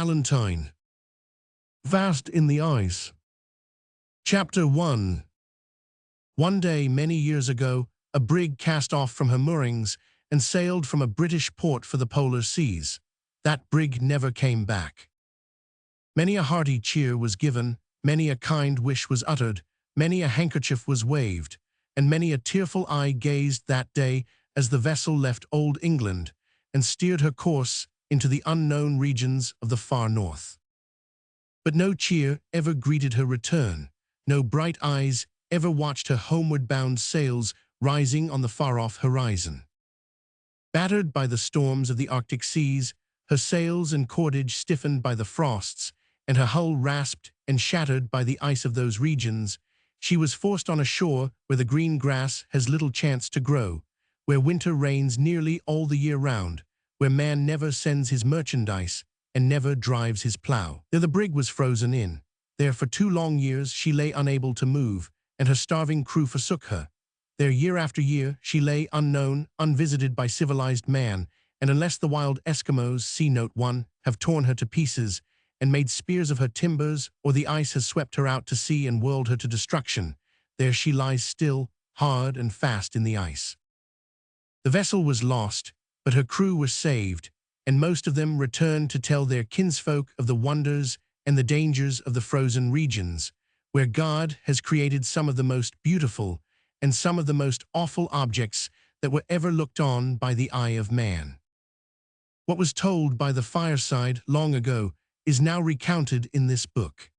Ballantyne. Vast in the Ice. Chapter 1. One day, many years ago, a brig cast off from her moorings and sailed from a British port for the polar seas. That brig never came back. Many a hearty cheer was given, many a kind wish was uttered, many a handkerchief was waved, and many a tearful eye gazed that day as the vessel left Old England and steered her course into the unknown regions of the far north. But no cheer ever greeted her return, no bright eyes ever watched her homeward-bound sails rising on the far-off horizon. Battered by the storms of the Arctic seas, her sails and cordage stiffened by the frosts, and her hull rasped and shattered by the ice of those regions, she was forced on a shore where the green grass has little chance to grow, where winter reigns nearly all the year round, where man never sends his merchandise and never drives his plough. There the brig was frozen in. There for 2 long years she lay unable to move, and her starving crew forsook her. There year after year she lay unknown, unvisited by civilized man, and unless the wild Eskimos, see Note 1, have torn her to pieces and made spears of her timbers, or the ice has swept her out to sea and whirled her to destruction, there she lies still, hard and fast in the ice. The vessel was lost, but her crew were saved, and most of them returned to tell their kinsfolk of the wonders and the dangers of the frozen regions, where God has created some of the most beautiful and some of the most awful objects that were ever looked on by the eye of man. What was told by the fireside long ago is now recounted in this book.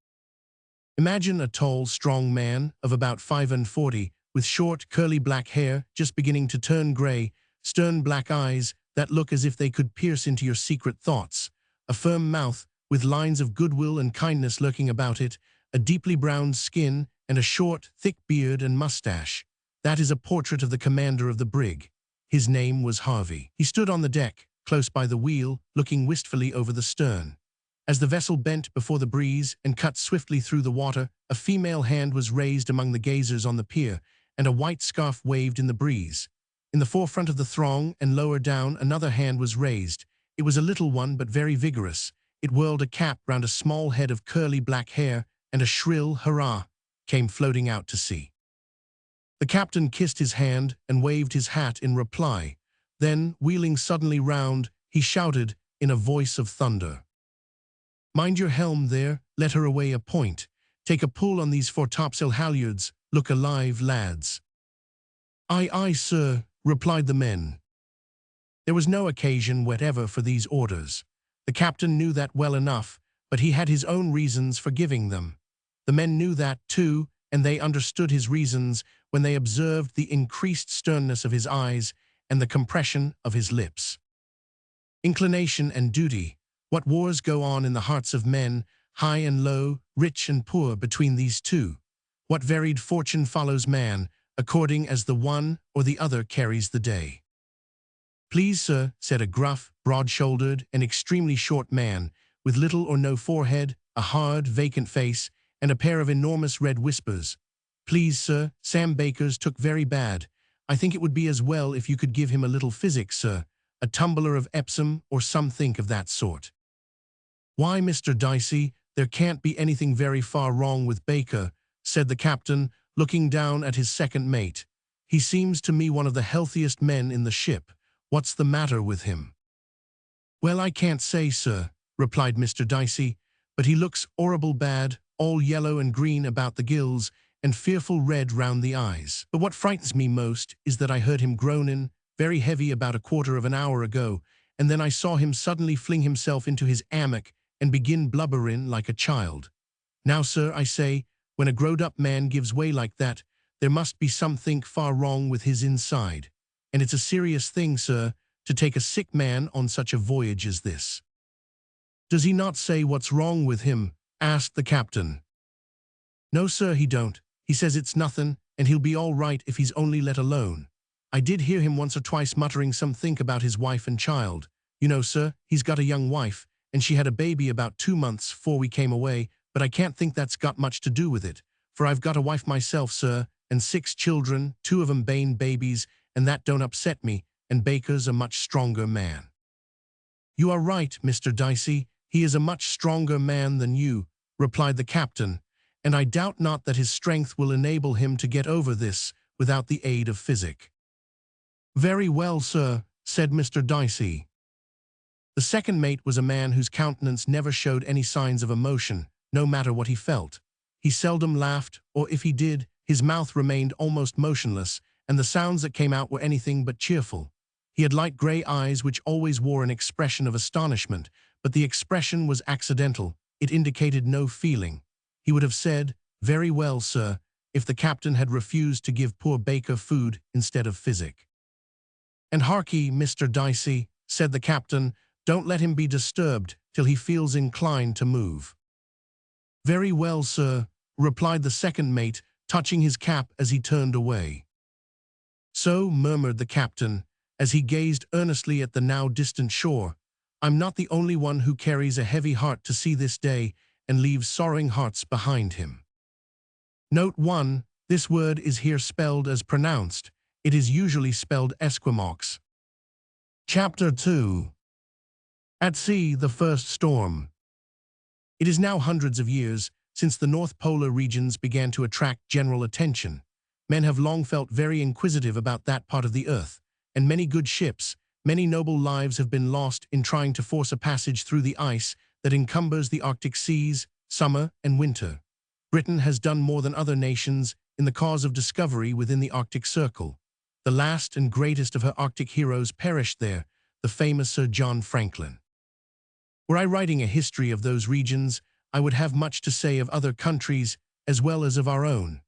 Imagine a tall, strong man of about 45, with short, curly black hair just beginning to turn gray, stern black eyes that look as if they could pierce into your secret thoughts, a firm mouth with lines of goodwill and kindness lurking about it, a deeply browned skin, and a short, thick beard and mustache. That is a portrait of the commander of the brig. His name was Harvey. He stood on the deck, close by the wheel, looking wistfully over the stern. As the vessel bent before the breeze and cut swiftly through the water, a female hand was raised among the gazers on the pier, and a white scarf waved in the breeze. In the forefront of the throng and lower down, another hand was raised. It was a little one, but very vigorous. It whirled a cap round a small head of curly black hair, and a shrill hurrah came floating out to sea. The captain kissed his hand and waved his hat in reply. Then, wheeling suddenly round, he shouted in a voice of thunder, "Mind your helm there, let her away a point. Take a pull on these foretopsail halyards, look alive, lads." "Aye, aye, sir," replied the men. There was no occasion whatever for these orders. The captain knew that well enough, but he had his own reasons for giving them. The men knew that too, and they understood his reasons when they observed the increased sternness of his eyes and the compression of his lips. Inclination and duty, what wars go on in the hearts of men, high and low, rich and poor, between these two? What varied fortune follows man, according as the one or the other carries the day? "Please, sir," said a gruff, broad-shouldered, and extremely short man, with little or no forehead, a hard, vacant face, and a pair of enormous red whiskers. "Please, sir, Sam Baker's took very bad. I think it would be as well if you could give him a little physic, sir, a tumbler of Epsom or something of that sort." "Why, Mr. Dicey, there can't be anything very far wrong with Baker," said the captain, looking down at his second mate. "He seems to me one of the healthiest men in the ship. What's the matter with him?" "Well, I can't say, sir," replied Mr. Dicey, "but he looks horrible bad, all yellow and green about the gills, and fearful red round the eyes. But what frightens me most is that I heard him groaning very heavy about a quarter of an hour ago, and then I saw him suddenly fling himself into his hammock and begin blubbering like a child. Now, sir, I say, when a growed-up man gives way like that, there must be something far wrong with his inside. And it's a serious thing, sir, to take a sick man on such a voyage as this." "Does he not say what's wrong with him?" asked the captain. "No, sir, he don't. He says it's nothing, and he'll be all right if he's only let alone. I did hear him once or twice muttering something about his wife and child. You know, sir, he's got a young wife, and she had a baby about 2 months 'fore we came away, but I can't think that's got much to do with it, for I've got a wife myself, sir, and 6 children, 2 of 'em bane babies, and that don't upset me, and Baker's a much stronger man." "You are right, Mr. Dicey. "He is a much stronger man than you," replied the captain, "and I doubt not that his strength will enable him to get over this without the aid of physic." "Very well, sir," said Mr. Dicey. The second mate was a man whose countenance never showed any signs of emotion, no matter what he felt. He seldom laughed, or if he did, his mouth remained almost motionless, and the sounds that came out were anything but cheerful. He had light grey eyes which always wore an expression of astonishment, but the expression was accidental. It indicated no feeling. He would have said, "Very well, sir," if the captain had refused to give poor Baker food instead of physic. "And harkee, Mr. Dicey," said the captain, "don't let him be disturbed till he feels inclined to move." "Very well, sir," replied the second mate, touching his cap as he turned away. "So," murmured the captain, as he gazed earnestly at the now distant shore, "I'm not the only one who carries a heavy heart to see this day and leaves sorrowing hearts behind him." Note 1. This word is here spelled as pronounced. It is usually spelled Esquimaux. Chapter 2. At Sea, the First Storm. It is now hundreds of years since the North Polar regions began to attract general attention. Men have long felt very inquisitive about that part of the earth, and many good ships, many noble lives have been lost in trying to force a passage through the ice that encumbers the Arctic seas, summer and winter. Britain has done more than other nations in the cause of discovery within the Arctic Circle. The last and greatest of her Arctic heroes perished there, the famous Sir John Franklin. Were I writing a history of those regions, I would have much to say of other countries as well as of our own.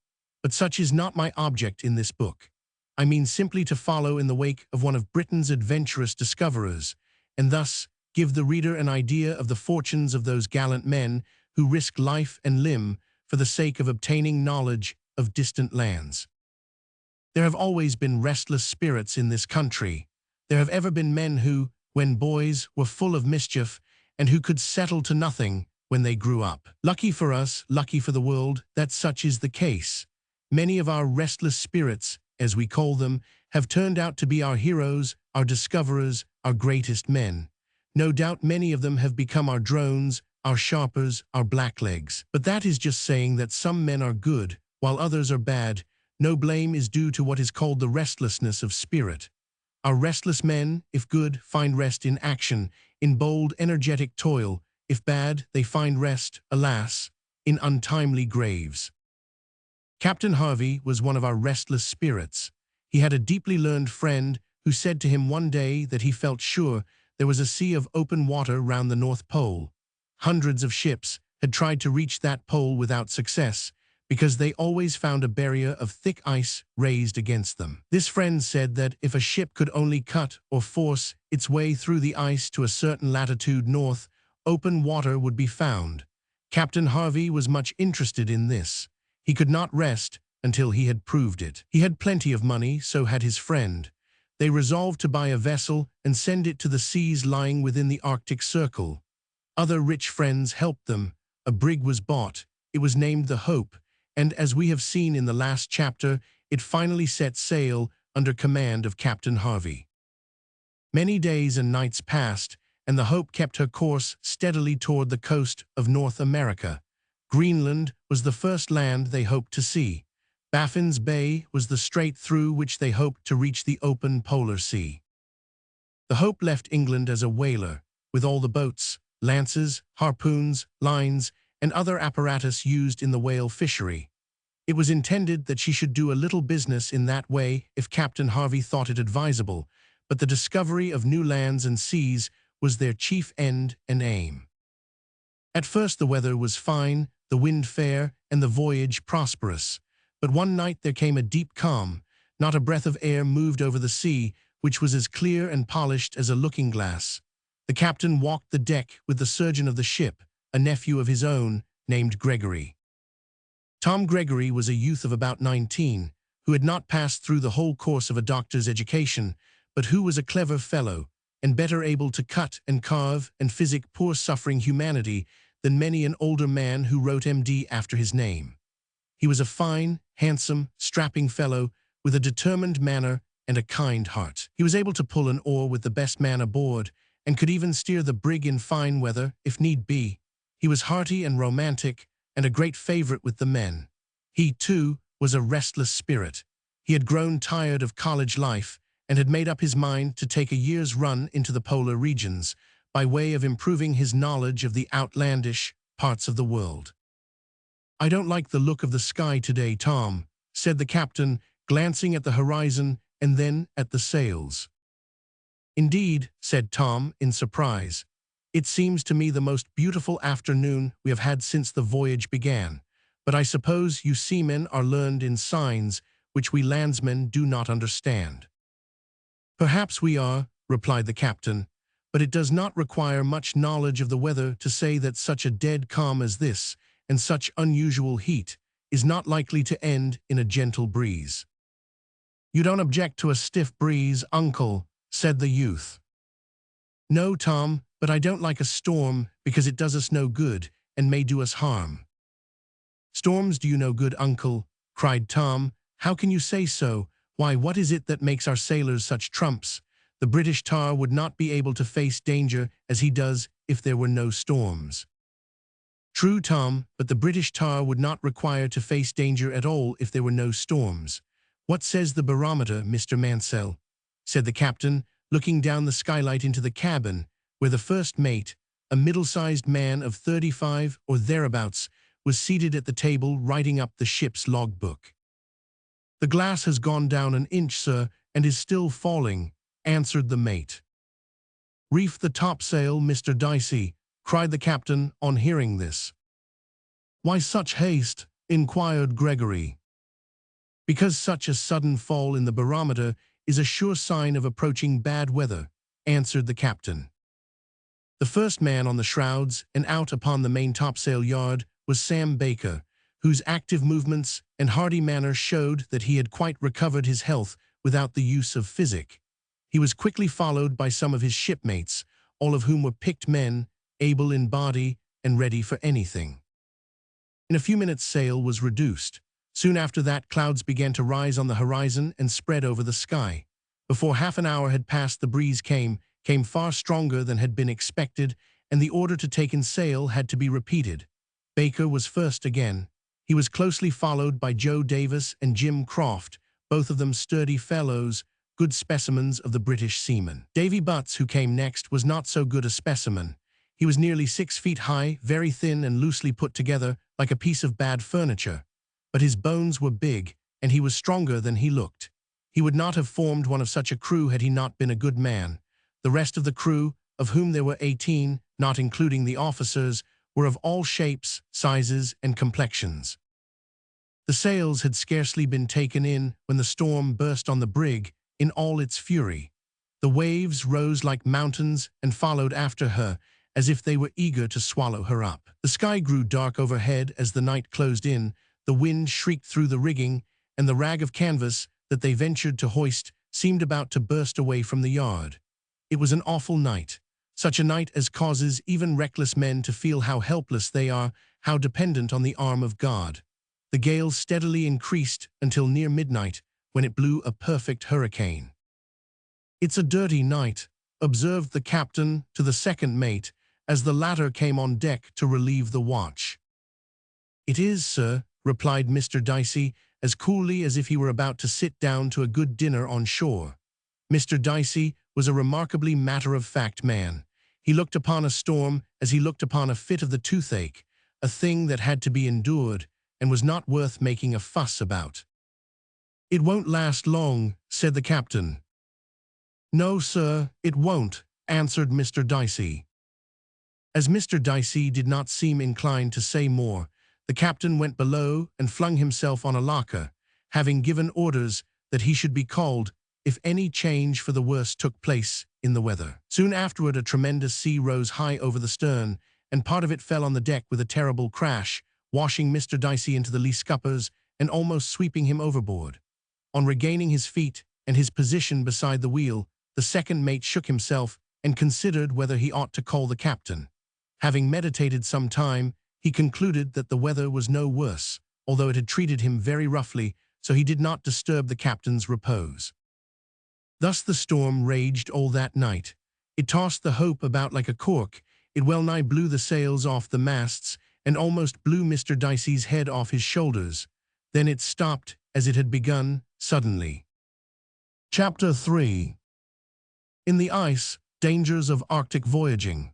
But such is not my object in this book. I mean simply to follow in the wake of one of Britain's adventurous discoverers, and thus give the reader an idea of the fortunes of those gallant men who risk life and limb for the sake of obtaining knowledge of distant lands. There have always been restless spirits in this country. There have ever been men who, when boys, were full of mischief, and who could settle to nothing when they grew up. Lucky for us, lucky for the world, that such is the case. Many of our restless spirits, as we call them, have turned out to be our heroes, our discoverers, our greatest men. No doubt many of them have become our drones, our sharpers, our blacklegs. But that is just saying that some men are good, while others are bad. No blame is due to what is called the restlessness of spirit. Our restless men, if good, find rest in action, in bold, energetic toil. If bad, they find rest, alas, in untimely graves. Captain Harvey was one of our restless spirits. He had a deeply learned friend who said to him one day that he felt sure there was a sea of open water round the North Pole. Hundreds of ships had tried to reach that pole without success, because they always found a barrier of thick ice raised against them. This friend said that if a ship could only cut or force its way through the ice to a certain latitude north, open water would be found. Captain Harvey was much interested in this. He could not rest until he had proved it. He had plenty of money, so had his friend. They resolved to buy a vessel and send it to the seas lying within the Arctic Circle. Other rich friends helped them. A brig was bought. It was named the Hope, and as we have seen in the last chapter, it finally set sail under command of Captain Harvey. Many days and nights passed, and the Hope kept her course steadily toward the coast of North America. Greenland was the first land they hoped to see. Baffin's Bay was the strait through which they hoped to reach the open polar sea. The Hope left England as a whaler, with all the boats, lances, harpoons, lines, and other apparatus used in the whale fishery. It was intended that she should do a little business in that way if Captain Harvey thought it advisable, but the discovery of new lands and seas was their chief end and aim. At first the weather was fine, the wind fair, and the voyage prosperous. But one night there came a deep calm. Not a breath of air moved over the sea, which was as clear and polished as a looking-glass. The captain walked the deck with the surgeon of the ship, a nephew of his own, named Gregory. Tom Gregory was a youth of about 19, who had not passed through the whole course of a doctor's education, but who was a clever fellow, and better able to cut and carve and physic poor suffering humanity than many an older man who wrote MD after his name. He was a fine, handsome, strapping fellow with a determined manner and a kind heart. He was able to pull an oar with the best man aboard, and could even steer the brig in fine weather, if need be. He was hearty and romantic, and a great favorite with the men. He, too, was a restless spirit. He had grown tired of college life, and had made up his mind to take a year's run into the polar regions, by way of improving his knowledge of the outlandish parts of the world. "I don't like the look of the sky today, Tom," said the captain, glancing at the horizon and then at the sails. "Indeed," said Tom in surprise. "It seems to me the most beautiful afternoon we have had since the voyage began. But I suppose you seamen are learned in signs which we landsmen do not understand." "Perhaps we are," replied the captain, "but it does not require much knowledge of the weather to say that such a dead calm as this, and such unusual heat, is not likely to end in a gentle breeze." "You don't object to a stiff breeze, uncle," said the youth. "No, Tom, but I don't like a storm because it does us no good and may do us harm." "Storms do you no good, uncle," cried Tom. "How can you say so? Why, what is it that makes our sailors such trumps? The British tar would not be able to face danger as he does if there were no storms." "True, Tom, but the British tar would not require to face danger at all if there were no storms. What says the barometer, Mr. Mansell?" said the captain, looking down the skylight into the cabin, where the first mate, a middle-sized man of 35 or thereabouts, was seated at the table writing up the ship's logbook. "The glass has gone down an inch, sir, and is still falling," answered the mate. "Reef the topsail, Mr. Dicey," cried the captain on hearing this. "Why such haste?" inquired Gregory. "Because such a sudden fall in the barometer is a sure sign of approaching bad weather," answered the captain. The first man on the shrouds and out upon the main topsail yard was Sam Baker, whose active movements and hearty manner showed that he had quite recovered his health without the use of physic. He was quickly followed by some of his shipmates, all of whom were picked men, able in body and ready for anything. In a few minutes sail was reduced. Soon after that clouds began to rise on the horizon and spread over the sky. Before half an hour had passed the breeze came far stronger than had been expected, and the order to take in sail had to be repeated. Baker was first again. He was closely followed by Joe Davis and Jim Croft, both of them sturdy fellows, good specimens of the British seamen. Davy Butts, who came next, was not so good a specimen. He was nearly 6 feet high, very thin and loosely put together like a piece of bad furniture. But his bones were big, and he was stronger than he looked. He would not have formed one of such a crew had he not been a good man. The rest of the crew, of whom there were 18, not including the officers, were of all shapes, sizes, and complexions. The sails had scarcely been taken in when the storm burst on the brig in all its fury. The waves rose like mountains and followed after her, as if they were eager to swallow her up. The sky grew dark overhead as the night closed in, the wind shrieked through the rigging, and the rag of canvas that they ventured to hoist seemed about to burst away from the yard. It was an awful night, such a night as causes even reckless men to feel how helpless they are, how dependent on the arm of God. The gale steadily increased until near midnight, when it blew a perfect hurricane. "It's a dirty night," observed the captain to the second mate, as the latter came on deck to relieve the watch. "It is, sir," replied Mr. Dicey, as coolly as if he were about to sit down to a good dinner on shore. Mr. Dicey was a remarkably matter-of-fact man. He looked upon a storm as he looked upon a fit of the toothache, a thing that had to be endured, and was not worth making a fuss about. "It won't last long," said the captain. "No, sir, it won't," answered Mr. Dicey. As Mr. Dicey did not seem inclined to say more, the captain went below and flung himself on a locker, having given orders that he should be called if any change for the worse took place in the weather. Soon afterward a tremendous sea rose high over the stern, and part of it fell on the deck with a terrible crash, washing Mr. Dicey into the lee scuppers and almost sweeping him overboard. On regaining his feet and his position beside the wheel, the second mate shook himself and considered whether he ought to call the captain. Having meditated some time, he concluded that the weather was no worse, although it had treated him very roughly, so he did not disturb the captain's repose. Thus the storm raged all that night. It tossed the Hope about like a cork. It well-nigh blew the sails off the masts and almost blew Mr. Dicey's head off his shoulders. Then it stopped as it had begun, suddenly. Chapter 3. In the Ice, Dangers of Arctic Voyaging.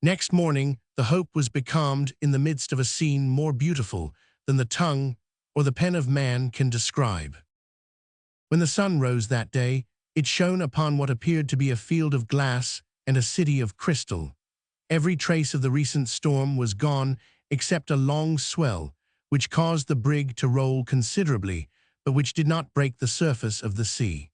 Next morning, the Hope was becalmed in the midst of a scene more beautiful than the tongue or the pen of man can describe. When the sun rose that day, it shone upon what appeared to be a field of glass and a city of crystal. Every trace of the recent storm was gone except a long swell, which caused the brig to roll considerably, but which did not break the surface of the sea.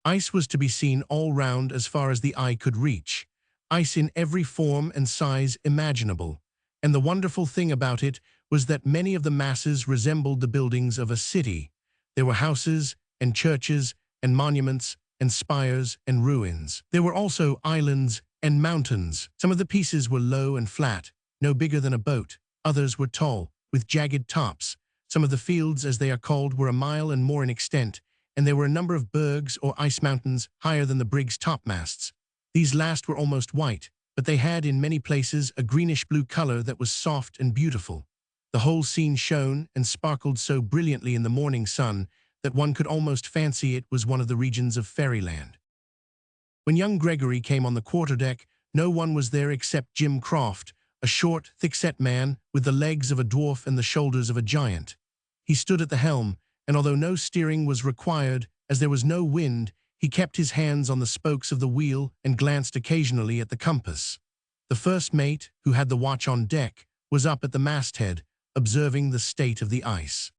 Ice was to be seen all round as far as the eye could reach, ice in every form and size imaginable, and the wonderful thing about it was that many of the masses resembled the buildings of a city. There were houses and churches and monuments and spires and ruins. There were also islands and mountains. Some of the pieces were low and flat, no bigger than a boat. Others were tall, with jagged tops. Some of the fields, as they are called, were a mile and more in extent, and there were a number of bergs or ice mountains higher than the brig's topmasts. These last were almost white, but they had in many places a greenish-blue color that was soft and beautiful. The whole scene shone and sparkled so brilliantly in the morning sun that one could almost fancy it was one of the regions of fairyland. When young Gregory came on the quarterdeck, no one was there except Jim Croft, a short, thick-set man with the legs of a dwarf and the shoulders of a giant. He stood at the helm, and although no steering was required, as there was no wind, he kept his hands on the spokes of the wheel and glanced occasionally at the compass. The first mate, who had the watch on deck, was up at the masthead, observing the state of the ice.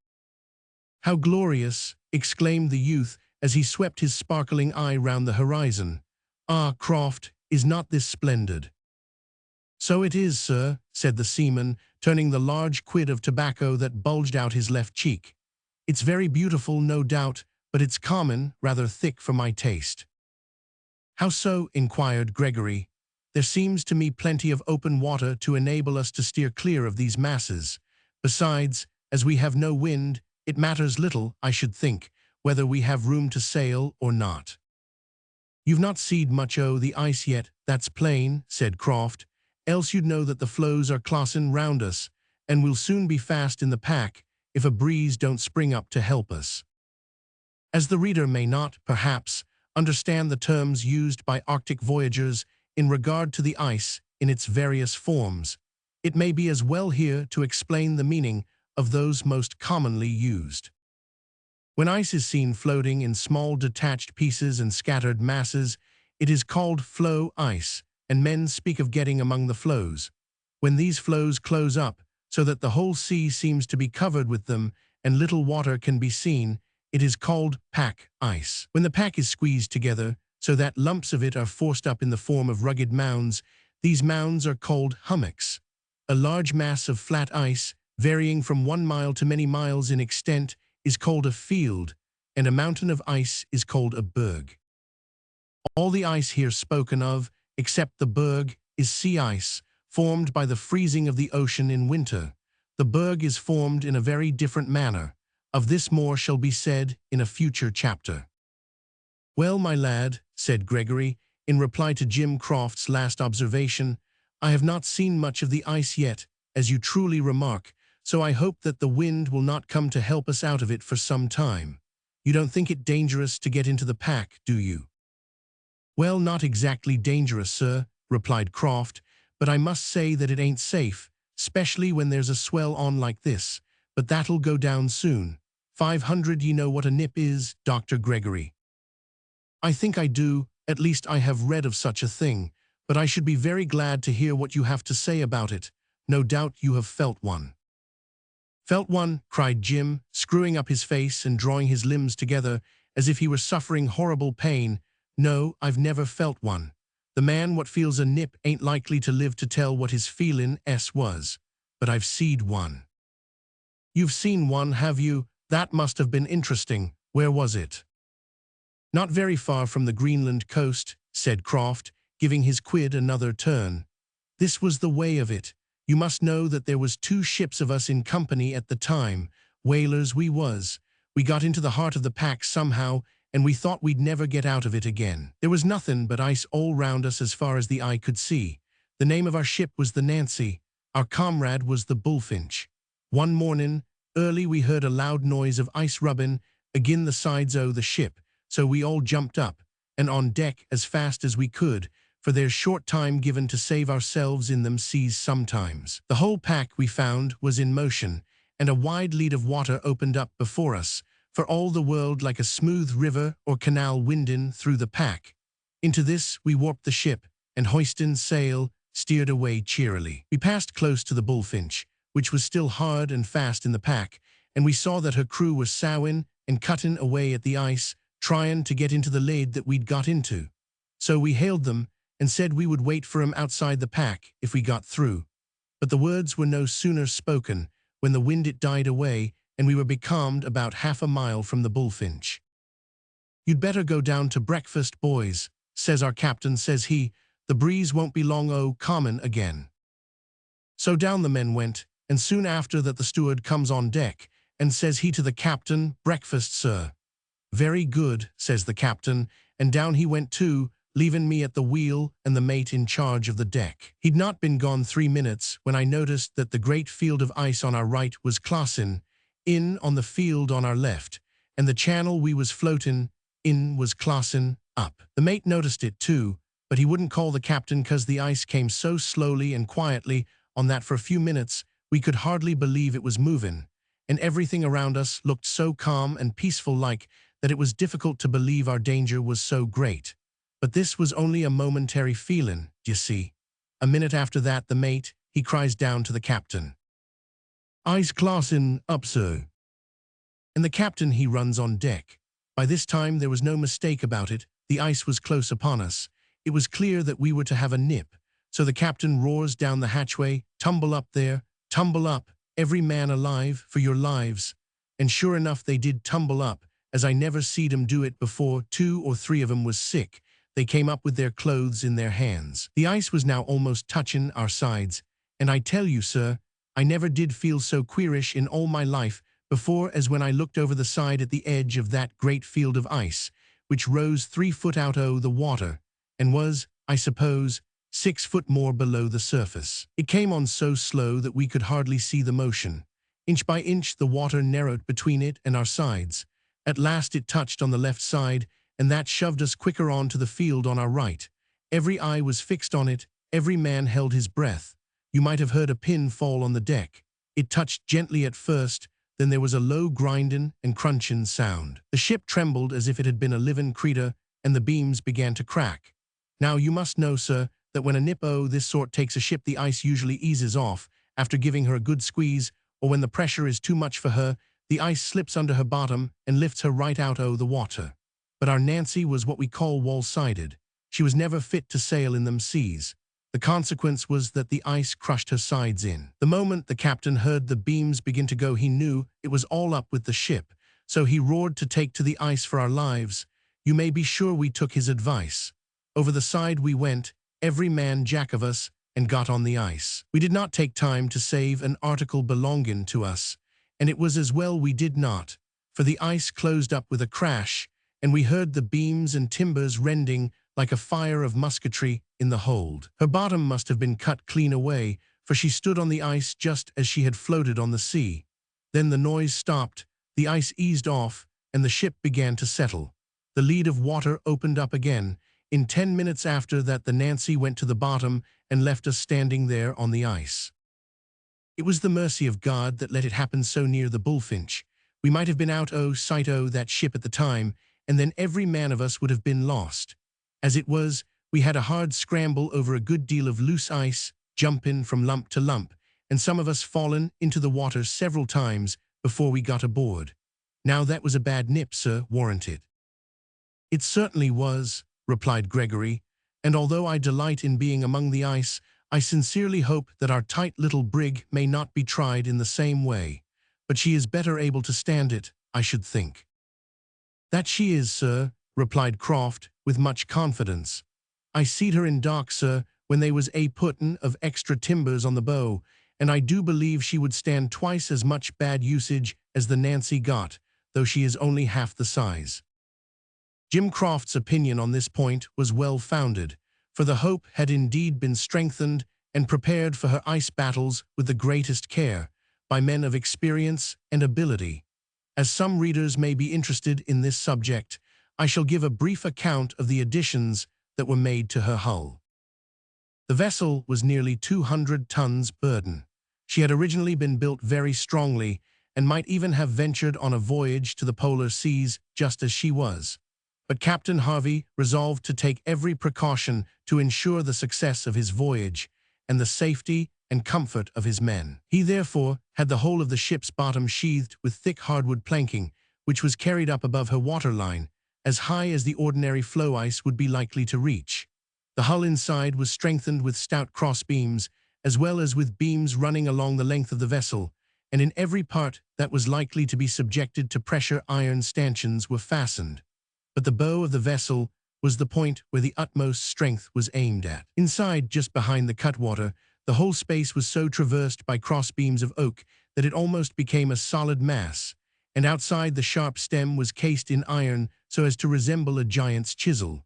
"How glorious!" exclaimed the youth as he swept his sparkling eye round the horizon. "Ah, Croft, is not this splendid?" "So it is, sir," said the seaman, turning the large quid of tobacco that bulged out his left cheek. "It's very beautiful, no doubt, but it's common, rather thick for my taste." "How so?" inquired Gregory. "There seems to me plenty of open water to enable us to steer clear of these masses. Besides, as we have no wind, it matters little, I should think, whether we have room to sail or not." "You've not seed much o' the ice yet, that's plain," said Croft, "else you'd know that the floes are clossin' round us, and we'll soon be fast in the pack if a breeze don't spring up to help us." As the reader may not, perhaps, understand the terms used by Arctic voyagers in regard to the ice in its various forms, it may be as well here to explain the meaning of those most commonly used. When ice is seen floating in small detached pieces and scattered masses, it is called floe ice, and men speak of getting among the floes. When these floes close up, so that the whole sea seems to be covered with them and little water can be seen, it is called pack ice. When the pack is squeezed together, so that lumps of it are forced up in the form of rugged mounds, these mounds are called hummocks. A large mass of flat ice, varying from 1 mile to many miles in extent, is called a field, and a mountain of ice is called a berg. All the ice here spoken of, except the berg, is sea ice, formed by the freezing of the ocean in winter. The berg is formed in a very different manner. Of this more shall be said in a future chapter. "Well, my lad," said Gregory, in reply to Jim Croft's last observation, "I have not seen much of the ice yet, as you truly remark, so I hope that the wind will not come to help us out of it for some time. You don't think it dangerous to get into the pack, do you?" "Well, not exactly dangerous, sir," replied Croft, "but I must say that it ain't safe, specially when there's a swell on like this, but that'll go down soon. 500, you know what a nip is, Dr. Gregory?" "I think I do, at least I have read of such a thing, but I should be very glad to hear what you have to say about it. No doubt you have felt one." "Felt one?" cried Jim, screwing up his face and drawing his limbs together as if he were suffering horrible pain. "No, I've never felt one. The man what feels a nip ain't likely to live to tell what his feelin' was. But I've seed one." "You've seen one, have you? That must have been interesting. Where was it?" "Not very far from the Greenland coast," said Croft, giving his quid another turn. "This was the way of it. You must know that there was 2 ships of us in company at the time. Whalers we was. We got into the heart of the pack somehow, and we thought we'd never get out of it again. There was nothing but ice all round us as far as the eye could see. The name of our ship was the Nancy. Our comrade was the Bullfinch. One morning, early, we heard a loud noise of ice rubbing agin the sides o' the ship, so we all jumped up and on deck as fast as we could, for there's short time given to save ourselves in them seas sometimes. The whole pack, we found, was in motion, and a wide lead of water opened up before us, for all the world like a smooth river or canal winding through the pack. Into this we warped the ship, and hoisting sail, steered away cheerily. We passed close to the Bullfinch, which was still hard and fast in the pack, and we saw that her crew was sowing and cutting away at the ice, trying to get into the lead that we'd got into. So we hailed them and said we would wait for 'em outside the pack if we got through. But the words were no sooner spoken when the wind it died away, and we were becalmed about half a mile from the Bullfinch. "You'd better go down to breakfast, boys," says our captain, says he. "The breeze won't be long o' common again." So down the men went, and soon after that the steward comes on deck, and says he to the captain, "Breakfast, sir." "Very good," says the captain, and down he went too, leaving me at the wheel and the mate in charge of the deck. He'd not been gone 3 minutes when I noticed that the great field of ice on our right was closing in on the field on our left, and the channel we was floating in was closing up. The mate noticed it too, but he wouldn't call the captain 'cause the ice came so slowly and quietly on that for a few minutes we could hardly believe it was moving, and everything around us looked so calm and peaceful like that it was difficult to believe our danger was so great. But this was only a momentary feeling, d'ye see. A minute after that the mate, he cries down to the captain, "Ice closing up, sir." And the captain, he runs on deck. By this time there was no mistake about it. The ice was close upon us. It was clear that we were to have a nip. So the captain roars down the hatchway, "Tumble up there, tumble up, every man alive, for your lives." And sure enough they did tumble up, as I never seed 'em do it before. 2 or 3 of 'em was sick. They came up with their clothes in their hands. The ice was now almost touching our sides, and I tell you, sir, I never did feel so queerish in all my life before as when I looked over the side at the edge of that great field of ice, which rose 3 foot out o' the water, and was, I suppose, 6 foot more below the surface. It came on so slow that we could hardly see the motion. Inch by inch the water narrowed between it and our sides. At last it touched on the left side, and that shoved us quicker on to the field on our right. Every eye was fixed on it, every man held his breath. You might have heard a pin fall on the deck. It touched gently at first, then there was a low grinding and crunching sound. The ship trembled as if it had been a living creature, and the beams began to crack. Now you must know, sir, that when a nip o' this sort takes a ship the ice usually eases off, after giving her a good squeeze, or when the pressure is too much for her, the ice slips under her bottom and lifts her right out o' the water. But our Nancy was what we call wall-sided. She was never fit to sail in them seas. The consequence was that the ice crushed her sides in. The moment the captain heard the beams begin to go, he knew it was all up with the ship, so he roared to take to the ice for our lives. You may be sure we took his advice. Over the side we went, every man jack of us, and got on the ice. We did not take time to save an article belonging to us, and it was as well we did not, for the ice closed up with a crash, and we heard the beams and timbers rending like a fire of musketry in the hold. Her bottom must have been cut clean away, for she stood on the ice just as she had floated on the sea. Then the noise stopped, the ice eased off, and the ship began to settle. The lead of water opened up again. In 10 minutes after that the Nancy went to the bottom and left us standing there on the ice. It was the mercy of God that let it happen so near the Bullfinch. We might have been out o' sight o' that ship at the time, and then every man of us would have been lost. As it was, we had a hard scramble over a good deal of loose ice, jumping from lump to lump, and some of us fallen into the water several times before we got aboard. Now that was a bad nip, sir, warn't it? It certainly was, replied Gregory, and although I delight in being among the ice, I sincerely hope that our tight little brig may not be tried in the same way, but she is better able to stand it, I should think. That she is, sir, replied Croft, with much confidence. I seed her in dock, sir, when they was puttin' of extra timbers on the bow, and I do believe she would stand twice as much bad usage as the Nancy got, though she is only half the size. Jim Croft's opinion on this point was well-founded, for the Hope had indeed been strengthened and prepared for her ice battles with the greatest care, by men of experience and ability. As some readers may be interested in this subject, I shall give a brief account of the additions that were made to her hull. The vessel was nearly 200 tons burden. She had originally been built very strongly and might even have ventured on a voyage to the polar seas just as she was. But Captain Harvey resolved to take every precaution to ensure the success of his voyage and the safety and comfort of his men. He therefore had the whole of the ship's bottom sheathed with thick hardwood planking, which was carried up above her waterline, as high as the ordinary floe ice would be likely to reach. The hull inside was strengthened with stout crossbeams, as well as with beams running along the length of the vessel, and in every part that was likely to be subjected to pressure iron stanchions were fastened. But the bow of the vessel was the point where the utmost strength was aimed at. Inside, just behind the cutwater, the whole space was so traversed by crossbeams of oak that it almost became a solid mass, and outside the sharp stem was cased in iron so as to resemble a giant's chisel.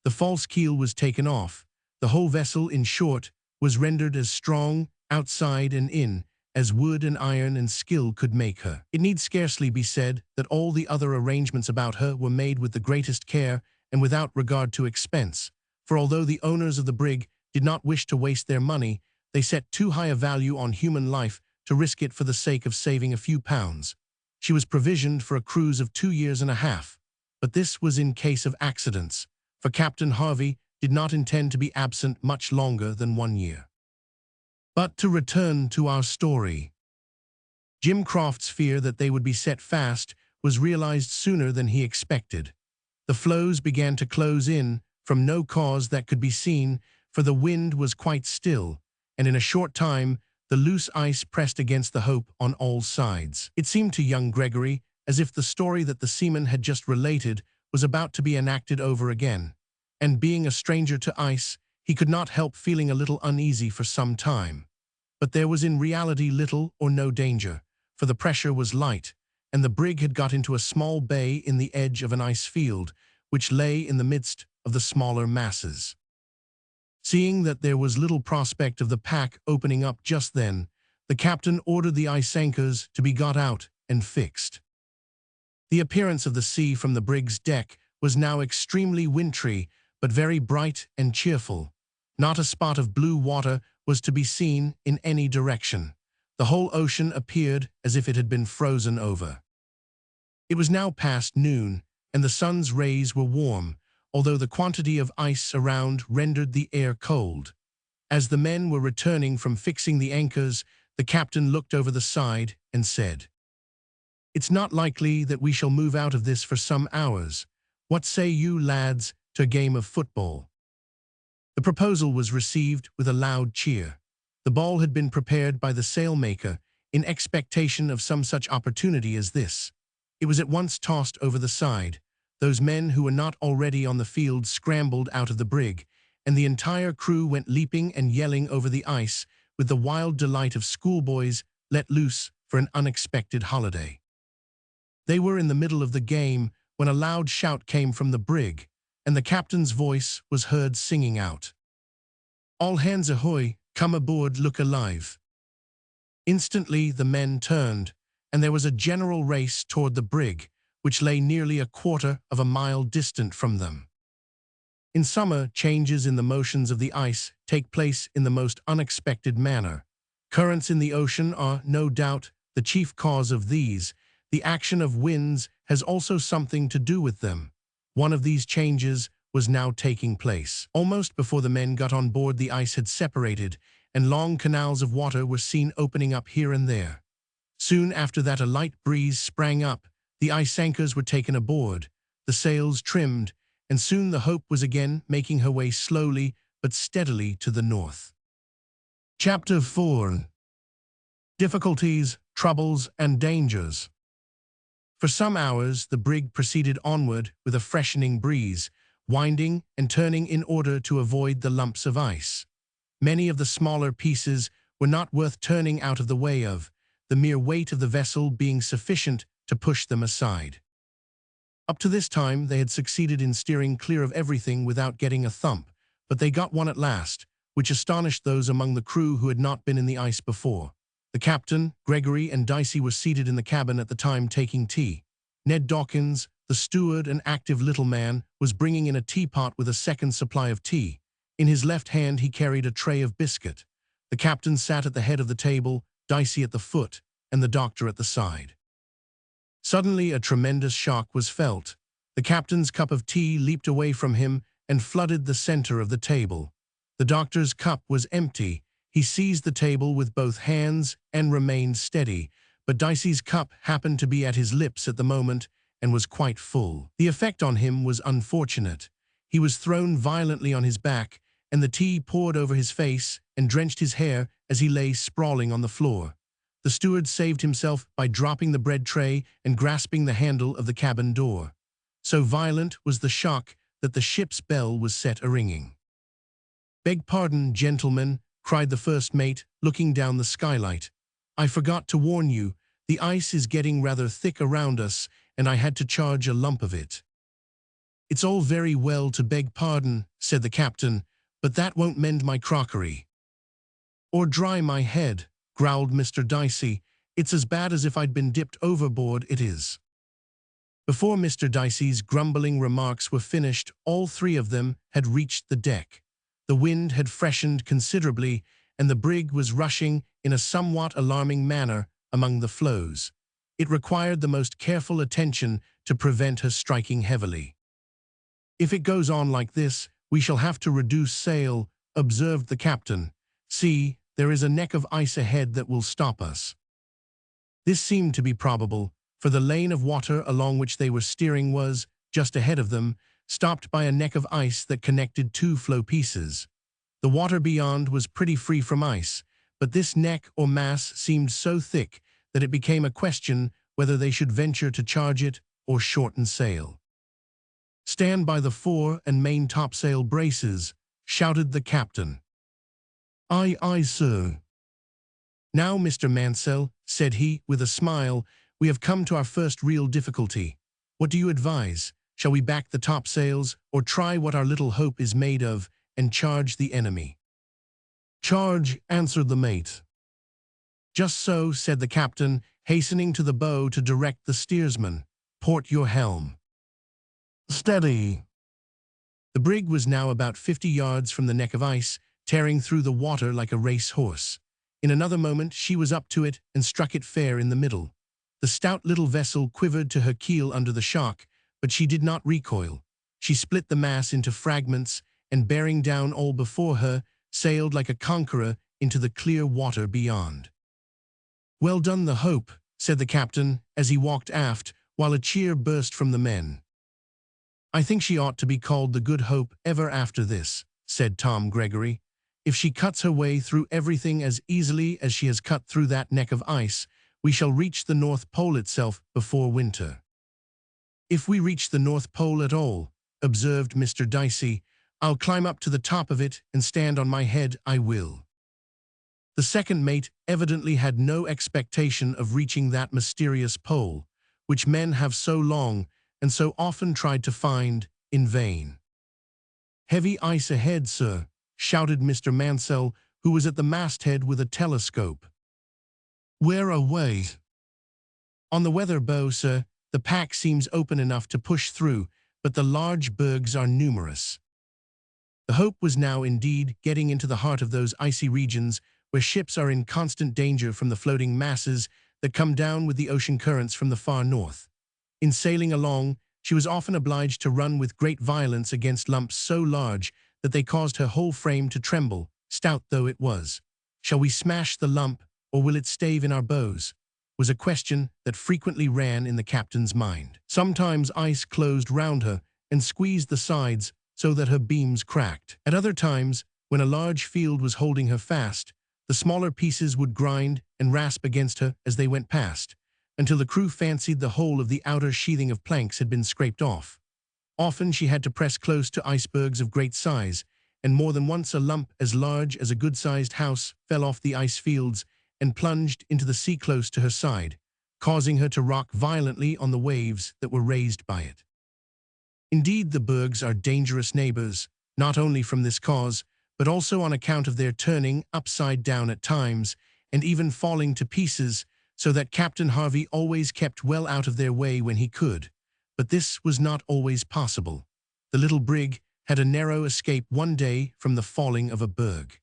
The false keel was taken off. The whole vessel, in short, was rendered as strong, outside and in, as wood and iron and skill could make her. It need scarcely be said that all the other arrangements about her were made with the greatest care and without regard to expense, for although the owners of the brig did not wish to waste their money, they set too high a value on human life to risk it for the sake of saving a few pounds. She was provisioned for a cruise of 2 years and a half, but this was in case of accidents, for Captain Harvey did not intend to be absent much longer than 1 year. But to return to our story. Jim Croft's fear that they would be set fast was realized sooner than he expected. The floes began to close in, from no cause that could be seen, for the wind was quite still, and in a short time the loose ice pressed against the Hope on all sides. It seemed to young Gregory as if the story that the seaman had just related was about to be enacted over again, and being a stranger to ice, he could not help feeling a little uneasy for some time. But there was in reality little or no danger, for the pressure was light, and the brig had got into a small bay in the edge of an ice field, which lay in the midst of the smaller masses. Seeing that there was little prospect of the pack opening up just then, the captain ordered the ice anchors to be got out and fixed. The appearance of the sea from the brig's deck was now extremely wintry, but very bright and cheerful. Not a spot of blue water was to be seen in any direction. The whole ocean appeared as if it had been frozen over. It was now past noon, and the sun's rays were warm, although the quantity of ice around rendered the air cold. As the men were returning from fixing the anchors, the captain looked over the side and said, "It's not likely that we shall move out of this for some hours. What say you, lads, to a game of football?" The proposal was received with a loud cheer. The ball had been prepared by the sailmaker in expectation of some such opportunity as this. It was at once tossed over the side. Those men who were not already on the field scrambled out of the brig, and the entire crew went leaping and yelling over the ice with the wild delight of schoolboys let loose for an unexpected holiday. They were in the middle of the game when a loud shout came from the brig, and the captain's voice was heard singing out, "All hands ahoy, come aboard, look alive." Instantly the men turned, and there was a general race toward the brig, which lay nearly a quarter of a mile distant from them. In summer, changes in the motions of the ice take place in the most unexpected manner. Currents in the ocean are, no doubt, the chief cause of these. The action of winds has also something to do with them. One of these changes was now taking place. Almost before the men got on board, the ice had separated, and long canals of water were seen opening up here and there. Soon after that a light breeze sprang up, the ice anchors were taken aboard, the sails trimmed, and soon the Hope was again making her way slowly but steadily to the north. Chapter 4. Difficulties, Troubles, and Dangers. For some hours the brig proceeded onward with a freshening breeze, winding and turning in order to avoid the lumps of ice. Many of the smaller pieces were not worth turning out of the way of, the mere weight of the vessel being sufficient to push them aside. Up to this time, they had succeeded in steering clear of everything without getting a thump, but they got one at last, which astonished those among the crew who had not been in the ice before. The captain, Gregory, and Dicey were seated in the cabin at the time taking tea. Ned Dawkins, the steward and active little man, was bringing in a teapot with a second supply of tea. In his left hand he carried a tray of biscuit. The captain sat at the head of the table, Dicey at the foot, and the doctor at the side. Suddenly a tremendous shock was felt. The captain's cup of tea leaped away from him and flooded the center of the table. The doctor's cup was empty. He seized the table with both hands and remained steady, but Dicey's cup happened to be at his lips at the moment and was quite full. The effect on him was unfortunate. He was thrown violently on his back, and the tea poured over his face and drenched his hair as he lay sprawling on the floor. The steward saved himself by dropping the bread tray and grasping the handle of the cabin door. So violent was the shock that the ship's bell was set a-ringing. "Beg pardon, gentlemen," cried the first mate, looking down the skylight. "I forgot to warn you. The ice is getting rather thick around us, and I had to charge a lump of it." "It's all very well to beg pardon," said the captain, "but that won't mend my crockery." "Or dry my head," growled Mr. Dicey. "It's as bad as if I'd been dipped overboard, it is." Before Mr. Dicey's grumbling remarks were finished, all three of them had reached the deck. The wind had freshened considerably, and the brig was rushing in a somewhat alarming manner among the floes. It required the most careful attention to prevent her striking heavily. "If it goes on like this, we shall have to reduce sail," observed the captain. "See, there is a neck of ice ahead that will stop us." This seemed to be probable, for the lane of water along which they were steering was, just ahead of them, stopped by a neck of ice that connected two floe pieces. The water beyond was pretty free from ice, but this neck or mass seemed so thick that it became a question whether they should venture to charge it or shorten sail. "Stand by the fore and main topsail braces," shouted the captain. "Aye, aye, sir." "Now, Mr. Mansell," said he, with a smile, "we have come to our first real difficulty. What do you advise? Shall we back the topsails, or try what our little hope is made of, and charge the enemy?" "Charge," answered the mate. "Just so," said the captain, hastening to the bow to direct the steersman. "Port your helm." "Steady." The brig was now about 50 yards from the neck of ice, tearing through the water like a race horse. In another moment she was up to it and struck it fair in the middle. The stout little vessel quivered to her keel under the shock, but she did not recoil. She split the mass into fragments, and bearing down all before her, sailed like a conqueror into the clear water beyond. "Well done, the Hope," said the captain as he walked aft, while a cheer burst from the men. "I think she ought to be called the Good Hope ever after this," said Tom Gregory. "If she cuts her way through everything as easily as she has cut through that neck of ice, we shall reach the North Pole itself before winter." "If we reach the North Pole at all," observed Mr. Dicey, "I'll climb up to the top of it and stand on my head, I will." The second mate evidently had no expectation of reaching that mysterious pole, which men have so long and so often tried to find in vain. "Heavy ice ahead, sir," shouted Mr. Mansell, who was at the masthead with a telescope. "Where away?" "On the weather bow, sir. The pack seems open enough to push through, but the large bergs are numerous." The Hope was now indeed getting into the heart of those icy regions where ships are in constant danger from the floating masses that come down with the ocean currents from the far north. In sailing along, she was often obliged to run with great violence against lumps so large that they caused her whole frame to tremble, stout though it was. "Shall we smash the lump, or will it stave in our bows?" was a question that frequently ran in the captain's mind. Sometimes ice closed round her and squeezed the sides so that her beams cracked. At other times, when a large field was holding her fast, the smaller pieces would grind and rasp against her as they went past, until the crew fancied the whole of the outer sheathing of planks had been scraped off. Often she had to press close to icebergs of great size, and more than once a lump as large as a good-sized house fell off the ice fields and plunged into the sea close to her side, causing her to rock violently on the waves that were raised by it. Indeed, the bergs are dangerous neighbors, not only from this cause, but also on account of their turning upside down at times, and even falling to pieces, so that Captain Harvey always kept well out of their way when he could. But this was not always possible. The little brig had a narrow escape one day from the falling of a berg.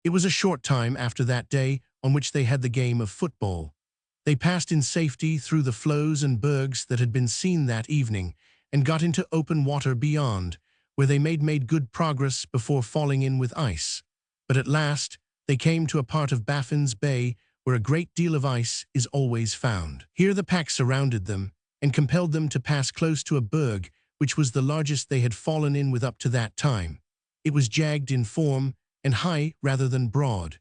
It was a short time after that day on which they had the game of football. They passed in safety through the floes and bergs that had been seen that evening, and got into open water beyond, where they made good progress before falling in with ice. But at last they came to a part of Baffin's Bay where a great deal of ice is always found. Here the pack surrounded them, and compelled them to pass close to a berg, which was the largest they had fallen in with up to that time. It was jagged in form, and high rather than broad.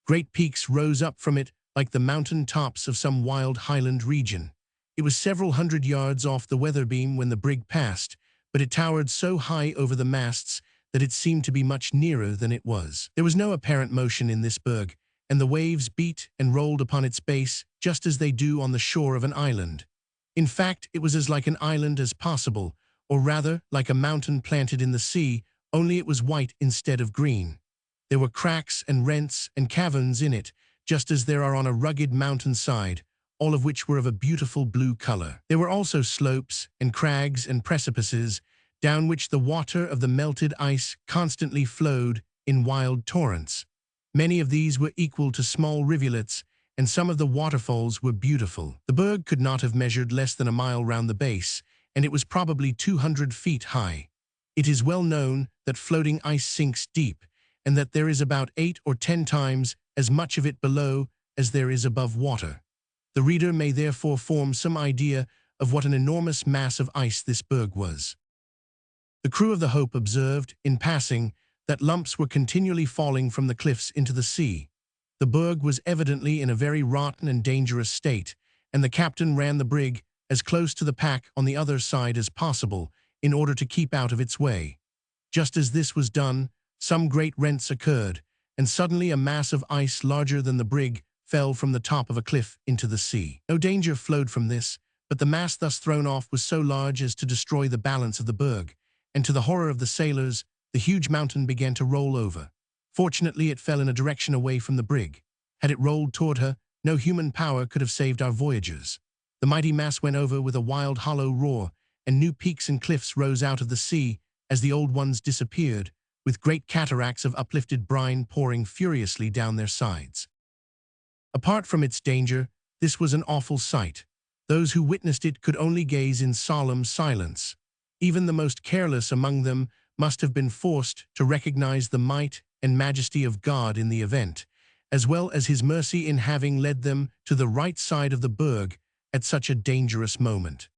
Great peaks rose up from it like the mountain tops of some wild highland region. It was several hundred yards off the weather beam when the brig passed, but it towered so high over the masts that it seemed to be much nearer than it was. There was no apparent motion in this berg, and the waves beat and rolled upon its base just as they do on the shore of an island. In fact, it was as like an island as possible, or rather like a mountain planted in the sea, only it was white instead of green. There were cracks and rents and caverns in it, just as there are on a rugged mountainside, all of which were of a beautiful blue color. There were also slopes and crags and precipices, down which the water of the melted ice constantly flowed in wild torrents. Many of these were equal to small rivulets, and some of the waterfalls were beautiful. The berg could not have measured less than a mile round the base, and it was probably 200 feet high. It is well known that floating ice sinks deep, and that there is about 8 or 10 times as much of it below as there is above water. The reader may therefore form some idea of what an enormous mass of ice this berg was. The crew of the Hope observed, in passing, that lumps were continually falling from the cliffs into the sea. The berg was evidently in a very rotten and dangerous state, and the captain ran the brig as close to the pack on the other side as possible in order to keep out of its way. Just as this was done, some great rents occurred, and suddenly a mass of ice larger than the brig fell from the top of a cliff into the sea. No danger flowed from this, but the mass thus thrown off was so large as to destroy the balance of the berg, and to the horror of the sailors, the huge mountain began to roll over. Fortunately, it fell in a direction away from the brig. Had it rolled toward her, no human power could have saved our voyagers. The mighty mass went over with a wild hollow roar, and new peaks and cliffs rose out of the sea as the old ones disappeared, with great cataracts of uplifted brine pouring furiously down their sides. Apart from its danger, this was an awful sight. Those who witnessed it could only gaze in solemn silence. Even the most careless among them must have been forced to recognize the might and majesty of God in the event, as well as his mercy in having led them to the right side of the berg at such a dangerous moment.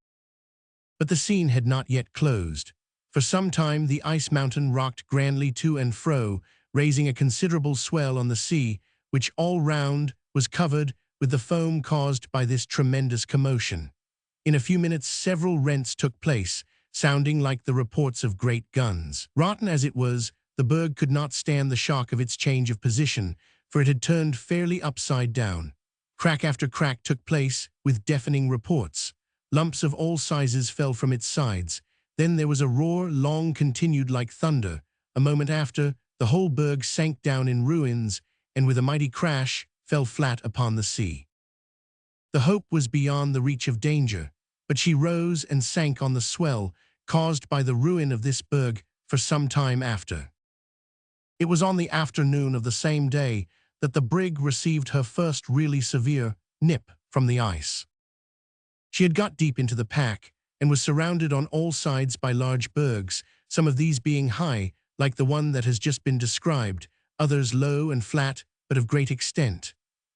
But the scene had not yet closed. For some time the ice mountain rocked grandly to and fro, raising a considerable swell on the sea, which all round was covered with the foam caused by this tremendous commotion. In a few minutes several rents took place, sounding like the reports of great guns. Rotten as it was, the berg could not stand the shock of its change of position, for it had turned fairly upside down. Crack after crack took place, with deafening reports. Lumps of all sizes fell from its sides. Then there was a roar long continued like thunder. A moment after, the whole berg sank down in ruins, and with a mighty crash, fell flat upon the sea. The Hope was beyond the reach of danger, but she rose and sank on the swell, caused by the ruin of this berg for some time after. It was on the afternoon of the same day that the brig received her first really severe nip from the ice. She had got deep into the pack, and was surrounded on all sides by large bergs, some of these being high, like the one that has just been described, others low and flat, but of great extent.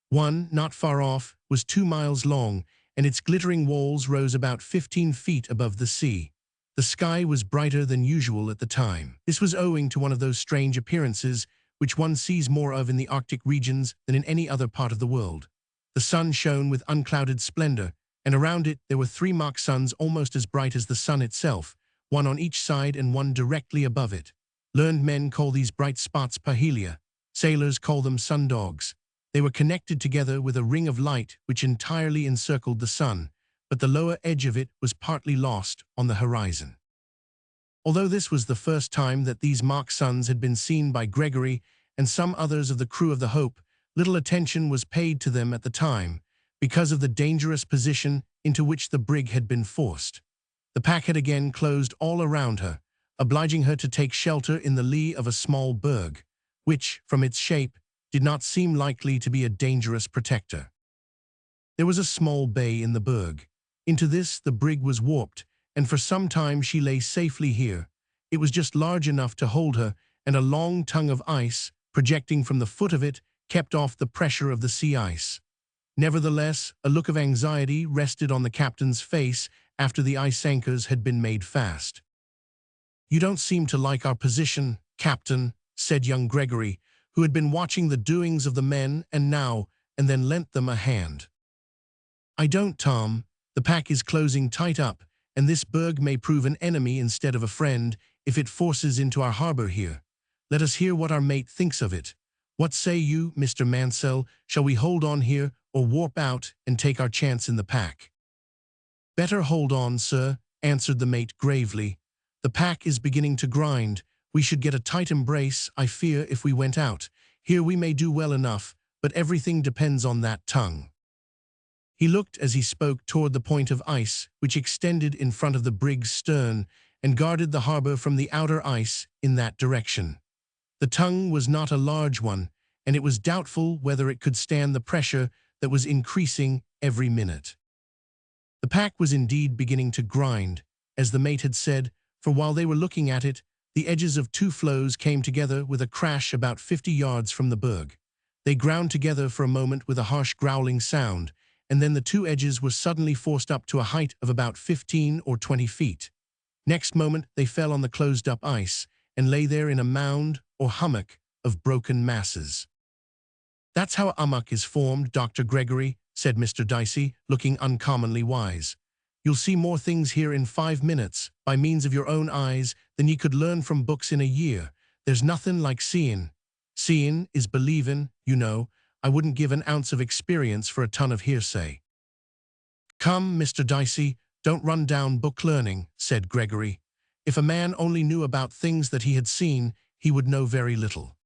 One, not far off, was 2 miles long, and its glittering walls rose about 15 feet above the sea. The sky was brighter than usual at the time. This was owing to one of those strange appearances which one sees more of in the Arctic regions than in any other part of the world. The sun shone with unclouded splendor, and around it there were 3 mock suns almost as bright as the sun itself, one on each side and one directly above it. Learned men call these bright spots parhelia. Sailors call them sundogs. They were connected together with a ring of light which entirely encircled the sun, but the lower edge of it was partly lost on the horizon. Although this was the first time that these mock suns had been seen by Gregory and some others of the crew of the Hope, little attention was paid to them at the time, because of the dangerous position into which the brig had been forced. The pack had again closed all around her, obliging her to take shelter in the lee of a small berg, which, from its shape, did not seem likely to be a dangerous protector. There was a small bay in the berg. Into this the brig was warped, and for some time she lay safely here. It was just large enough to hold her, and a long tongue of ice, projecting from the foot of it, kept off the pressure of the sea ice. Nevertheless, a look of anxiety rested on the captain's face after the ice anchors had been made fast. "You don't seem to like our position, Captain," said young Gregory, who had been watching the doings of the men and then lent them a hand. "I don't, Tom. The pack is closing tight up, and this berg may prove an enemy instead of a friend if it forces into our harbor here. Let us hear what our mate thinks of it. What say you, Mr. Mansell? Shall we hold on here or warp out and take our chance in the pack?" "Better hold on, sir," answered the mate gravely. "The pack is beginning to grind. We should get a tight embrace, I fear, if we went out. Here we may do well enough, but everything depends on that tongue." He looked as he spoke toward the point of ice which extended in front of the brig's stern and guarded the harbor from the outer ice in that direction. The tongue was not a large one, and it was doubtful whether it could stand the pressure that was increasing every minute. The pack was indeed beginning to grind, as the mate had said, for while they were looking at it, the edges of two floes came together with a crash about 50 yards from the berg. They ground together for a moment with a harsh growling sound, and then the two edges were suddenly forced up to a height of about 15 or 20 feet. Next moment they fell on the closed-up ice and lay there in a mound or hummock of broken masses. "That's how a hummock is formed, Dr. Gregory," said Mr. Dicey, looking uncommonly wise. "You'll see more things here in 5 minutes, by means of your own eyes, than ye could learn from books in a year. There's nothing like seeing. Seeing is believing, you know. I wouldn't give an ounce of experience for a ton of hearsay." "Come, Mr. Dicey, don't run down book learning," said Gregory. "If a man only knew about things that he had seen, he would know very little."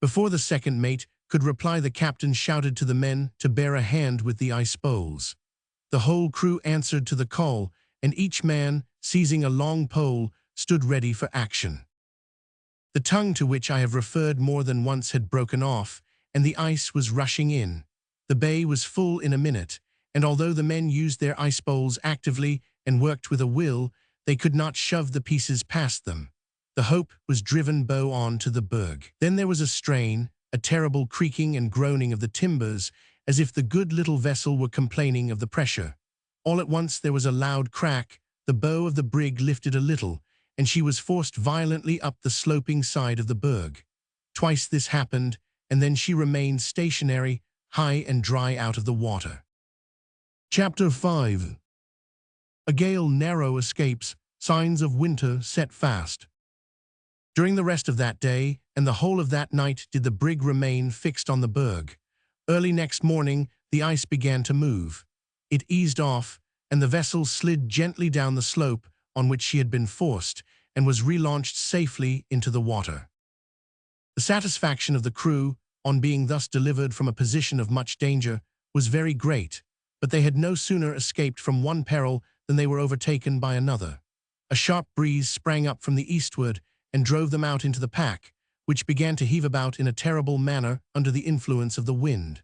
Before the second mate could reply, the captain shouted to the men to bear a hand with the ice poles. The whole crew answered to the call, and each man, seizing a long pole, stood ready for action. The tongue to which I have referred more than once had broken off, and the ice was rushing in. The bay was full in a minute, and although the men used their ice poles actively and worked with a will, they could not shove the pieces past them. The Hope was driven bow on to the berg. Then there was a strain, a terrible creaking and groaning of the timbers, as if the good little vessel were complaining of the pressure. All at once there was a loud crack, the bow of the brig lifted a little, and she was forced violently up the sloping side of the berg. Twice this happened, and then she remained stationary, high and dry out of the water. Chapter 5. A gale narrow escapes, signs of winter set fast. During the rest of that day, and the whole of that night, did the brig remain fixed on the berg. Early next morning, the ice began to move. It eased off, and the vessel slid gently down the slope on which she had been forced, and was relaunched safely into the water. The satisfaction of the crew, on being thus delivered from a position of much danger, was very great, but they had no sooner escaped from one peril than they were overtaken by another. A sharp breeze sprang up from the eastward and drove them out into the pack, which began to heave about in a terrible manner under the influence of the wind.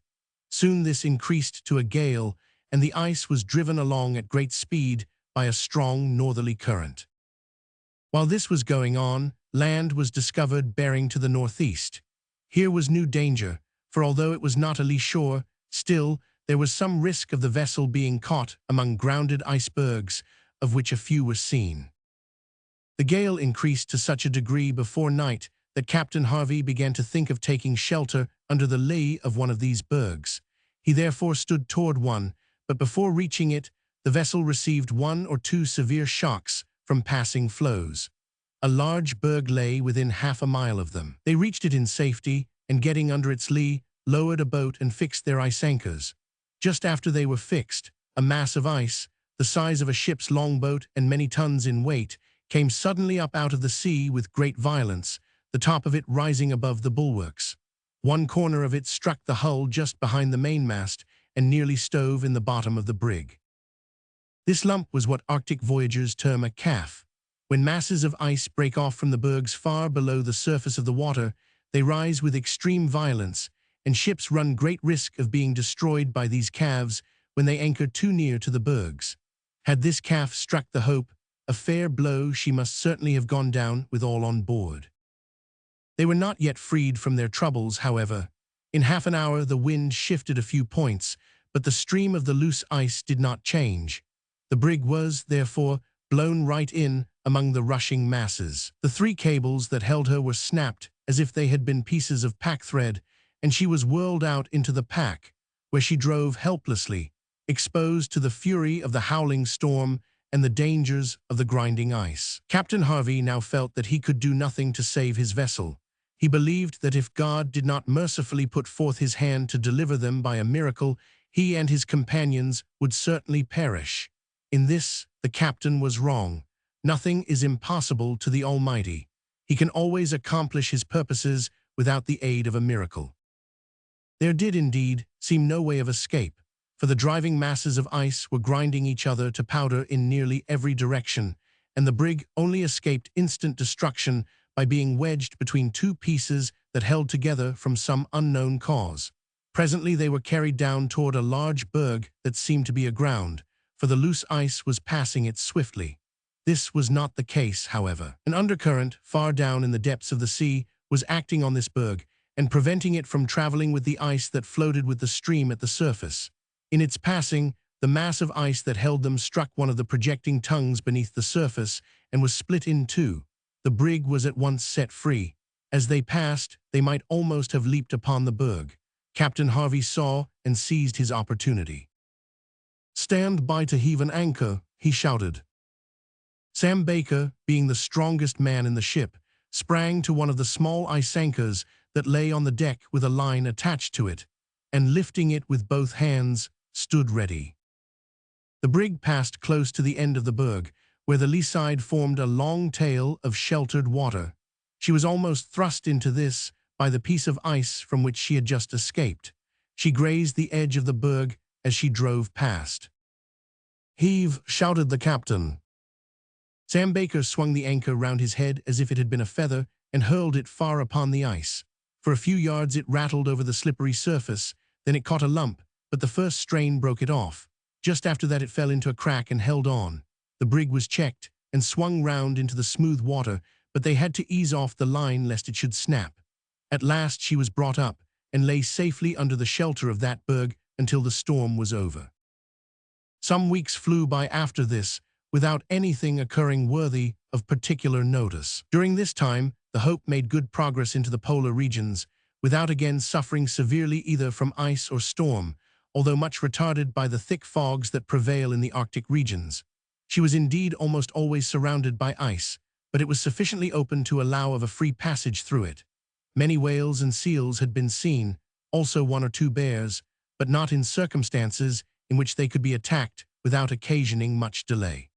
Soon this increased to a gale, and the ice was driven along at great speed by a strong northerly current. While this was going on, land was discovered bearing to the northeast. Here was new danger, for although it was not a lee shore, still there was some risk of the vessel being caught among grounded icebergs, of which a few were seen. The gale increased to such a degree before night that Captain Harvey began to think of taking shelter under the lee of one of these bergs. He therefore stood toward one, but before reaching it, the vessel received 1 or 2 severe shocks from passing floes. A large berg lay within half a mile of them. They reached it in safety, and getting under its lee, lowered a boat and fixed their ice anchors. Just after they were fixed, a mass of ice, the size of a ship's longboat and many tons in weight, came suddenly up out of the sea with great violence, the top of it rising above the bulwarks. One corner of it struck the hull just behind the mainmast and nearly stove in the bottom of the brig. This lump was what Arctic voyagers term a calf. When masses of ice break off from the bergs far below the surface of the water, they rise with extreme violence, and ships run great risk of being destroyed by these calves when they anchor too near to the bergs. Had this calf struck the Hope, a fair blow she must certainly have gone down with all on board. They were not yet freed from their troubles, however. In half an hour the wind shifted a few points, but the stream of the loose ice did not change. The brig was, therefore, blown right in among the rushing masses. The 3 cables that held her were snapped as if they had been pieces of pack-thread, and she was whirled out into the pack, where she drove helplessly, exposed to the fury of the howling storm and the dangers of the grinding ice. Captain Harvey now felt that he could do nothing to save his vessel. He believed that if God did not mercifully put forth his hand to deliver them by a miracle, he and his companions would certainly perish. In this, the captain was wrong. Nothing is impossible to the Almighty. He can always accomplish his purposes without the aid of a miracle. There did indeed seem no way of escape, for the driving masses of ice were grinding each other to powder in nearly every direction, and the brig only escaped instant destruction by being wedged between 2 pieces that held together from some unknown cause. Presently they were carried down toward a large berg that seemed to be aground, for the loose ice was passing it swiftly. This was not the case, however. An undercurrent, far down in the depths of the sea, was acting on this berg, and preventing it from traveling with the ice that floated with the stream at the surface. In its passing, the mass of ice that held them struck one of the projecting tongues beneath the surface and was split in 2. The brig was at once set free. As they passed, they might almost have leaped upon the berg. Captain Harvey saw and seized his opportunity. "Stand by to heave an anchor," he shouted. Sam Baker, being the strongest man in the ship, sprang to one of the small ice anchors that lay on the deck with a line attached to it, and lifting it with both hands, stood ready. The brig passed close to the end of the berg, where the lee side formed a long tail of sheltered water. She was almost thrust into this by the piece of ice from which she had just escaped. She grazed the edge of the berg as she drove past. "Heave!" shouted the captain. Sam Baker swung the anchor round his head as if it had been a feather and hurled it far upon the ice. For a few yards it rattled over the slippery surface, then it caught a lump, but the first strain broke it off. Just after that it fell into a crack and held on. The brig was checked and swung round into the smooth water, but they had to ease off the line lest it should snap. At last she was brought up and lay safely under the shelter of that berg until the storm was over. Some weeks flew by after this, without anything occurring worthy of particular notice. During this time, the Hope made good progress into the polar regions, without again suffering severely either from ice or storm, although much retarded by the thick fogs that prevail in the Arctic regions. She was indeed almost always surrounded by ice, but it was sufficiently open to allow of a free passage through it. Many whales and seals had been seen, also 1 or 2 bears, but not in circumstances in which they could be attacked without occasioning much delay.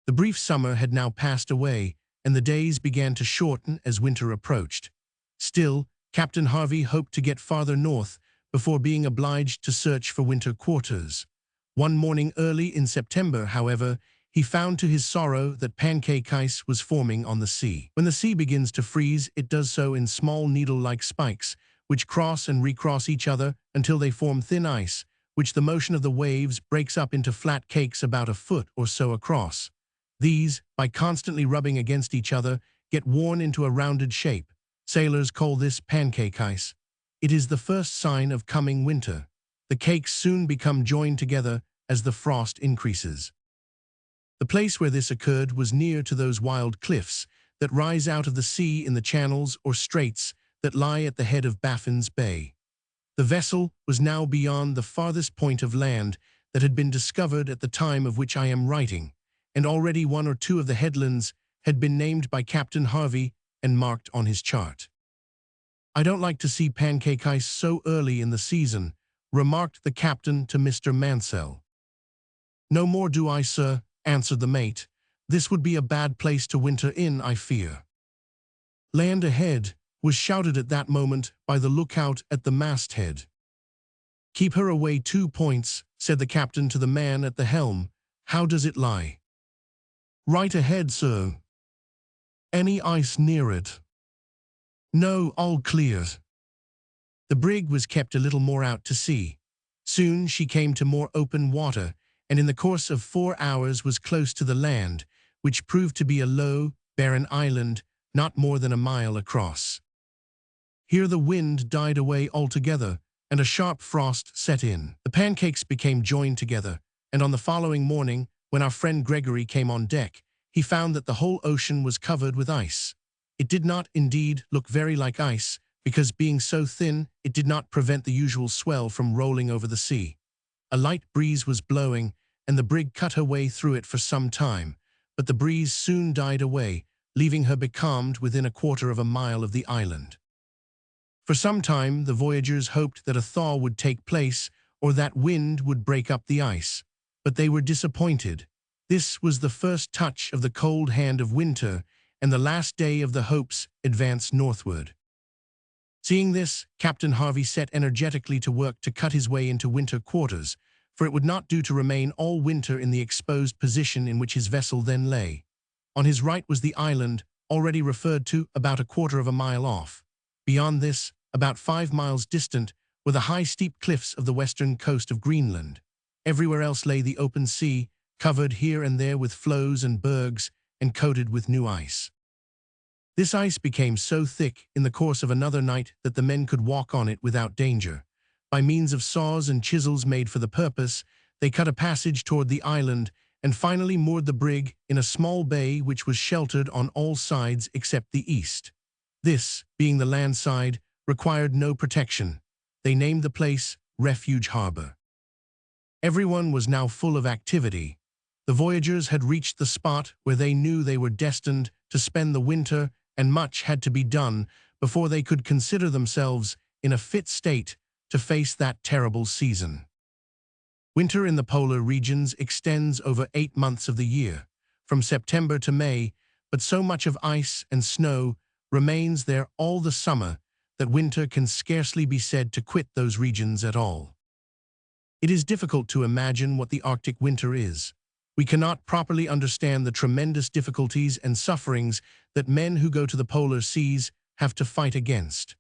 The brief summer had now passed away, and the days began to shorten as winter approached. Still, Captain Harvey hoped to get farther north before being obliged to search for winter quarters. One morning early in September, however, he found to his sorrow that pancake ice was forming on the sea. When the sea begins to freeze, it does so in small needle-like spikes, which cross and recross each other until they form thin ice, which the motion of the waves breaks up into flat cakes about a foot or so across. These, by constantly rubbing against each other, get worn into a rounded shape. Sailors call this pancake ice. It is the first sign of coming winter. The cakes soon become joined together as the frost increases. The place where this occurred was near to those wild cliffs that rise out of the sea in the channels or straits that lie at the head of Baffin's Bay. The vessel was now beyond the farthest point of land that had been discovered at the time of which I am writing, and already 1 or 2 of the headlands had been named by Captain Harvey and marked on his chart. "I don't like to see pancake ice so early in the season," remarked the captain to Mr. Mansell. "No more do I, sir," answered the mate, This would be a bad place to winter in, I fear. Land ahead, was shouted at that moment by the lookout at the masthead. Keep her away 2 points, said the captain to the man at the helm. How does it lie? Right ahead, sir. Any ice near it? No, all clear. The brig was kept a little more out to sea. Soon she came to more open water, and in the course of 4 hours was close to the land, which proved to be a low, barren island, not more than a mile across. Here the wind died away altogether, and a sharp frost set in. The pancakes became joined together, and on the following morning, when our friend Gregory came on deck, he found that the whole ocean was covered with ice. It did not, indeed, look very like ice, because being so thin, it did not prevent the usual swell from rolling over the sea. A light breeze was blowing, and the brig cut her way through it for some time, but the breeze soon died away, leaving her becalmed within 1/4 of a mile of the island. For some time, the voyagers hoped that a thaw would take place or that wind would break up the ice, but they were disappointed. This was the first touch of the cold hand of winter, and the last day of the hopes advanced northward. Seeing this, Captain Harvey set energetically to work to cut his way into winter quarters, for it would not do to remain all winter in the exposed position in which his vessel then lay. On his right was the island, already referred to, about 1/4 of a mile off. Beyond this, about 5 miles distant, were the high steep cliffs of the western coast of Greenland. Everywhere else lay the open sea, covered here and there with floes and bergs, and coated with new ice. This ice became so thick in the course of another night that the men could walk on it without danger. By means of saws and chisels made for the purpose, they cut a passage toward the island and finally moored the brig in a small bay which was sheltered on all sides except the east. This, being the land side, required no protection. They named the place Refuge Harbor. Everyone was now full of activity. The voyagers had reached the spot where they knew they were destined to spend the winter, and much had to be done before they could consider themselves in a fit state to face that terrible season. Winter in the polar regions extends over 8 months of the year, from September to May, but so much of ice and snow remains there all the summer that winter can scarcely be said to quit those regions at all. It is difficult to imagine what the Arctic winter is. We cannot properly understand the tremendous difficulties and sufferings that men who go to the polar seas have to fight against.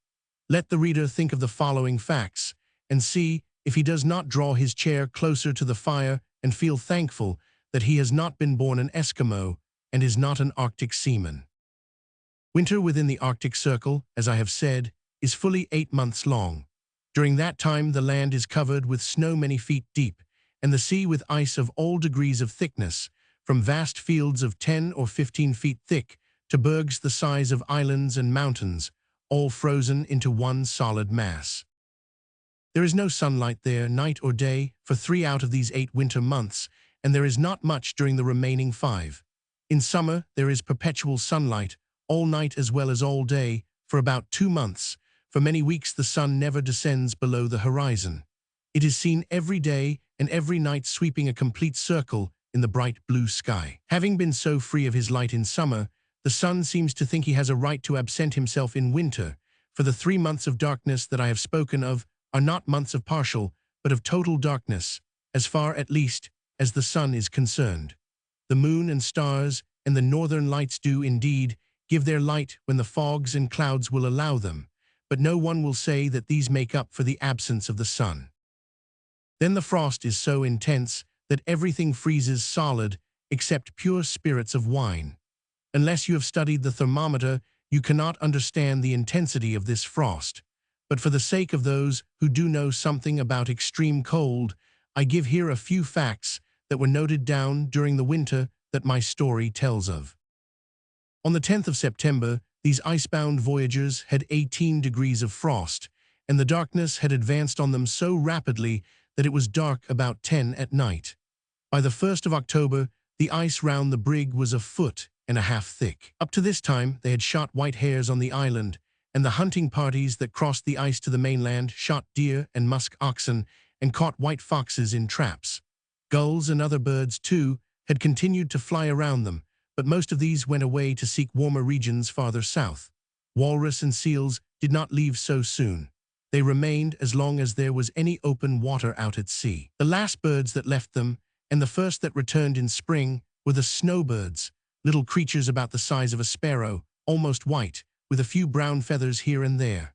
Let the reader think of the following facts, and see if he does not draw his chair closer to the fire and feel thankful that he has not been born an Eskimo and is not an Arctic seaman. Winter within the Arctic Circle, as I have said, is fully 8 months long. During that time the land is covered with snow many feet deep, and the sea with ice of all degrees of thickness, from vast fields of 10 or 15 feet thick to bergs the size of islands and mountains, all frozen into one solid mass. There is no sunlight there, night or day, for 3 out of these 8 winter months, and there is not much during the remaining 5. In summer, there is perpetual sunlight, all night as well as all day, for about 2 months. For many weeks the sun never descends below the horizon. It is seen every day and every night sweeping a complete circle in the bright blue sky. Having been so free of his light in summer, the sun seems to think he has a right to absent himself in winter, for the 3 months of darkness that I have spoken of are not months of partial, but of total darkness, as far at least as the sun is concerned. The moon and stars and the northern lights do, indeed, give their light when the fogs and clouds will allow them, but no one will say that these make up for the absence of the sun. Then the frost is so intense that everything freezes solid except pure spirits of wine. Unless you have studied the thermometer, you cannot understand the intensity of this frost. But for the sake of those who do know something about extreme cold, I give here a few facts that were noted down during the winter that my story tells of. On the 10th of September, these icebound voyagers had 18 degrees of frost, and the darkness had advanced on them so rapidly that it was dark about 10 at night. By the 1st of October, the ice round the brig was 1.5 feet thick. Up to this time, they had shot white hares on the island, and the hunting parties that crossed the ice to the mainland shot deer and musk oxen and caught white foxes in traps. Gulls and other birds, too, had continued to fly around them, but most of these went away to seek warmer regions farther south. Walrus and seals did not leave so soon. They remained as long as there was any open water out at sea. The last birds that left them, and the first that returned in spring, were the snowbirds, little creatures about the size of a sparrow, almost white, with a few brown feathers here and there.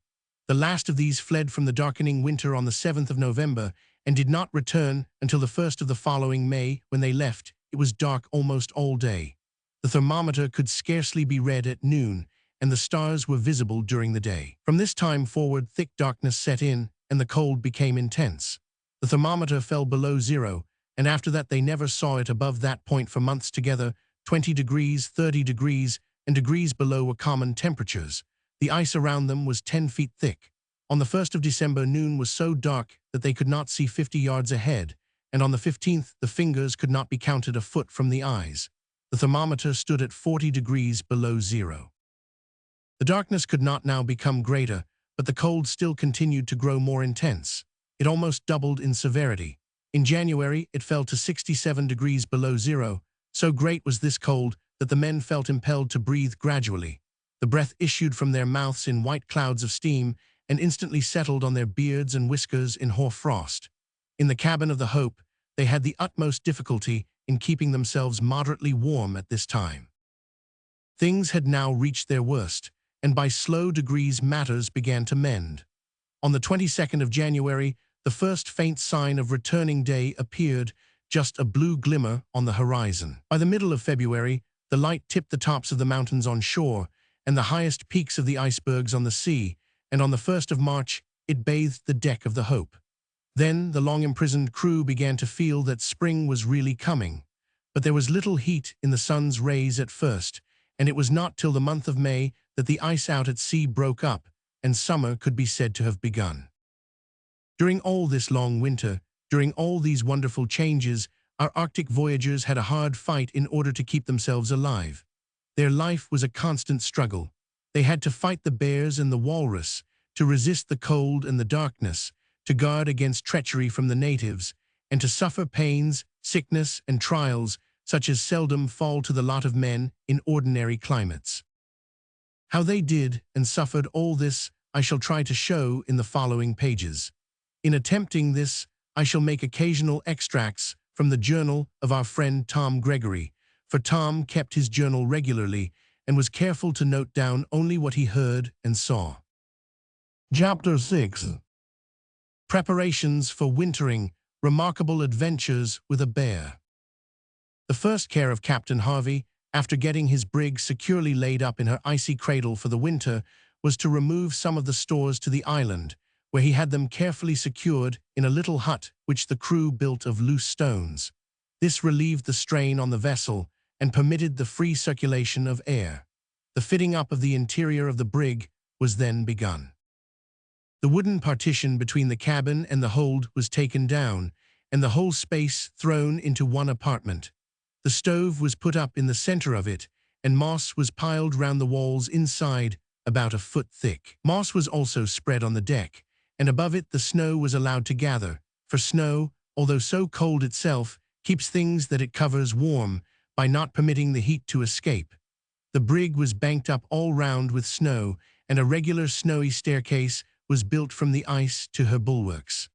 The last of these fled from the darkening winter on the 7th of November and did not return until the 1st of the following May. When they left, it was dark almost all day. The thermometer could scarcely be read at noon, and the stars were visible during the day. From this time forward, thick darkness set in, and the cold became intense. The thermometer fell below zero, and after that they never saw it above that point for months together. 20 degrees, 30 degrees, and degrees below were common temperatures. The ice around them was 10 feet thick. On the 1st of December, noon was so dark that they could not see 50 yards ahead, and on the 15th, the fingers could not be counted a foot from the eyes. The thermometer stood at 40 degrees below zero. The darkness could not now become greater, but the cold still continued to grow more intense. It almost doubled in severity. In January, it fell to 67 degrees below zero. So great was this cold that the men felt impelled to breathe gradually. The breath issued from their mouths in white clouds of steam and instantly settled on their beards and whiskers in hoar frost. In the cabin of the Hope, they had the utmost difficulty in keeping themselves moderately warm at this time. Things had now reached their worst, and by slow degrees matters began to mend. On the 22nd of January, the first faint sign of returning day appeared, just a blue glimmer on the horizon. By the middle of February, the light tipped the tops of the mountains on shore and the highest peaks of the icebergs on the sea, and on the 1st of March, it bathed the deck of the Hope. Then the long-imprisoned crew began to feel that spring was really coming, but there was little heat in the sun's rays at first, and it was not till the month of May that the ice out at sea broke up, and summer could be said to have begun. During all this long winter, during all these wonderful changes, our Arctic voyagers had a hard fight in order to keep themselves alive. Their life was a constant struggle. They had to fight the bears and the walrus, to resist the cold and the darkness, to guard against treachery from the natives, and to suffer pains, sickness, and trials such as seldom fall to the lot of men in ordinary climates. How they did and suffered all this I shall try to show in the following pages. In attempting this, I shall make occasional extracts from the journal of our friend Tom Gregory, for Tom kept his journal regularly and was careful to note down only what he heard and saw. Chapter 6. Preparations for wintering, remarkable adventures with a bear. The first care of Captain Harvey, after getting his brig securely laid up in her icy cradle for the winter, was to remove some of the stores to the island, where he had them carefully secured in a little hut which the crew built of loose stones. This relieved the strain on the vessel and permitted the free circulation of air. The fitting up of the interior of the brig was then begun. The wooden partition between the cabin and the hold was taken down, and the whole space thrown into one apartment. The stove was put up in the center of it, and moss was piled round the walls inside, about a foot thick. Moss was also spread on the deck, and above it the snow was allowed to gather, for snow, although so cold itself, keeps things that it covers warm by not permitting the heat to escape. The brig was banked up all round with snow, and a regular snowy staircase was built from the ice to her bulwarks.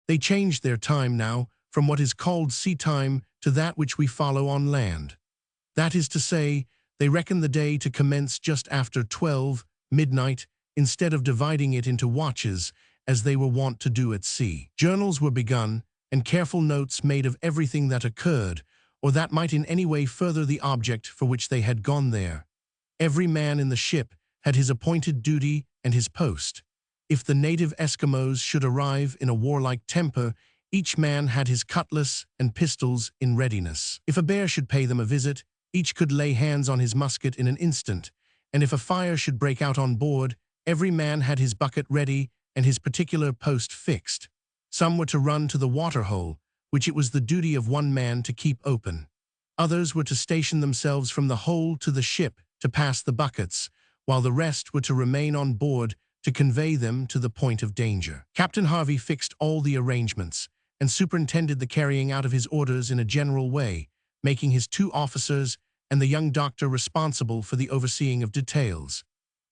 They changed their time now from what is called sea time to that which we follow on land. That is to say, they reckon the day to commence just after 12 midnight, instead of dividing it into watches, as they were wont to do at sea. Journals were begun, and careful notes made of everything that occurred, or that might in any way further the object for which they had gone there. Every man in the ship had his appointed duty and his post. If the native Eskimos should arrive in a warlike temper, each man had his cutlass and pistols in readiness. If a bear should pay them a visit, each could lay hands on his musket in an instant, and if a fire should break out on board, every man had his bucket ready and his particular post fixed. Some were to run to the water-hole, which it was the duty of one man to keep open. Others were to station themselves from the hole to the ship to pass the buckets, while the rest were to remain on board to convey them to the point of danger. Captain Harvey fixed all the arrangements and superintended the carrying out of his orders in a general way, making his 2 officers and the young doctor responsible for the overseeing of details.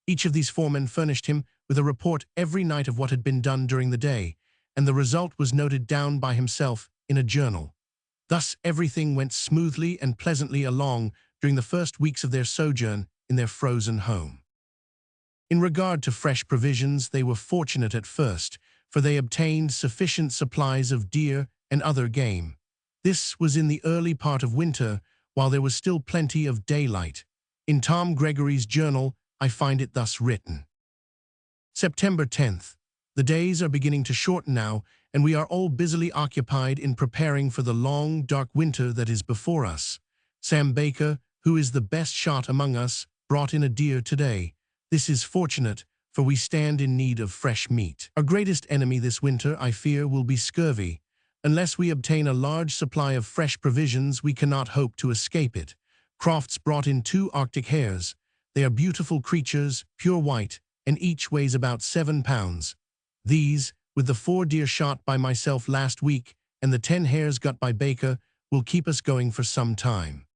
Each of these foremen furnished him with a report every night of what had been done during the day, and the result was noted down by himself in a journal. Thus everything went smoothly and pleasantly along during the first weeks of their sojourn in their frozen home. In regard to fresh provisions, they were fortunate at first, for they obtained sufficient supplies of deer and other game. This was in the early part of winter, while there was still plenty of daylight. In Tom Gregory's journal, I find it thus written. September 10th. The days are beginning to shorten now, and we are all busily occupied in preparing for the long, dark winter that is before us. Sam Baker, who is the best shot among us, brought in a deer today. This is fortunate, for we stand in need of fresh meat. Our greatest enemy this winter, I fear, will be scurvy. Unless we obtain a large supply of fresh provisions, we cannot hope to escape it. Crofts brought in 2 Arctic hares. They are beautiful creatures, pure white, and each weighs about 7 pounds. These, with the 4 deer shot by myself last week and the 10 hares got by Baker, will keep us going for some time.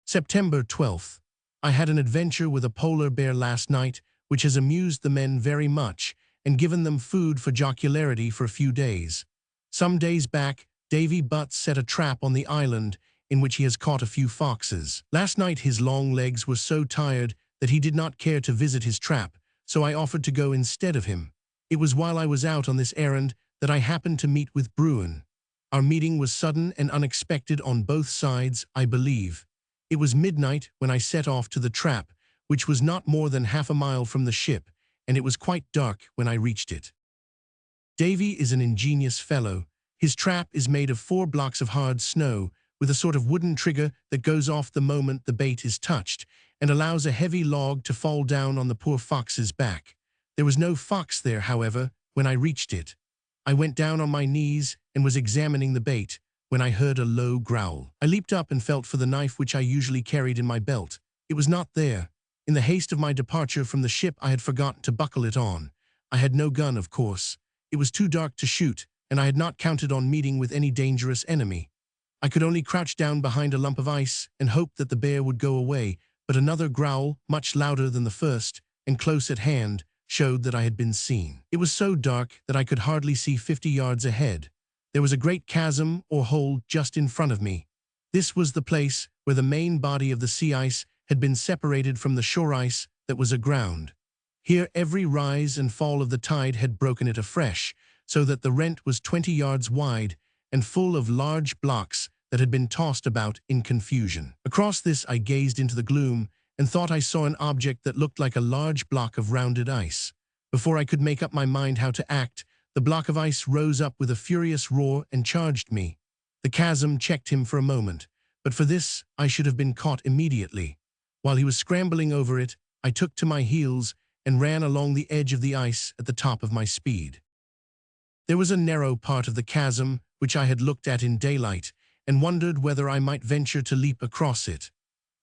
September 12th. I had an adventure with a polar bear last night, which has amused the men very much and given them food for jocularity for a few days. Some days back, Davy Butts set a trap on the island in which he has caught a few foxes. Last night his long legs were so tired that he did not care to visit his trap, so I offered to go instead of him. It was while I was out on this errand that I happened to meet with Bruin. Our meeting was sudden and unexpected on both sides, I believe. It was midnight when I set off to the trap, which was not more than half a mile from the ship, and it was quite dark when I reached it. Davy is an ingenious fellow. His trap is made of 4 blocks of hard snow, with a sort of wooden trigger that goes off the moment the bait is touched, and allows a heavy log to fall down on the poor fox's back. There was no fox there, however, when I reached it. I went down on my knees and was examining the bait, when I heard a low growl. I leaped up and felt for the knife which I usually carried in my belt. It was not there. In the haste of my departure from the ship, I had forgotten to buckle it on. I had no gun, of course. It was too dark to shoot, and I had not counted on meeting with any dangerous enemy. I could only crouch down behind a lump of ice and hope that the bear would go away, but another growl, much louder than the first, and close at hand, showed that I had been seen. It was so dark that I could hardly see 50 yards ahead. There was a great chasm or hole just in front of me. This was the place where the main body of the sea ice had been separated from the shore ice that was aground. Here every rise and fall of the tide had broken it afresh, so that the rent was 20 yards wide and full of large blocks that had been tossed about in confusion. Across this I gazed into the gloom and thought I saw an object that looked like a large block of rounded ice. Before I could make up my mind how to act, the block of ice rose up with a furious roar and charged me. The chasm checked him for a moment, but for this I should have been caught immediately. While he was scrambling over it, I took to my heels and ran along the edge of the ice at the top of my speed. There was a narrow part of the chasm which I had looked at in daylight and wondered whether I might venture to leap across it.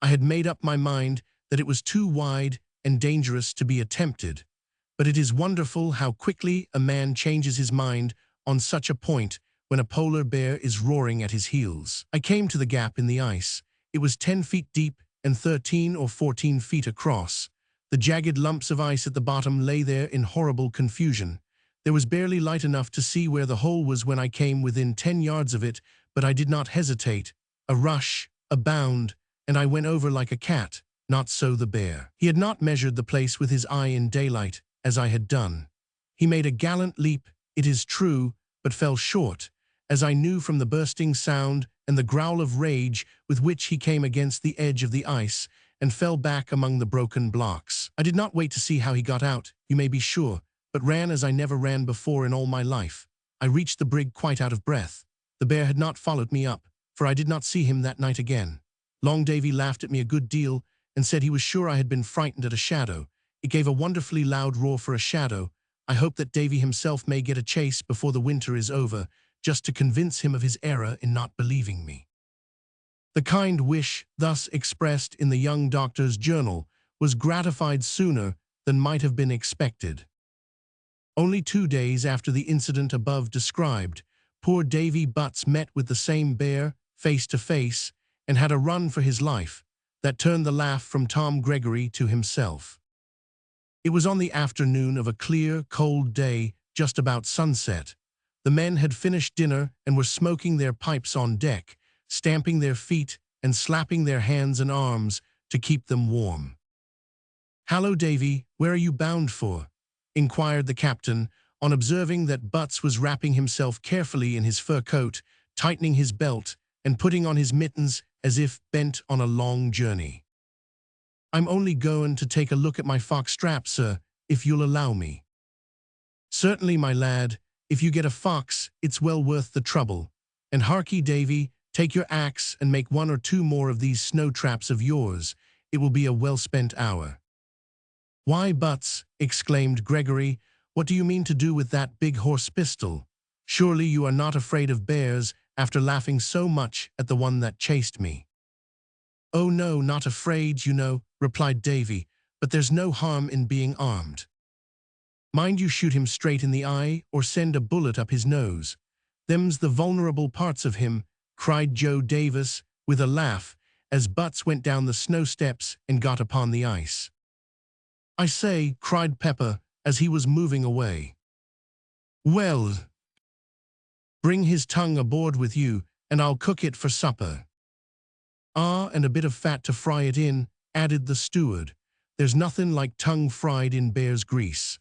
I had made up my mind that it was too wide and dangerous to be attempted, but it is wonderful how quickly a man changes his mind on such a point when a polar bear is roaring at his heels. I came to the gap in the ice. It was 10 feet deep and 13 or 14 feet across. The jagged lumps of ice at the bottom lay there in horrible confusion. There was barely light enough to see where the hole was when I came within 10 yards of it, but I did not hesitate. A rush, a bound, and I went over like a cat. Not so the bear. He had not measured the place with his eye in daylight, as I had done. He made a gallant leap, it is true, but fell short, as I knew from the bursting sound and the growl of rage with which he came against the edge of the ice and fell back among the broken blocks. I did not wait to see how he got out, you may be sure, but ran as I never ran before in all my life. I reached the brig quite out of breath. The bear had not followed me up, for I did not see him that night again. Long Davy laughed at me a good deal and said he was sure I had been frightened at a shadow. It gave a wonderfully loud roar for a shadow. I hope that Davy himself may get a chase before the winter is over, just to convince him of his error in not believing me. The kind wish thus expressed in the young doctor's journal was gratified sooner than might have been expected. Only 2 days after the incident above described, poor Davy Butts met with the same bear, face to face, and had a run for his life, that turned the laugh from Tom Gregory to himself. It was on the afternoon of a clear, cold day, just about sunset. The men had finished dinner and were smoking their pipes on deck, stamping their feet and slapping their hands and arms to keep them warm. "Hallo, Davy, where are you bound for?" inquired the captain, on observing that Butts was wrapping himself carefully in his fur coat, tightening his belt, and putting on his mittens as if bent on a long journey. "I'm only goin' to take a look at my fox strap, sir, if you'll allow me." "Certainly, my lad. If you get a fox, it's well worth the trouble. And harkee, Davy, take your axe and make one or two more of these snow traps of yours. It will be a well-spent hour." "Why, Butts," exclaimed Gregory, "what do you mean to do with that big horse pistol? Surely you are not afraid of bears after laughing so much at the one that chased me." "Oh no, not afraid, you know," replied Davy, "but there's no harm in being armed." "Mind you shoot him straight in the eye or send a bullet up his nose. Them's the vulnerable parts of him," cried Joe Davis with a laugh as Butts went down the snow steps and got upon the ice. "I say," cried Pepper as he was moving away. "Well, bring his tongue aboard with you, and I'll cook it for supper." "Ah, and a bit of fat to fry it in," added the steward. "There's nothing like tongue fried in bear's grease."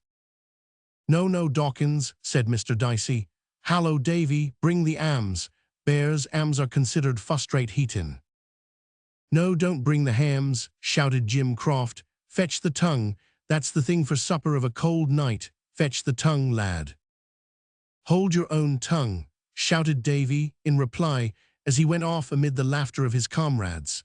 "No, no, Dawkins," said Mr. Dicey. "Hallo, Davy, bring the 'ams. Bear's 'ams are considered fust-rate heatin'." "No, don't bring the hams," shouted Jim Croft. "Fetch the tongue. That's the thing for supper of a cold night. Fetch the tongue, lad." "Hold your own tongue," shouted Davy in reply as he went off amid the laughter of his comrades.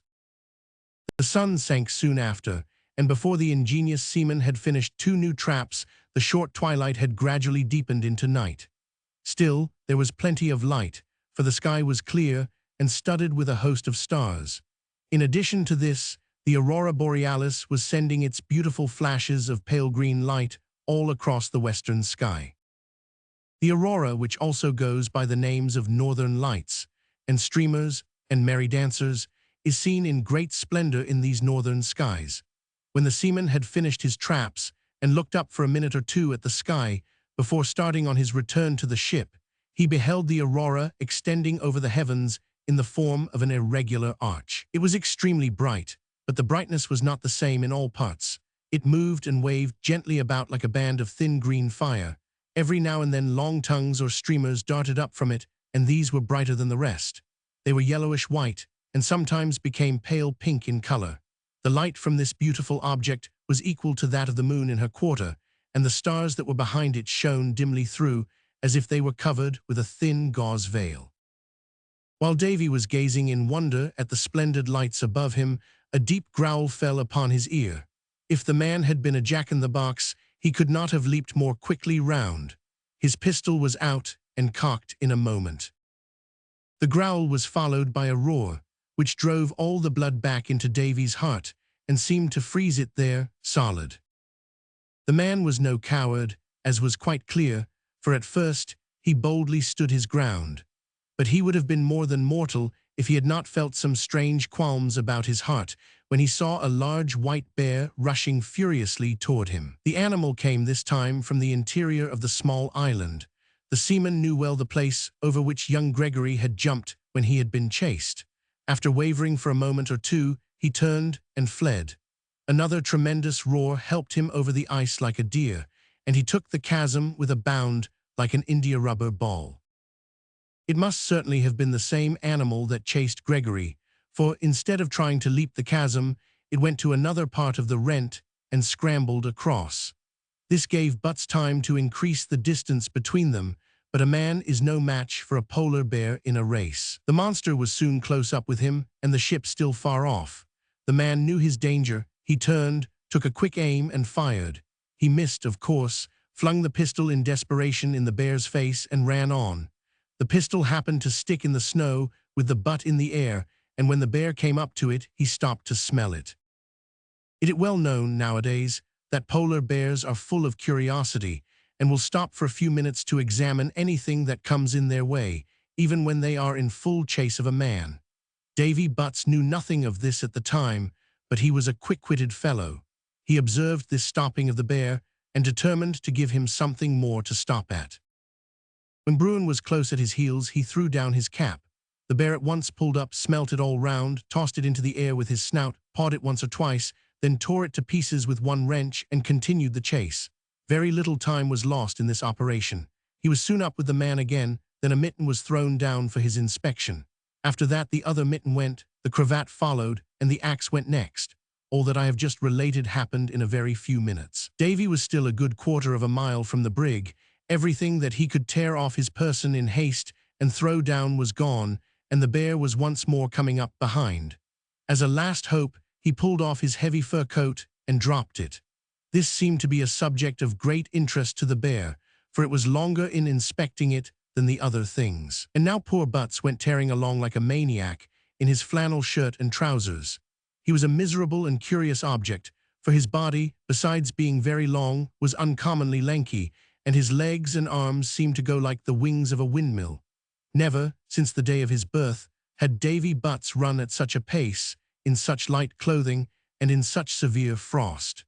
The sun sank soon after, and before the ingenious seaman had finished 2 new traps, the short twilight had gradually deepened into night. Still, there was plenty of light, for the sky was clear and studded with a host of stars. In addition to this, the aurora borealis was sending its beautiful flashes of pale green light all across the western sky. The aurora, which also goes by the names of northern lights, and streamers, and merry dancers, is seen in great splendor in these northern skies. When the seaman had finished his traps and looked up for a minute or two at the sky before starting on his return to the ship, he beheld the aurora extending over the heavens in the form of an irregular arch. It was extremely bright, but the brightness was not the same in all parts. It moved and waved gently about like a band of thin green fire. Every now and then long tongues or streamers darted up from it, and these were brighter than the rest. They were yellowish-white, and sometimes became pale pink in color. The light from this beautiful object was equal to that of the moon in her quarter, and the stars that were behind it shone dimly through, as if they were covered with a thin gauze veil. While Davy was gazing in wonder at the splendid lights above him, a deep growl fell upon his ear. If the man had been a jack-in-the-box, he could not have leaped more quickly round. His pistol was out and cocked in a moment. The growl was followed by a roar, which drove all the blood back into Davy's heart and seemed to freeze it there, solid. The man was no coward, as was quite clear, for at first he boldly stood his ground. But he would have been more than mortal if he had not felt some strange qualms about his heart when he saw a large white bear rushing furiously toward him. The animal came this time from the interior of the small island. The seaman knew well the place over which young Gregory had jumped when he had been chased. After wavering for a moment or two, he turned and fled. Another tremendous roar helped him over the ice like a deer, and he took the chasm with a bound like an india-rubber ball. It must certainly have been the same animal that chased Gregory, for instead of trying to leap the chasm, it went to another part of the rent and scrambled across. This gave Butts time to increase the distance between them, but a man is no match for a polar bear in a race. The monster was soon close up with him, and the ship still far off. The man knew his danger. He turned, took a quick aim, and fired. He missed, of course, flung the pistol in desperation in the bear's face, and ran on. The pistol happened to stick in the snow with the butt in the air, and when the bear came up to it, he stopped to smell it. It is well known nowadays that polar bears are full of curiosity and will stop for a few minutes to examine anything that comes in their way, even when they are in full chase of a man. Davy Butts knew nothing of this at the time, but he was a quick-witted fellow. He observed this stopping of the bear and determined to give him something more to stop at. When Bruin was close at his heels, he threw down his cap. The bear at once pulled up, smelt it all round, tossed it into the air with his snout, pawed it once or twice, then tore it to pieces with one wrench and continued the chase. Very little time was lost in this operation. He was soon up with the man again, then a mitten was thrown down for his inspection. After that the other mitten went, the cravat followed, and the axe went next. All that I have just related happened in a very few minutes. Davy was still a good quarter of a mile from the brig. Everything that he could tear off his person in haste and throw down was gone, and the bear was once more coming up behind. As a last hope, he pulled off his heavy fur coat and dropped it. This seemed to be a subject of great interest to the bear, for it was longer in inspecting it than the other things. And now poor Butts went tearing along like a maniac in his flannel shirt and trousers. He was a miserable and curious object, for his body, besides being very long, was uncommonly lanky, and his legs and arms seemed to go like the wings of a windmill. Never, since the day of his birth, had Davy Butts run at such a pace, in such light clothing, and in such severe frost.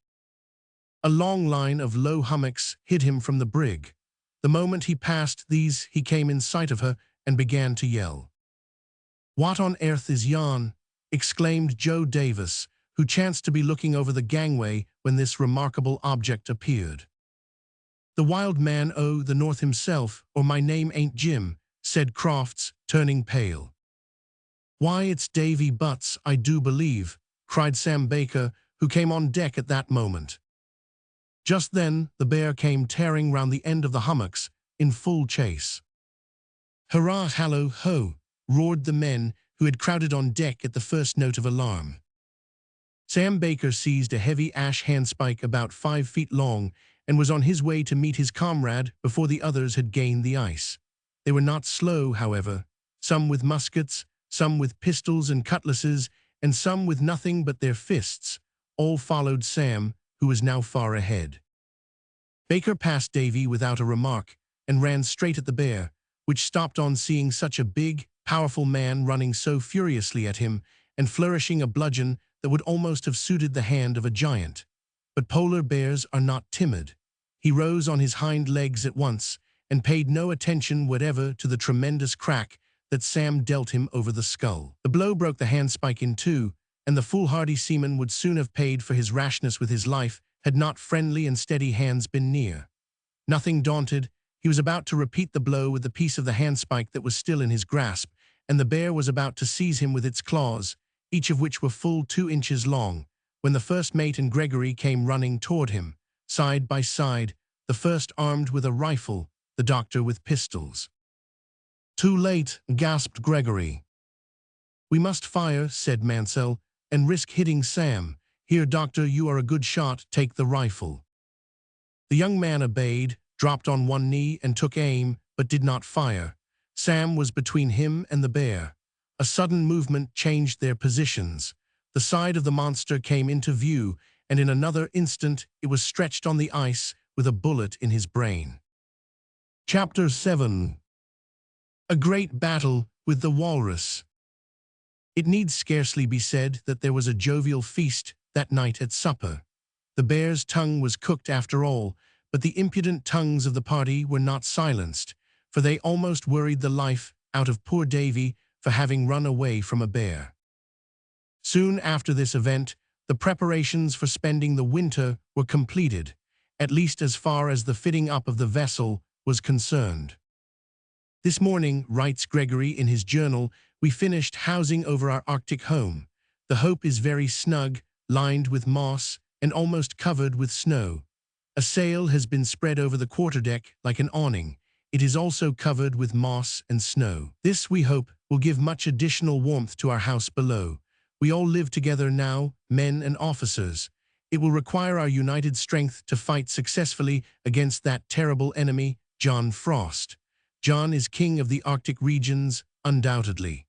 A long line of low hummocks hid him from the brig. The moment he passed these, he came in sight of her and began to yell. "What on earth is yon?" exclaimed Joe Davis, who chanced to be looking over the gangway when this remarkable object appeared. "The wild man o' the north himself, or my name ain't Jim," said Crofts, turning pale. "Why, it's Davy Butts, I do believe," cried Sam Baker, who came on deck at that moment. Just then the bear came tearing round the end of the hummocks in full chase. "Hurrah, hallo, ho!" roared the men who had crowded on deck at the first note of alarm. Sam Baker seized a heavy ash handspike about 5 feet long and was on his way to meet his comrade before the others had gained the ice. They were not slow, however, some with muskets, some with pistols and cutlasses, and some with nothing but their fists. All followed Sam, who was now far ahead. Baker passed Davy without a remark and ran straight at the bear, which stopped on seeing such a big, powerful man running so furiously at him and flourishing a bludgeon that would almost have suited the hand of a giant. But polar bears are not timid. He rose on his hind legs at once and paid no attention whatever to the tremendous crack that Sam dealt him over the skull. The blow broke the handspike in two, and the foolhardy seaman would soon have paid for his rashness with his life had not friendly and steady hands been near. Nothing daunted, he was about to repeat the blow with the piece of the handspike that was still in his grasp, and the bear was about to seize him with its claws, each of which were full 2 inches long, when the first mate and Gregory came running toward him, side by side, the first armed with a rifle, the doctor with pistols. "Too late," gasped Gregory. "We must fire," said Mansell, "and risk hitting Sam. Here, doctor, you are a good shot, take the rifle." The young man obeyed, dropped on one knee and took aim, but did not fire. Sam was between him and the bear. A sudden movement changed their positions. The side of the monster came into view, and in another instant it was stretched on the ice with a bullet in his brain. Chapter 7. A Great Battle with the Walrus. It need scarcely be said that there was a jovial feast that night at supper. The bear's tongue was cooked after all, but the impudent tongues of the party were not silenced, for they almost worried the life out of poor Davy for having run away from a bear. Soon after this event, the preparations for spending the winter were completed, at least as far as the fitting up of the vessel was concerned. "This morning," writes Gregory in his journal, "we finished housing over our Arctic home. The Hope is very snug, lined with moss, and almost covered with snow. A sail has been spread over the quarterdeck like an awning. It is also covered with moss and snow. This, we hope, will give much additional warmth to our house below. We all live together now, men and officers. It will require our united strength to fight successfully against that terrible enemy, John Frost. John is king of the Arctic regions, undoubtedly.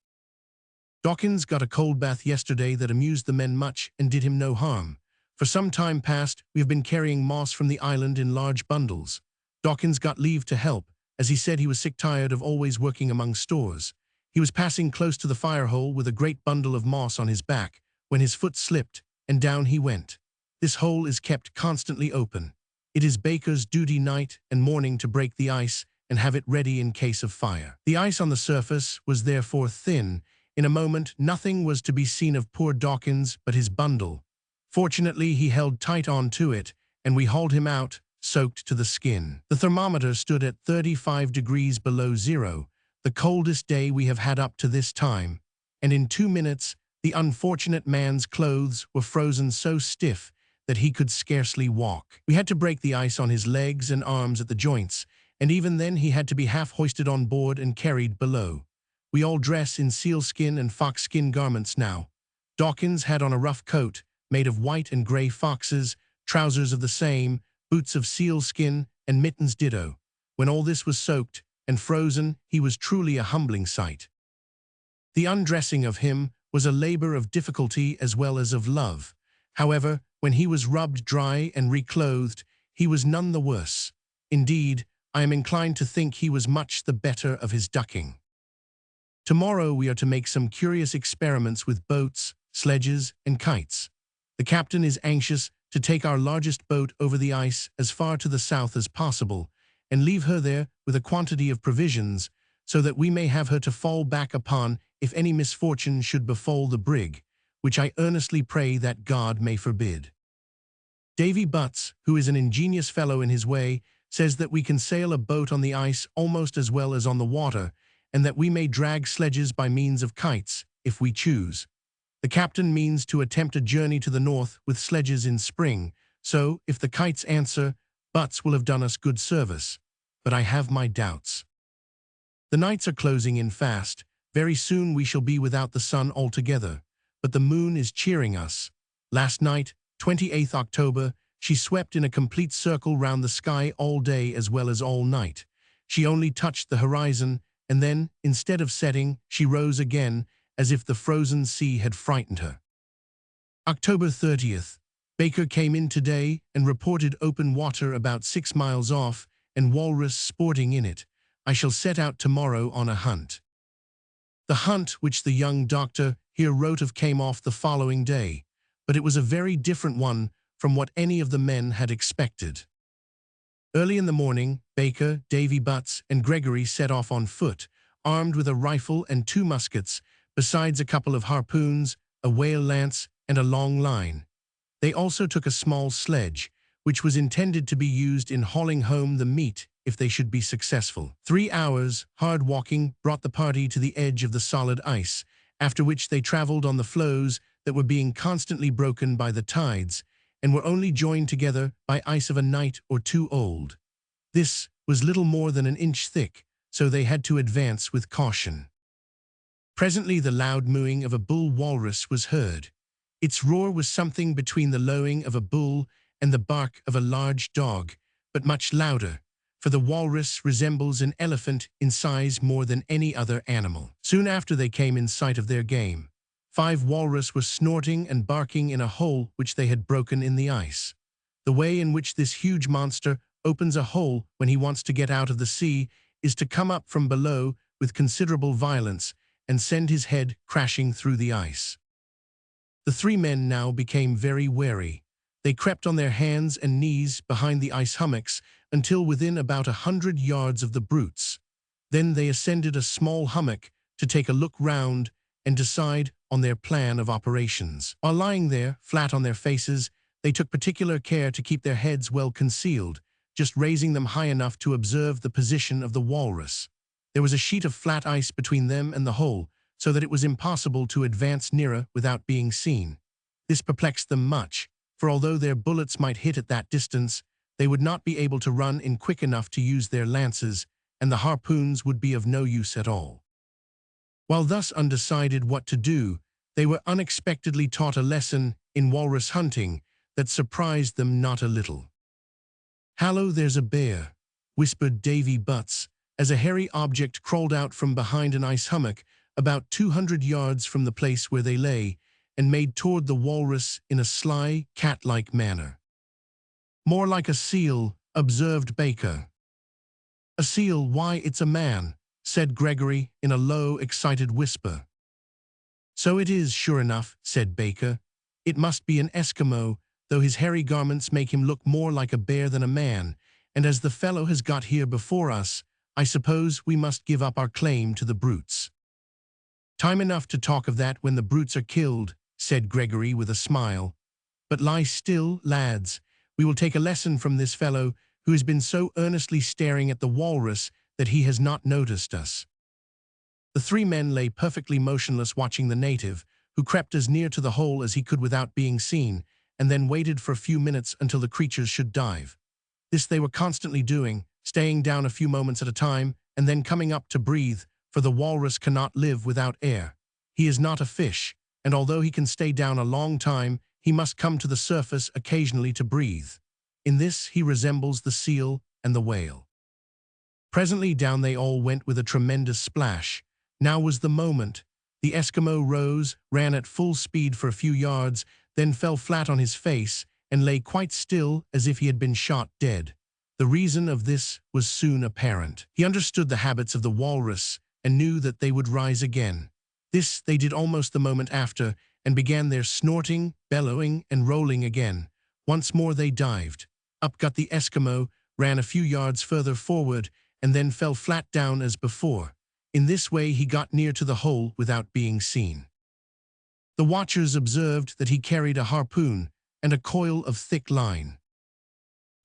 Dawkins got a cold bath yesterday that amused the men much and did him no harm. For some time past, we have been carrying moss from the island in large bundles. Dawkins got leave to help, as he said he was sick tired of always working among stores. He was passing close to the fire hole with a great bundle of moss on his back, when his foot slipped, and down he went. This hole is kept constantly open. It is Baker's duty night and morning to break the ice and have it ready in case of fire. The ice on the surface was therefore thin. In a moment, nothing was to be seen of poor Dawkins but his bundle. Fortunately, he held tight on to it, and we hauled him out, soaked to the skin. The thermometer stood at 35 degrees below zero, the coldest day we have had up to this time, and in 2 minutes, the unfortunate man's clothes were frozen so stiff that he could scarcely walk. We had to break the ice on his legs and arms at the joints, and even then he had to be half hoisted on board and carried below. We all dress in sealskin and foxskin garments now. Dawkins had on a rough coat, made of white and grey foxes, trousers of the same, boots of sealskin, and mittens ditto. When all this was soaked and frozen, he was truly a humbling sight. The undressing of him was a labor of difficulty as well as of love. However, when he was rubbed dry and reclothed, he was none the worse. Indeed, I am inclined to think he was much the better of his ducking. Tomorrow we are to make some curious experiments with boats, sledges, and kites. The captain is anxious to take our largest boat over the ice as far to the south as possible, and leave her there with a quantity of provisions, so that we may have her to fall back upon if any misfortune should befall the brig, which I earnestly pray that God may forbid. Davy Butts, who is an ingenious fellow in his way, says that we can sail a boat on the ice almost as well as on the water, and that we may drag sledges by means of kites, if we choose. The captain means to attempt a journey to the north with sledges in spring, so, if the kites answer, Butts will have done us good service. But I have my doubts. The nights are closing in fast. Very soon we shall be without the sun altogether, but the moon is cheering us. Last night, 28th October, she swept in a complete circle round the sky all day as well as all night. She only touched the horizon, and then, instead of setting, she rose again, as if the frozen sea had frightened her. October 30th. Baker came in today and reported open water about 6 miles off and walrus sporting in it. I shall set out tomorrow on a hunt. The hunt which the young doctor here wrote of came off the following day, but it was a very different one from what any of the men had expected. Early in the morning, Baker, Davy Butts, and Gregory set off on foot, armed with a rifle and 2 muskets, besides a couple of harpoons, a whale lance, and a long line. They also took a small sledge, which was intended to be used in hauling home the meat if they should be successful. 3 hours, hard walking, brought the party to the edge of the solid ice, after which they traveled on the floes that were being constantly broken by the tides, and were only joined together by ice of a night or 2 old. This was little more than an inch thick, so they had to advance with caution. Presently the loud mooing of a bull walrus was heard. Its roar was something between the lowing of a bull and the bark of a large dog, but much louder, for the walrus resembles an elephant in size more than any other animal. Soon after they came in sight of their game. 5 walrus were snorting and barking in a hole which they had broken in the ice. The way in which this huge monster opens a hole when he wants to get out of the sea is to come up from below with considerable violence and send his head crashing through the ice. The 3 men now became very wary. They crept on their hands and knees behind the ice hummocks until within about 100 yards of the brutes. Then they ascended a small hummock to take a look round and decide on their plan of operations. While lying there, flat on their faces, they took particular care to keep their heads well concealed, just raising them high enough to observe the position of the walrus. There was a sheet of flat ice between them and the hole, so that it was impossible to advance nearer without being seen. This perplexed them much, for although their bullets might hit at that distance, they would not be able to run in quick enough to use their lances, and the harpoons would be of no use at all. While thus undecided what to do, they were unexpectedly taught a lesson in walrus hunting that surprised them not a little. "Hallo, there's a bear," whispered Davy Butts, as a hairy object crawled out from behind an ice hummock about 200 yards from the place where they lay, and made toward the walrus in a sly, cat-like manner. "More like a seal," observed Baker. "A seal? Why, it's a man," said Gregory in a low, excited whisper. "So it is, sure enough," said Baker. It must be an Eskimo, though his hairy garments make him look more like a bear than a man, and as the fellow has got here before us, I suppose we must give up our claim to the brutes." "Time enough to talk of that when the brutes are killed," said Gregory with a smile. "But lie still, lads. We will take a lesson from this fellow who has been so earnestly staring at the walrus that he has not noticed us." The three men lay perfectly motionless watching the native, who crept as near to the hole as he could without being seen, and then waited for a few minutes until the creatures should dive. This they were constantly doing, staying down a few moments at a time, and then coming up to breathe, for the walrus cannot live without air. He is not a fish, and although he can stay down a long time, he must come to the surface occasionally to breathe. In this he resembles the seal and the whale. Presently down they all went with a tremendous splash. Now was the moment. The Eskimo rose, ran at full speed for a few yards, then fell flat on his face, and lay quite still as if he had been shot dead. The reason of this was soon apparent. He understood the habits of the walrus, and knew that they would rise again. This they did almost the moment after, and began their snorting, bellowing, and rolling again. Once more they dived. Up got the Eskimo, ran a few yards further forward, and then fell flat down as before. In this way he got near to the hole without being seen. The watchers observed that he carried a harpoon and a coil of thick line.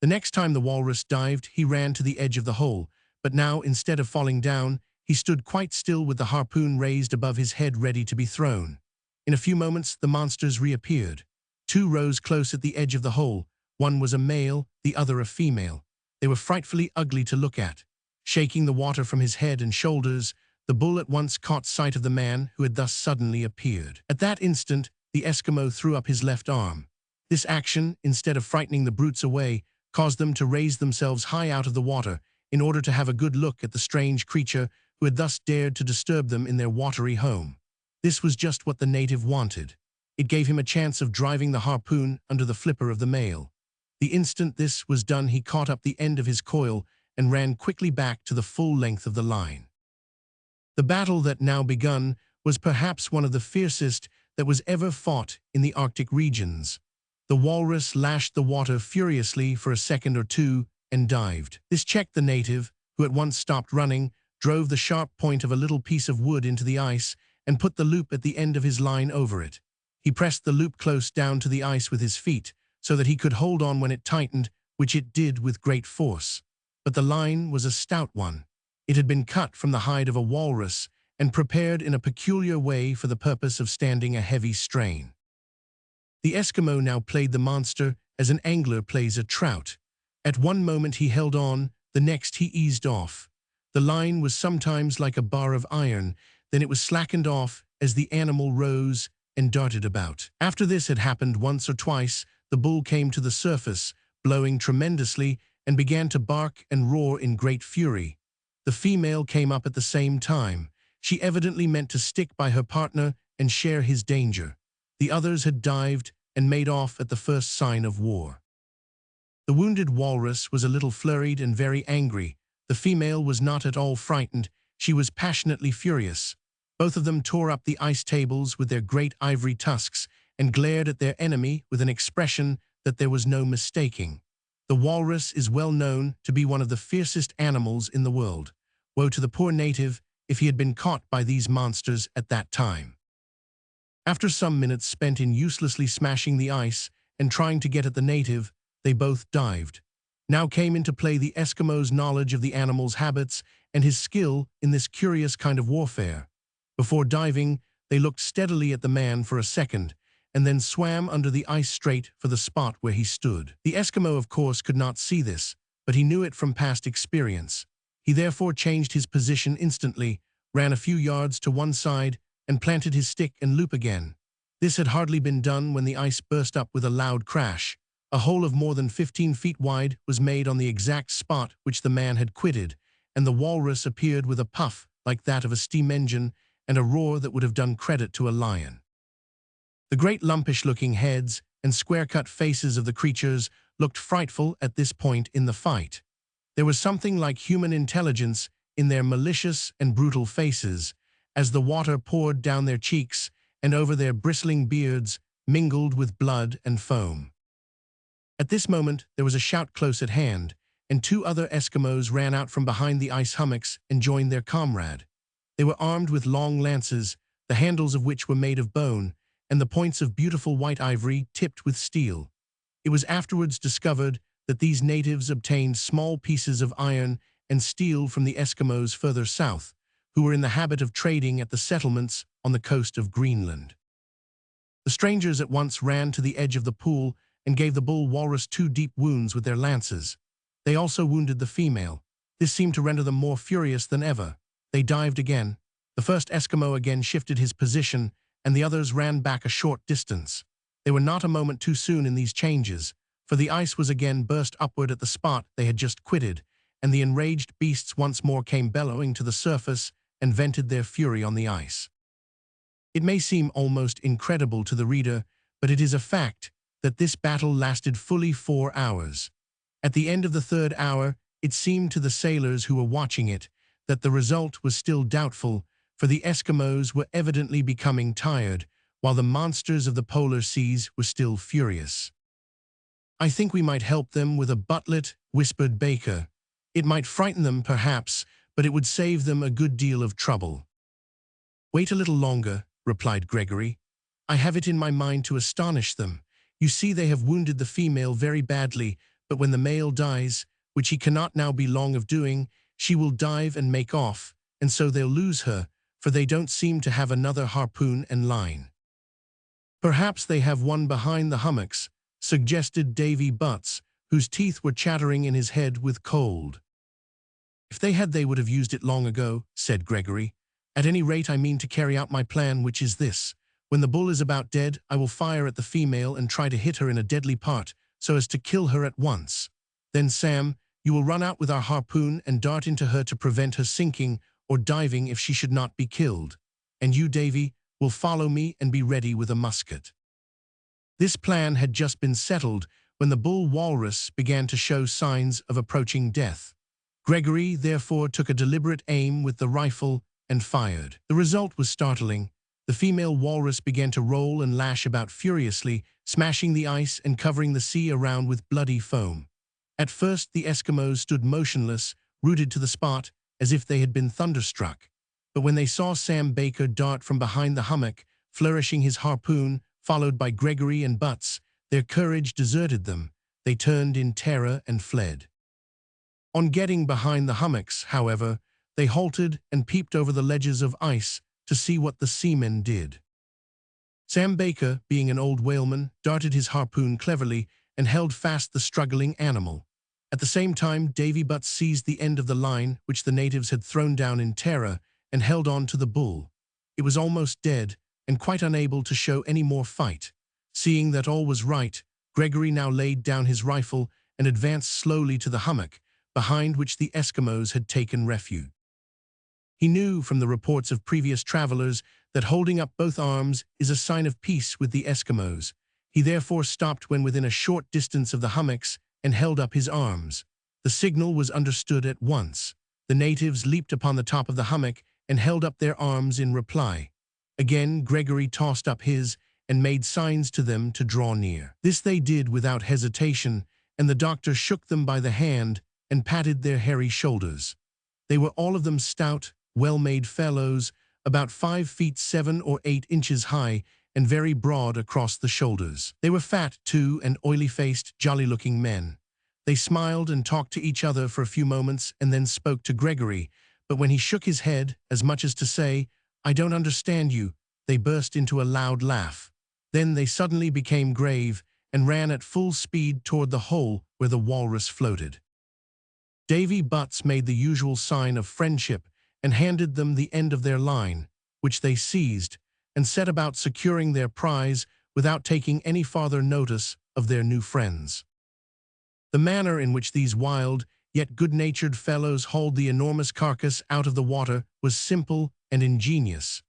The next time the walrus dived, he ran to the edge of the hole, but now, instead of falling down, he stood quite still with the harpoon raised above his head ready to be thrown. In a few moments the monsters reappeared. Two rose close at the edge of the hole. One was a male, the other a female. They were frightfully ugly to look at. Shaking the water from his head and shoulders, the bull at once caught sight of the man who had thus suddenly appeared. At that instant, the Eskimo threw up his left arm. This action, instead of frightening the brutes away, caused them to raise themselves high out of the water in order to have a good look at the strange creature who had thus dared to disturb them in their watery home. This was just what the native wanted. It gave him a chance of driving the harpoon under the flipper of the male. The instant this was done, he caught up the end of his coil and ran quickly back to the full length of the line. The battle that now begun was perhaps one of the fiercest that was ever fought in the Arctic regions. The walrus lashed the water furiously for a second or two and dived. This checked the native, who at once stopped running, drove the sharp point of a little piece of wood into the ice, and put the loop at the end of his line over it. He pressed the loop close down to the ice with his feet, so that he could hold on when it tightened, which it did with great force. But the line was a stout one. It had been cut from the hide of a walrus and prepared in a peculiar way for the purpose of standing a heavy strain. The Eskimo now played the monster as an angler plays a trout. At one moment he held on, the next he eased off. The line was sometimes like a bar of iron, then it was slackened off as the animal rose and darted about. After this had happened once or twice, the bull came to the surface, blowing tremendously, and began to bark and roar in great fury. The female came up at the same time. She evidently meant to stick by her partner and share his danger. The others had dived and made off at the first sign of war. The wounded walrus was a little flurried and very angry. The female was not at all frightened. She was passionately furious. Both of them tore up the ice tables with their great ivory tusks and glared at their enemy with an expression that there was no mistaking. The walrus is well known to be one of the fiercest animals in the world. Woe to the poor native if he had been caught by these monsters at that time. After some minutes spent in uselessly smashing the ice and trying to get at the native, they both dived. Now came into play the Eskimo's knowledge of the animal's habits and his skill in this curious kind of warfare. Before diving, they looked steadily at the man for a second, and then swam under the ice straight for the spot where he stood. The Eskimo, of course, could not see this, but he knew it from past experience. He therefore changed his position instantly, ran a few yards to one side, and planted his stick and loop again. This had hardly been done when the ice burst up with a loud crash. A hole of more than 15 feet wide was made on the exact spot which the man had quitted, and the walrus appeared with a puff like that of a steam engine and a roar that would have done credit to a lion. The great lumpish-looking heads and square-cut faces of the creatures looked frightful at this point in the fight. There was something like human intelligence in their malicious and brutal faces, as the water poured down their cheeks and over their bristling beards, mingled with blood and foam. At this moment, there was a shout close at hand, and two other Eskimos ran out from behind the ice hummocks and joined their comrade. They were armed with long lances, the handles of which were made of bone, and the points of beautiful white ivory tipped with steel. It was afterwards discovered that these natives obtained small pieces of iron and steel from the Eskimos further south, who were in the habit of trading at the settlements on the coast of Greenland. The strangers at once ran to the edge of the pool and gave the bull walrus 2 deep wounds with their lances. They also wounded the female. This seemed to render them more furious than ever. They dived again. The first Eskimo again shifted his position, and the others ran back a short distance. They were not a moment too soon in these changes, for the ice was again burst upward at the spot they had just quitted, and the enraged beasts once more came bellowing to the surface and vented their fury on the ice. It may seem almost incredible to the reader, but it is a fact that this battle lasted fully 4 hours. At the end of the 3rd hour, it seemed to the sailors who were watching it that the result was still doubtful, for the Eskimos were evidently becoming tired, while the monsters of the polar seas were still furious. "I think we might help them with a butlet," whispered Baker. "It might frighten them, perhaps, but it would save them a good deal of trouble." "Wait a little longer," replied Gregory. "I have it in my mind to astonish them. You see, they have wounded the female very badly, but when the male dies, which he cannot now be long of doing, she will dive and make off, and so they'll lose her, for they don't seem to have another harpoon and line." "Perhaps they have one behind the hummocks," suggested Davy Butts, whose teeth were chattering in his head with cold. "If they had, they would have used it long ago," said Gregory. "At any rate, I mean to carry out my plan, which is this. When the bull is about dead, I will fire at the female and try to hit her in a deadly part, so as to kill her at once. Then, Sam, you will run out with our harpoon and dart into her to prevent her sinking or diving if she should not be killed. And you, Davy, will follow me and be ready with a musket." This plan had just been settled when the bull walrus began to show signs of approaching death. Gregory, therefore, took a deliberate aim with the rifle and fired. The result was startling. The female walrus began to roll and lash about furiously, smashing the ice and covering the sea around with bloody foam. At first, the Eskimos stood motionless, rooted to the spot, as if they had been thunderstruck. But when they saw Sam Baker dart from behind the hummock, flourishing his harpoon, followed by Gregory and Butts, their courage deserted them. They turned in terror and fled. On getting behind the hummocks, however, they halted and peeped over the ledges of ice to see what the seamen did. Sam Baker, being an old whaleman, darted his harpoon cleverly and held fast the struggling animal. At the same time, Davy Butts seized the end of the line which the natives had thrown down in terror and held on to the bull. It was almost dead and quite unable to show any more fight. Seeing that all was right, Gregory now laid down his rifle and advanced slowly to the hummock, behind which the Eskimos had taken refuge. He knew from the reports of previous travelers that holding up both arms is a sign of peace with the Eskimos. He therefore stopped when within a short distance of the hummocks and held up his arms. The signal was understood at once. The natives leaped upon the top of the hummock and held up their arms in reply. Again, Gregory tossed up his and made signs to them to draw near. This they did without hesitation, and the doctor shook them by the hand and patted their hairy shoulders. They were all of them stout, well-made fellows, about 5 feet 7 or 8 inches high and very broad across the shoulders. They were fat, too, and oily-faced, jolly-looking men. They smiled and talked to each other for a few moments and then spoke to Gregory, but when he shook his head, as much as to say, "I don't understand you," they burst into a loud laugh. Then they suddenly became grave and ran at full speed toward the hole where the walrus floated. Davy Butts made the usual sign of friendship and handed them the end of their line, which they seized, and set about securing their prize without taking any farther notice of their new friends. The manner in which these wild, yet good-natured fellows hauled the enormous carcass out of the water was simple and ingenious.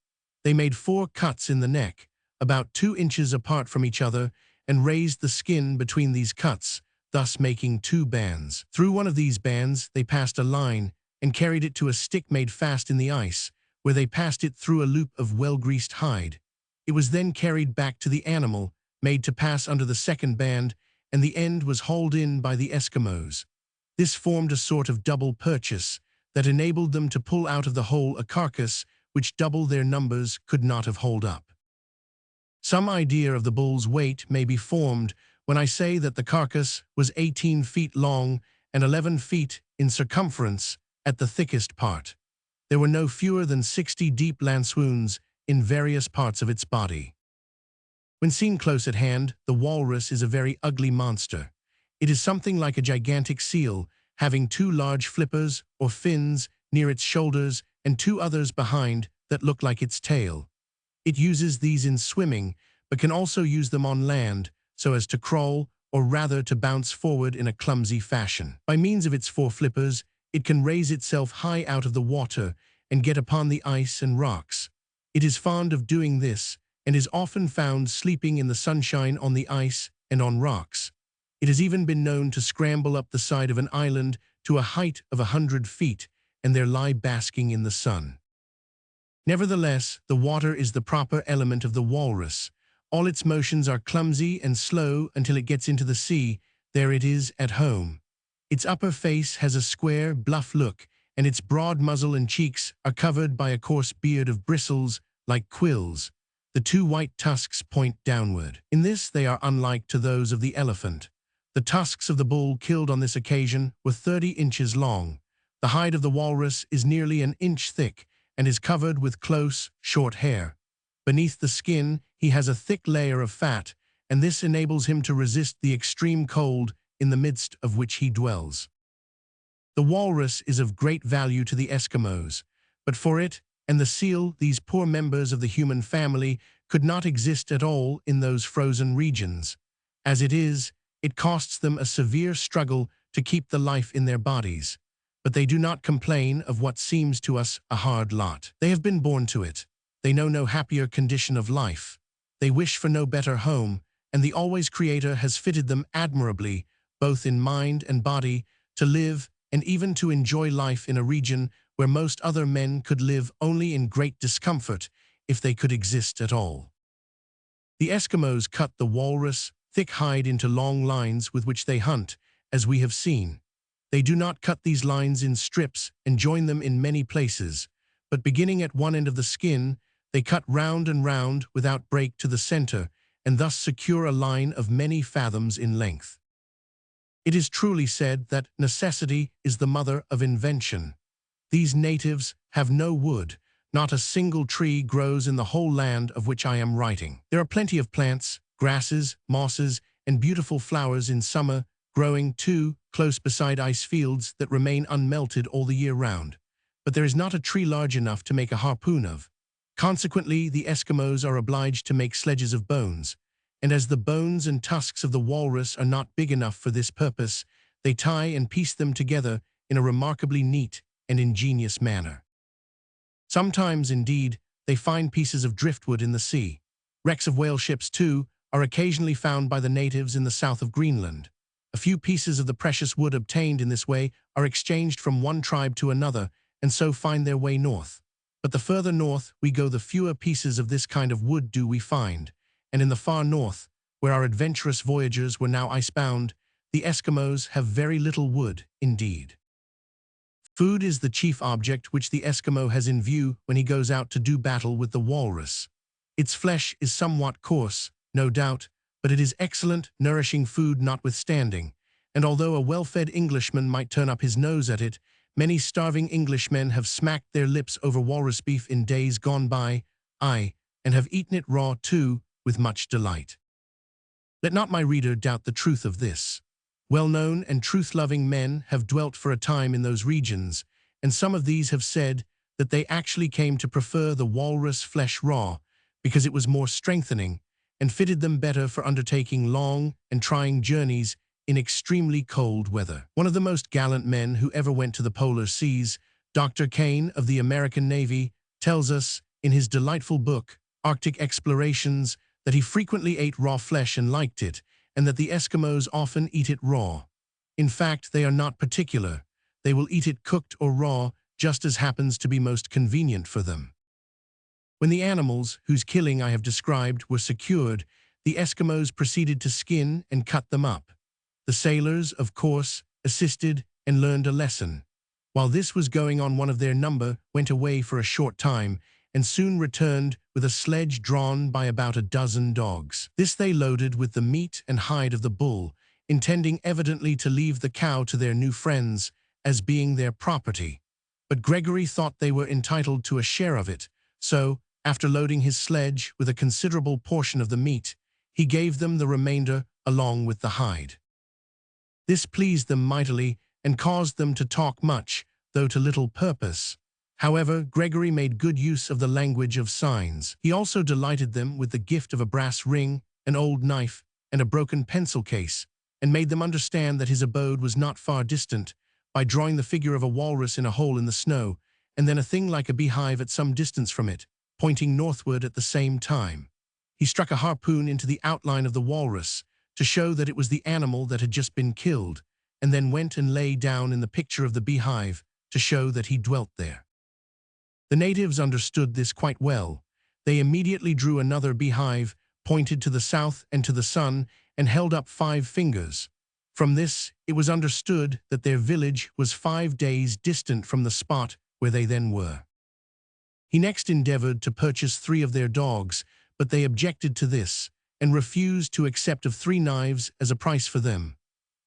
They made 4 cuts in the neck, about 2 inches apart from each other, and raised the skin between these cuts, thus making 2 bands. Through one of these bands they passed a line and carried it to a stick made fast in the ice, where they passed it through a loop of well-greased hide. It was then carried back to the animal, made to pass under the second band, and the end was hauled in by the Eskimos. This formed a sort of double purchase that enabled them to pull out of the hole a carcass which double their numbers could not have hauled up. Some idea of the bull's weight may be formed when I say that the carcass was 18 feet long and 11 feet in circumference at the thickest part. There were no fewer than 60 deep lance wounds in various parts of its body. When seen close at hand, the walrus is a very ugly monster. It is something like a gigantic seal, having 2 large flippers or fins near its shoulders and 2 others behind that look like its tail. It uses these in swimming, but can also use them on land so as to crawl, or rather to bounce forward in a clumsy fashion. By means of its 4 flippers, it can raise itself high out of the water and get upon the ice and rocks. It is fond of doing this and is often found sleeping in the sunshine on the ice and on rocks. It has even been known to scramble up the side of an island to a height of 100 feet and there lie basking in the sun. Nevertheless, the water is the proper element of the walrus. All its motions are clumsy and slow until it gets into the sea. There it is at home. Its upper face has a square, bluff look, and its broad muzzle and cheeks are covered by a coarse beard of bristles like quills. The 2 white tusks point downward. In this they are unlike to those of the elephant. The tusks of the bull killed on this occasion were 30 inches long. The hide of the walrus is nearly an inch thick and is covered with close, short hair. Beneath the skin, he has a thick layer of fat, and this enables him to resist the extreme cold in the midst of which he dwells. The walrus is of great value to the Eskimos, but for it and the seal, these poor members of the human family could not exist at all in those frozen regions. As it is, it costs them a severe struggle to keep the life in their bodies. But they do not complain of what seems to us a hard lot. They have been born to it. They know no happier condition of life. They wish for no better home, and the always Creator has fitted them admirably, both in mind and body, to live and even to enjoy life in a region where most other men could live only in great discomfort if they could exist at all. The Eskimos cut the walrus' thick hide into long lines with which they hunt, as we have seen. They do not cut these lines in strips and join them in many places, but beginning at one end of the skin, they cut round and round without break to the center, and thus secure a line of many fathoms in length. It is truly said that necessity is the mother of invention. These natives have no wood. Not a single tree grows in the whole land of which I am writing. There are plenty of plants, grasses, mosses, and beautiful flowers in summer, growing, too, close beside ice fields that remain unmelted all the year round. But there is not a tree large enough to make a harpoon of. Consequently, the Eskimos are obliged to make sledges of bones, and as the bones and tusks of the walrus are not big enough for this purpose, they tie and piece them together in a remarkably neat and ingenious manner. Sometimes, indeed, they find pieces of driftwood in the sea. Wrecks of whale ships, too, are occasionally found by the natives in the south of Greenland. A few pieces of the precious wood obtained in this way are exchanged from one tribe to another, and so find their way north. But the further north we go, the fewer pieces of this kind of wood do we find, and in the far north, where our adventurous voyagers were now icebound, the Eskimos have very little wood indeed. Food is the chief object which the Eskimo has in view when he goes out to do battle with the walrus. Its flesh is somewhat coarse, no doubt, but it is excellent, nourishing food notwithstanding, and although a well-fed Englishman might turn up his nose at it, many starving Englishmen have smacked their lips over walrus beef in days gone by, aye, and have eaten it raw too, with much delight. Let not my reader doubt the truth of this. Well-known and truth-loving men have dwelt for a time in those regions, and some of these have said that they actually came to prefer the walrus flesh raw because it was more strengthening and fitted them better for undertaking long and trying journeys in extremely cold weather. One of the most gallant men who ever went to the polar seas, Dr. Kane of the American Navy, tells us in his delightful book, Arctic Explorations, that he frequently ate raw flesh and liked it, and that the Eskimos often eat it raw. In fact, they are not particular. They will eat it cooked or raw, just as happens to be most convenient for them. When the animals, whose killing I have described, were secured, the Eskimos proceeded to skin and cut them up. The sailors, of course, assisted and learned a lesson. While this was going on, one of their number went away for a short time and soon returned with a sledge drawn by about a dozen dogs. This they loaded with the meat and hide of the bull, intending evidently to leave the cow to their new friends as being their property. But Gregory thought they were entitled to a share of it, so, after loading his sledge with a considerable portion of the meat, he gave them the remainder along with the hide. This pleased them mightily and caused them to talk much, though to little purpose. However, Gregory made good use of the language of signs. He also delighted them with the gift of a brass ring, an old knife, and a broken pencil case, and made them understand that his abode was not far distant, by drawing the figure of a walrus in a hole in the snow, and then a thing like a beehive at some distance from it, pointing northward at the same time. He struck a harpoon into the outline of the walrus, to show that it was the animal that had just been killed, and then went and lay down in the picture of the beehive, to show that he dwelt there. The natives understood this quite well. They immediately drew another beehive, pointed to the south and to the sun, and held up 5 fingers. From this, it was understood that their village was 5 days distant from the spot where they then were. He next endeavored to purchase 3 of their dogs, but they objected to this, and refused to accept of 3 knives as a price for them.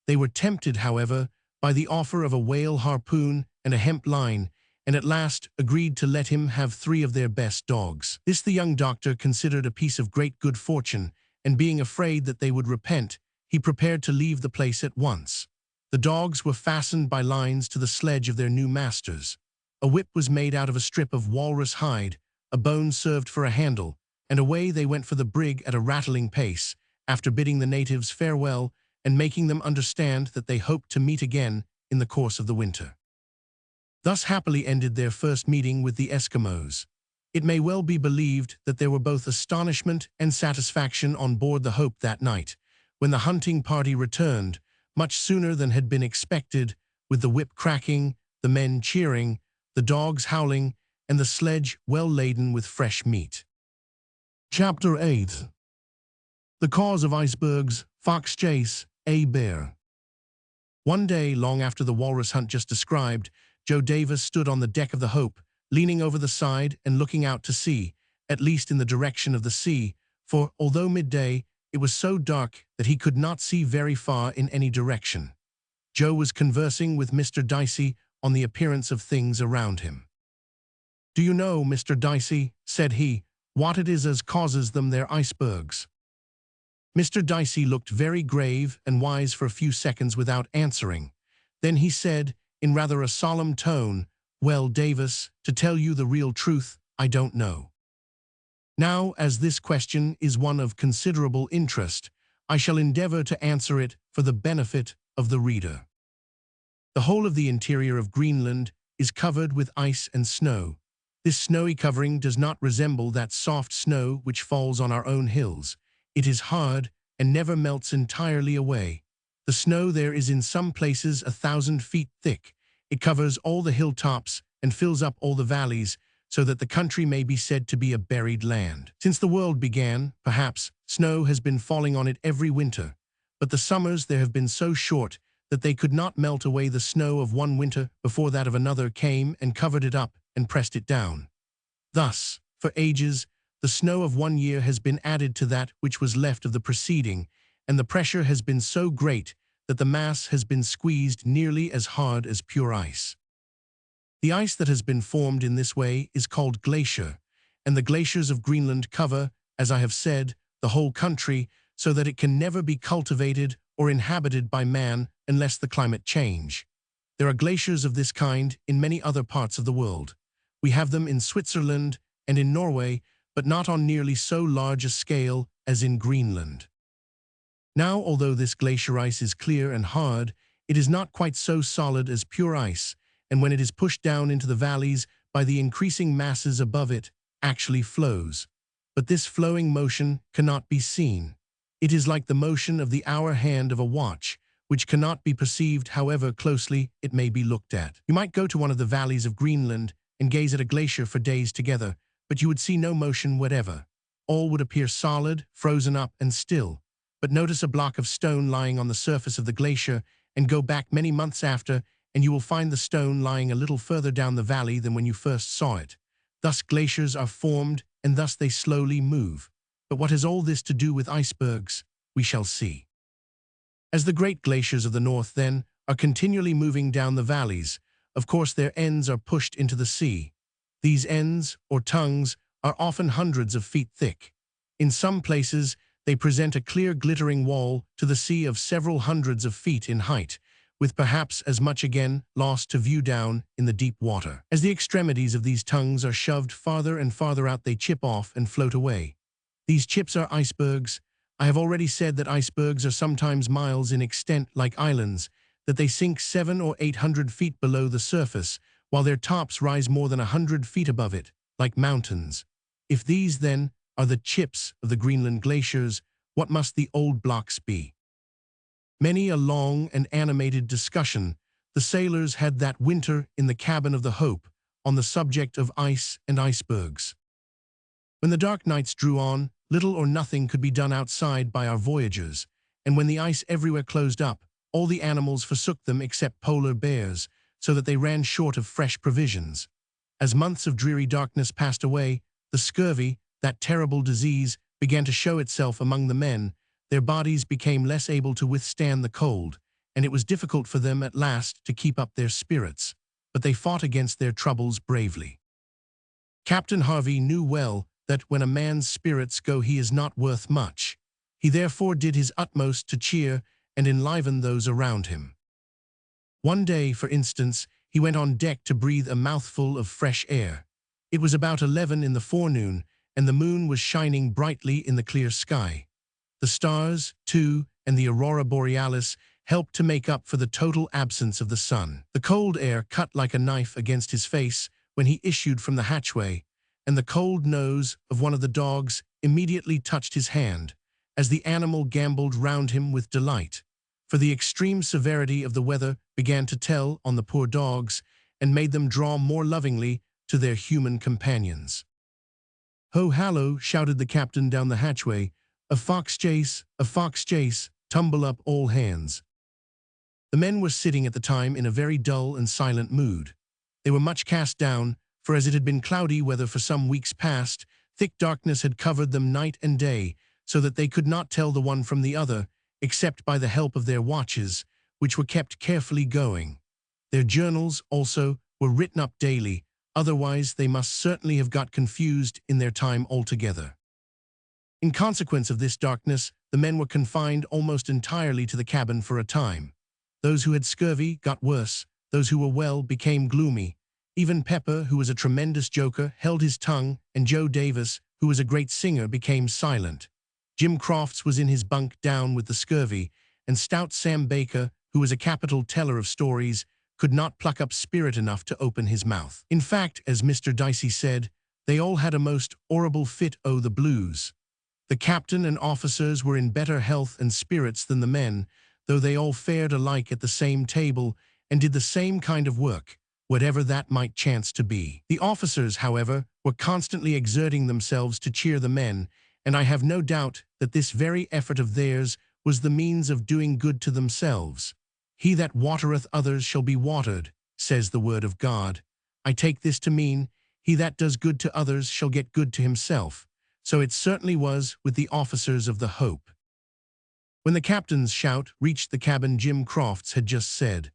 They were tempted, however, by the offer of a whale harpoon and a hemp line, and at last agreed to let him have 3 of their best dogs. This the young doctor considered a piece of great good fortune, and being afraid that they would repent, he prepared to leave the place at once. The dogs were fastened by lines to the sledge of their new masters. A whip was made out of a strip of walrus hide, a bone served for a handle, and away they went for the brig at a rattling pace, after bidding the natives farewell and making them understand that they hoped to meet again in the course of the winter. Thus happily ended their first meeting with the Eskimos. It may well be believed that there were both astonishment and satisfaction on board the Hope that night, when the hunting party returned, much sooner than had been expected, with the whip cracking, the men cheering, the dogs howling, and the sledge well laden with fresh meat. Chapter 8. The Cause of Icebergs, Fox Chase, a Bear. One day, long after the walrus hunt just described, Joe Davis stood on the deck of the Hope, leaning over the side and looking out to sea, at least in the direction of the sea, for, although midday, it was so dark that he could not see very far in any direction. Joe was conversing with Mr. Dicey on the appearance of things around him. "Do you know, Mr. Dicey," said he, "what it is as causes them their icebergs?" Mr. Dicey looked very grave and wise for a few seconds without answering. Then he said, in rather a solemn tone, "Well, Davis, to tell you the real truth, I don't know. Now, as this question is one of considerable interest, I shall endeavor to answer it for the benefit of the reader. The whole of the interior of Greenland is covered with ice and snow. This snowy covering does not resemble that soft snow which falls on our own hills. It is hard and never melts entirely away. The snow there is in some places 1,000 feet thick. It covers all the hilltops and fills up all the valleys, so that the country may be said to be a buried land. Since the world began, perhaps, snow has been falling on it every winter, but the summers there have been so short that they could not melt away the snow of one winter before that of another came and covered it up and pressed it down. Thus, for ages, the snow of one year has been added to that which was left of the preceding, and the pressure has been so great that the mass has been squeezed nearly as hard as pure ice. The ice that has been formed in this way is called glacier, and the glaciers of Greenland cover, as I have said, the whole country, so that it can never be cultivated or inhabited by man unless the climate change. There are glaciers of this kind in many other parts of the world. We have them in Switzerland and in Norway, but not on nearly so large a scale as in Greenland. Now, although this glacier ice is clear and hard, it is not quite so solid as pure ice, and when it is pushed down into the valleys by the increasing masses above it, actually flows. But this flowing motion cannot be seen. It is like the motion of the hour hand of a watch, which cannot be perceived however closely it may be looked at. You might go to one of the valleys of Greenland and gaze at a glacier for days together, but you would see no motion whatever. all would appear solid, frozen up, and still. But notice a block of stone lying on the surface of the glacier and go back many months after, and you will find the stone lying a little further down the valley than when you first saw it. Thus glaciers are formed, and thus they slowly move. But what has all this to do with icebergs? We shall see. As the great glaciers of the north, then, are continually moving down the valleys, of course their ends are pushed into the sea. These ends, or tongues, are often hundreds of feet thick. In some places, they present a clear glittering wall to the sea of several hundreds of feet in height, with perhaps as much again lost to view down in the deep water. As the extremities of these tongues are shoved farther and farther out, they chip off and float away. These chips are icebergs. I have already said that icebergs are sometimes miles in extent, like islands, that they sink 700 or 800 feet below the surface, while their tops rise more than 100 feet above it, like mountains. If these, then, are the chips of the Greenland glaciers, what must the old blocks be? Many a long and animated discussion the sailors had that winter in the cabin of the Hope on the subject of ice and icebergs. When the dark nights drew on, little or nothing could be done outside by our voyagers, and when the ice everywhere closed up, all the animals forsook them except polar bears, so that they ran short of fresh provisions. As months of dreary darkness passed away, the scurvy, that terrible disease, began to show itself among the men. Their bodies became less able to withstand the cold, and it was difficult for them at last to keep up their spirits, but they fought against their troubles bravely. Captain Harvey knew well that when a man's spirits go he is not worth much. He therefore did his utmost to cheer and enliven those around him. One day, for instance, he went on deck to breathe a mouthful of fresh air. It was about 11 in the forenoon, and the moon was shining brightly in the clear sky. The stars, too, and the aurora borealis helped to make up for the total absence of the sun. The cold air cut like a knife against his face when he issued from the hatchway, and the cold nose of one of the dogs immediately touched his hand, as the animal gamboled round him with delight. For the extreme severity of the weather began to tell on the poor dogs, and made them draw more lovingly to their human companions. "Ho, hallo!" shouted the captain down the hatchway. A fox chase, tumble up all hands." The men were sitting at the time in a very dull and silent mood. They were much cast down, for as it had been cloudy weather for some weeks past, thick darkness had covered them night and day, so that they could not tell the one from the other, except by the help of their watches, which were kept carefully going. Their journals, also, were written up daily, otherwise they must certainly have got confused in their time altogether. In consequence of this darkness, the men were confined almost entirely to the cabin for a time. Those who had scurvy got worse, those who were well became gloomy. Even Pepper, who was a tremendous joker, held his tongue, and Joe Davis, who was a great singer, became silent. Jim Crofts was in his bunk down with the scurvy, and stout Sam Baker, who was a capital teller of stories, could not pluck up spirit enough to open his mouth. In fact, as Mr. Dicey said, they all had a most horrible fit o' the blues. The captain and officers were in better health and spirits than the men, though they all fared alike at the same table and did the same kind of work, whatever that might chance to be. The officers, however, were constantly exerting themselves to cheer the men, and I have no doubt that this very effort of theirs was the means of doing good to themselves. "He that watereth others shall be watered," says the word of God. I take this to mean, he that does good to others shall get good to himself. So it certainly was with the officers of the Hope. When the captain's shout reached the cabin, Jim Crofts had just said,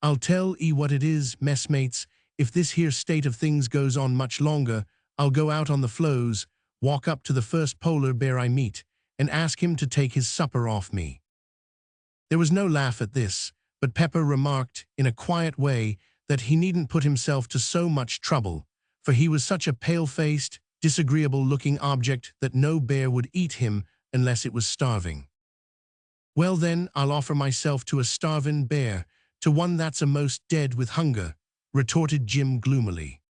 "I'll tell 'ee what it is, messmates, if this here state of things goes on much longer, I'll go out on the floes, walk up to the first polar bear I meet, and ask him to take his supper off me." There was no laugh at this, but Pepper remarked in a quiet way that he needn't put himself to so much trouble, for he was such a pale-faced, disagreeable-looking object that no bear would eat him unless it was starving. "Well then, I'll offer myself to a starvin' bear, to one that's a'most dead with hunger," retorted Jim gloomily.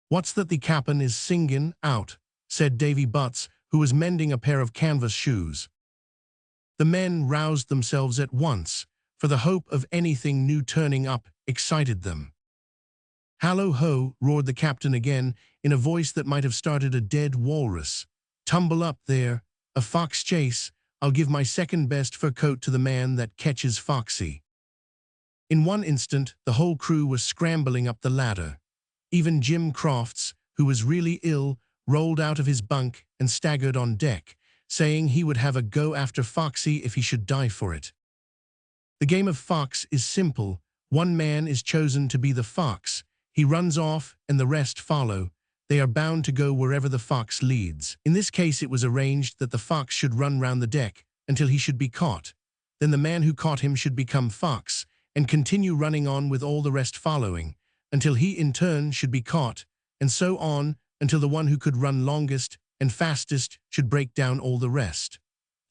"What's that the cap'n is singin' out?" said Davy Butts, who was mending a pair of canvas shoes. The men roused themselves at once, for the hope of anything new turning up excited them. "Hallo ho!" roared the captain again, in a voice that might have started a dead walrus. Tumble up there, a fox chase, I'll give my second best fur coat to the man that catches Foxy. In one instant, the whole crew was scrambling up the ladder. Even Jim Crofts, who was really ill, rolled out of his bunk and staggered on deck, saying he would have a go after Foxy if he should die for it. The game of fox is simple. One man is chosen to be the fox. He runs off and the rest follow. They are bound to go wherever the fox leads. In this case, it was arranged that the fox should run round the deck until he should be caught. Then the man who caught him should become fox and continue running on with all the rest following, until he in turn should be caught, and so on until the one who could run longest and fastest should break down all the rest.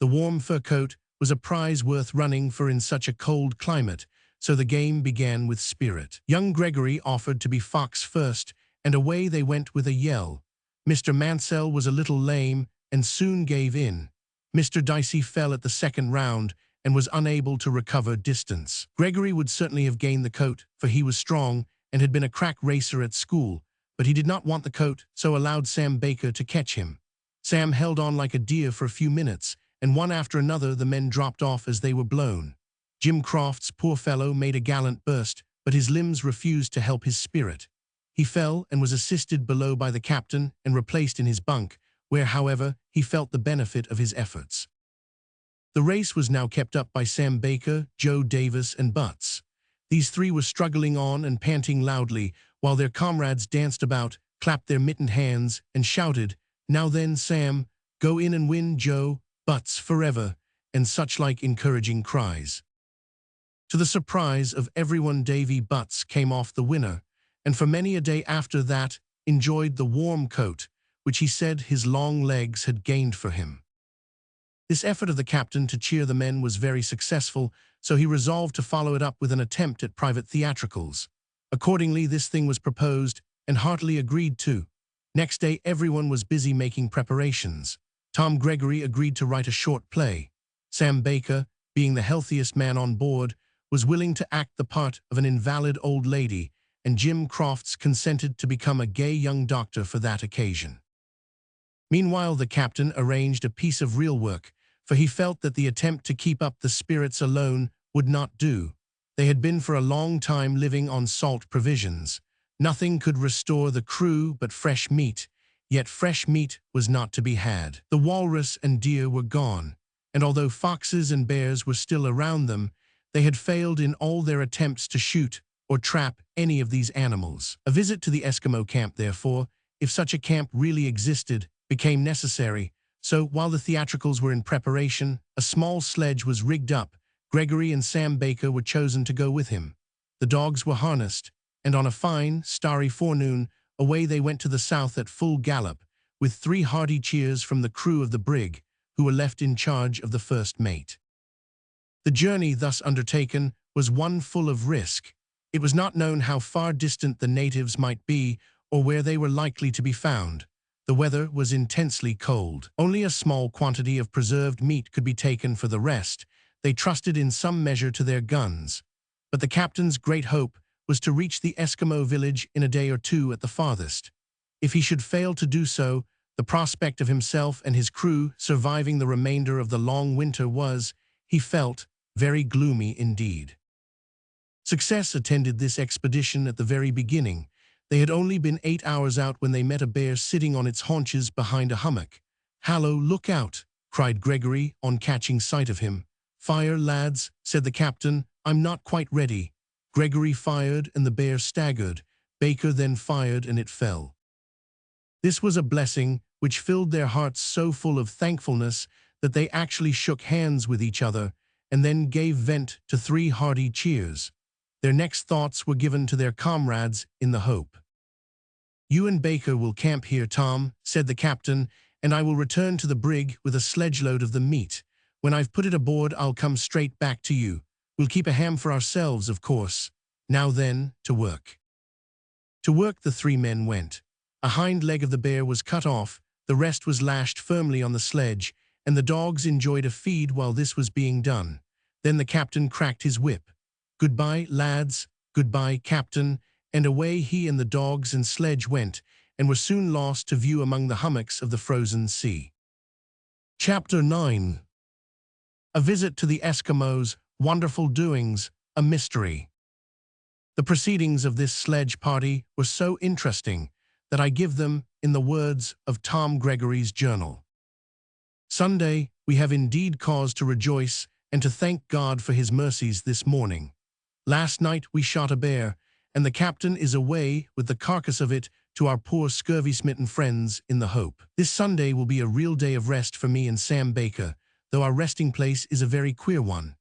The warm fur coat was a prize worth running for in such a cold climate, so the game began with spirit. Young Gregory offered to be fox first, and away they went with a yell. Mr. Mansell was a little lame and soon gave in. Mr. Dicey fell at the second round and was unable to recover distance. Gregory would certainly have gained the coat, for he was strong and had been a crack racer at school, but he did not want the coat, so allowed Sam Baker to catch him. Sam held on like a deer for a few minutes, and one after another the men dropped off as they were blown. Jim Crofts, poor fellow, made a gallant burst, but his limbs refused to help his spirit. He fell and was assisted below by the captain and replaced in his bunk, where, however, he felt the benefit of his efforts. The race was now kept up by Sam Baker, Joe Davis, and Butts. These three were struggling on and panting loudly, while their comrades danced about, clapped their mittened hands, and shouted, "Now then, Sam, go in and win, Joe, Butts forever," and such like encouraging cries. To the surprise of everyone, Davy Butts came off the winner, and for many a day after that enjoyed the warm coat, which he said his long legs had gained for him. This effort of the captain to cheer the men was very successful, so he resolved to follow it up with an attempt at private theatricals. Accordingly, this thing was proposed and heartily agreed to. Next day, everyone was busy making preparations. Tom Gregory agreed to write a short play. Sam Baker, being the healthiest man on board, was willing to act the part of an invalid old lady, and Jim Crofts consented to become a gay young doctor for that occasion. Meanwhile, the captain arranged a piece of real work, for he felt that the attempt to keep up the spirits alone would not do. They had been for a long time living on salt provisions. Nothing could restore the crew but fresh meat, yet fresh meat was not to be had. The walrus and deer were gone, and although foxes and bears were still around them, they had failed in all their attempts to shoot or trap any of these animals. A visit to the Eskimo camp, therefore, if such a camp really existed, became necessary, so while the theatricals were in preparation, a small sledge was rigged up. Gregory and Sam Baker were chosen to go with him. The dogs were harnessed, and on a fine, starry forenoon, away they went to the south at full gallop, with 3 hearty cheers from the crew of the brig, who were left in charge of the first mate. The journey thus undertaken was one full of risk. It was not known how far distant the natives might be or where they were likely to be found. The weather was intensely cold. Only a small quantity of preserved meat could be taken for the rest. They trusted in some measure to their guns. But the captain's great hope was to reach the Eskimo village in a day or two at the farthest. If he should fail to do so, the prospect of himself and his crew surviving the remainder of the long winter was, he felt, very gloomy indeed. Success attended this expedition at the very beginning. They had only been 8 hours out when they met a bear sitting on its haunches behind a hummock. "Hallo, look out!" cried Gregory on catching sight of him. "Fire, lads," said the captain. "I'm not quite ready." Gregory fired and the bear staggered. Baker then fired and it fell. This was a blessing which filled their hearts so full of thankfulness that they actually shook hands with each other and then gave vent to 3 hearty cheers. Their next thoughts were given to their comrades in the hope. "You and Baker will camp here, Tom," said the captain, "and I will return to the brig with a sledgeload of the meat. When I've put it aboard, I'll come straight back to you. We'll keep a ham for ourselves, of course. Now then, to work." To work the 3 men went. A hind leg of the bear was cut off, the rest was lashed firmly on the sledge, and the dogs enjoyed a feed while this was being done. Then the captain cracked his whip. "Goodbye, lads, goodbye, captain," and away he and the dogs and sledge went, and were soon lost to view among the hummocks of the frozen sea. Chapter 9. A visit to the Eskimos, wonderful doings, a mystery. The proceedings of this sledge party were so interesting that I give them in the words of Tom Gregory's journal. Sunday, we have indeed cause to rejoice and to thank God for his mercies this morning. Last night we shot a bear, and the captain is away with the carcass of it to our poor scurvy-smitten friends in the Hope. This Sunday will be a real day of rest for me and Sam Baker, though our resting place is a very queer one.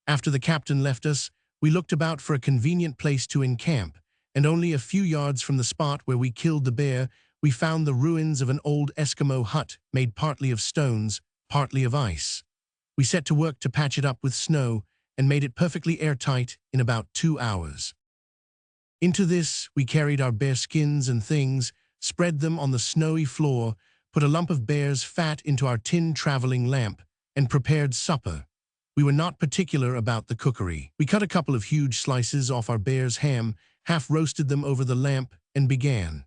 After the captain left us, we looked about for a convenient place to encamp, and only a few yards from the spot where we killed the bear, we found the ruins of an old Eskimo hut made partly of stones, partly of ice. We set to work to patch it up with snow and made it perfectly airtight in about 2 hours. Into this we carried our bear skins and things, spread them on the snowy floor, put a lump of bear's fat into our tin traveling lamp, and prepared supper. We were not particular about the cookery. We cut a couple of huge slices off our bear's ham, half-roasted them over the lamp, and began.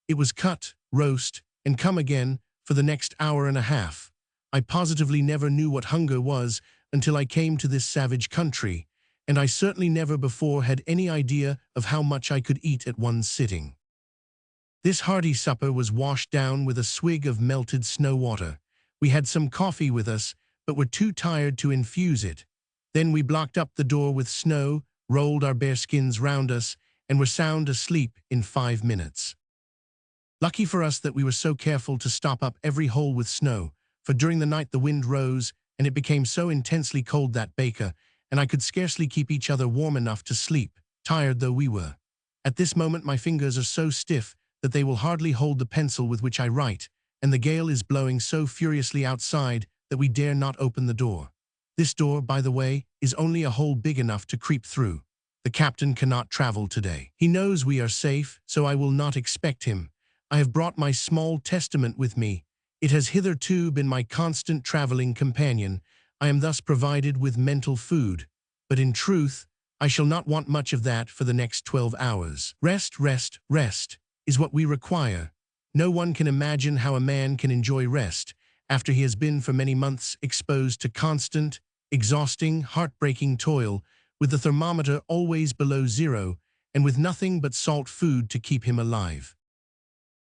It was cut, roast, and come again for the next hour and a half. I positively never knew what hunger was until I came to this savage country, and I certainly never before had any idea of how much I could eat at one sitting. This hearty supper was washed down with a swig of melted snow water. We had some coffee with us, but were too tired to infuse it. Then we blocked up the door with snow, rolled our bearskins round us, and were sound asleep in 5 minutes. Lucky for us that we were so careful to stop up every hole with snow, for during the night the wind rose, and it became so intensely cold that Baker and I could scarcely keep each other warm enough to sleep, tired though we were. At this moment my fingers are so stiff that they will hardly hold the pencil with which I write, and the gale is blowing so furiously outside that we dare not open the door. This door, by the way, is only a hole big enough to creep through. The captain cannot travel today. He knows we are safe, so I will not expect him. I have brought my small testament with me. It has hitherto been my constant traveling companion. I am thus provided with mental food, but in truth, I shall not want much of that for the next 12 hours. Rest, rest, rest is what we require. No one can imagine how a man can enjoy rest after he has been for many months exposed to constant, exhausting, heartbreaking toil, with the thermometer always below zero and with nothing but salt food to keep him alive.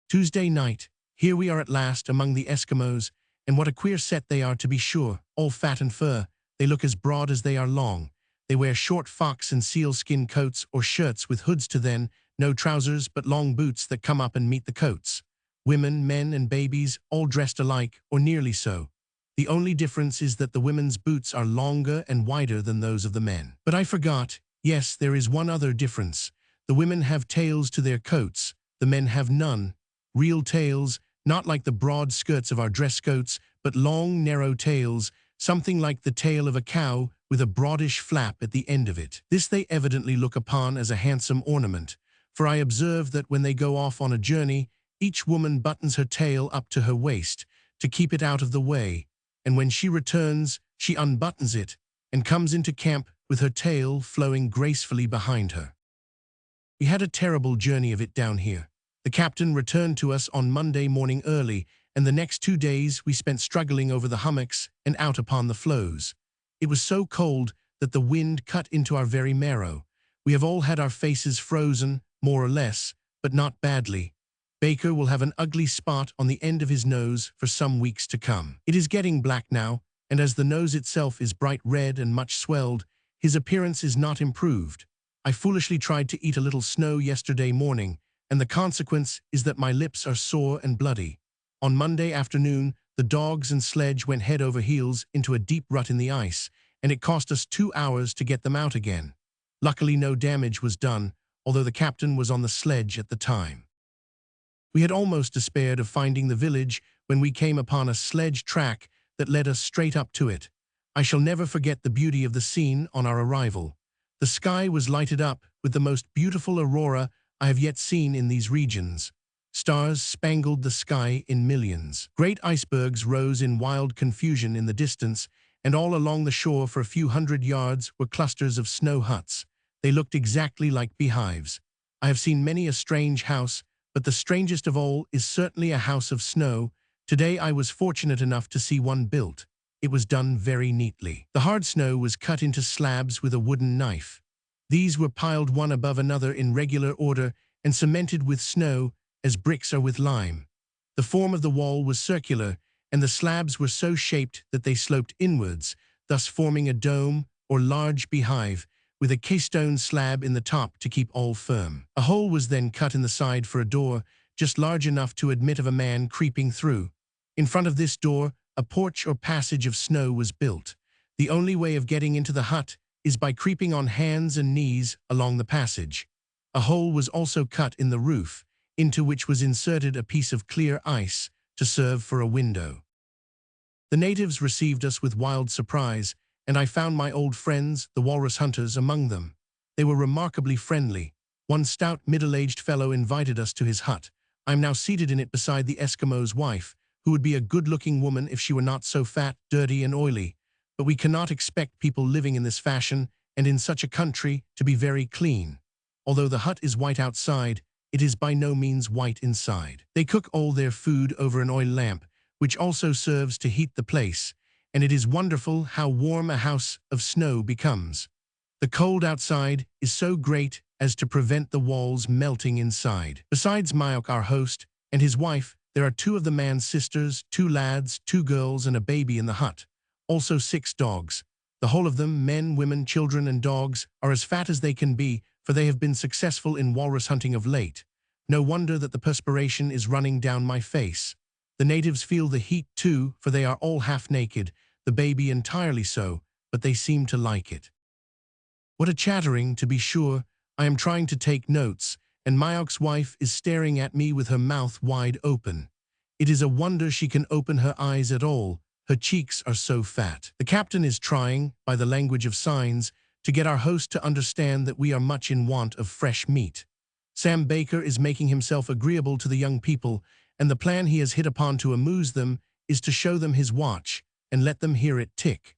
Tuesday night, here we are at last among the Eskimos, and what a queer set they are to be sure, all fat and fur. They look as broad as they are long. They wear short fox and sealskin coats or shirts with hoods to them, no trousers but long boots that come up and meet the coats. Women, men, and babies, all dressed alike, or nearly so. The only difference is that the women's boots are longer and wider than those of the men. But I forgot, yes, there is one other difference. The women have tails to their coats, the men have none. Real tails, not like the broad skirts of our dress coats, but long, narrow tails, something like the tail of a cow with a broadish flap at the end of it. This they evidently look upon as a handsome ornament, for I observe that when they go off on a journey, each woman buttons her tail up to her waist to keep it out of the way, and when she returns, she unbuttons it and comes into camp with her tail flowing gracefully behind her. We had a terrible journey of it down here. The captain returned to us on Monday morning early, and the next 2 days we spent struggling over the hummocks and out upon the floes. It was so cold that the wind cut into our very marrow. We have all had our faces frozen, more or less, but not badly. Baker will have an ugly spot on the end of his nose for some weeks to come. It is getting black now, and as the nose itself is bright red and much swelled, his appearance is not improved. I foolishly tried to eat a little snow yesterday morning, and the consequence is that my lips are sore and bloody. On Monday afternoon, the dogs and sledge went head over heels into a deep rut in the ice, and it cost us 2 hours to get them out again. Luckily no damage was done, although the captain was on the sledge at the time. We had almost despaired of finding the village when we came upon a sledge track that led us straight up to it. I shall never forget the beauty of the scene on our arrival. The sky was lighted up with the most beautiful aurora I have yet seen in these regions. Stars spangled the sky in millions. Great icebergs rose in wild confusion in the distance, and all along the shore for a few hundred yards were clusters of snow huts. They looked exactly like beehives. I have seen many a strange house, but the strangest of all is certainly a house of snow, Today I was fortunate enough to see one built. It was done very neatly. The hard snow was cut into slabs with a wooden knife. These were piled one above another in regular order and cemented with snow as bricks are with lime. The form of the wall was circular, and the slabs were so shaped that they sloped inwards, thus forming a dome or large beehive, with a keystone slab in the top to keep all firm. A hole was then cut in the side for a door, just large enough to admit of a man creeping through. In front of this door, a porch or passage of snow was built. The only way of getting into the hut is by creeping on hands and knees along the passage. A hole was also cut in the roof, into which was inserted a piece of clear ice to serve for a window. The natives received us with wild surprise, and I found my old friends, the walrus hunters, among them. They were remarkably friendly. One stout, middle-aged fellow invited us to his hut. I am now seated in it beside the Eskimo's wife, who would be a good-looking woman if she were not so fat, dirty, and oily. But we cannot expect people living in this fashion and in such a country to be very clean. Although the hut is white outside, it is by no means white inside. They cook all their food over an oil lamp, which also serves to heat the place, and it is wonderful how warm a house of snow becomes. The cold outside is so great as to prevent the walls melting inside. Besides Mayok, our host, and his wife, there are 2 of the man's sisters, 2 lads, 2 girls, and a baby in the hut. Also 6 dogs. The whole of them, men, women, children, and dogs, are as fat as they can be, for they have been successful in walrus hunting of late. No wonder that the perspiration is running down my face. The natives feel the heat too, for they are all half naked, the baby entirely so, but they seem to like it. What a chattering, to be sure. I am trying to take notes, and Mayok's wife is staring at me with her mouth wide open. It is a wonder she can open her eyes at all. Her cheeks are so fat. The captain is trying, by the language of signs, to get our host to understand that we are much in want of fresh meat. Sam Baker is making himself agreeable to the young people, and the plan he has hit upon to amuse them is to show them his watch and let them hear it tick.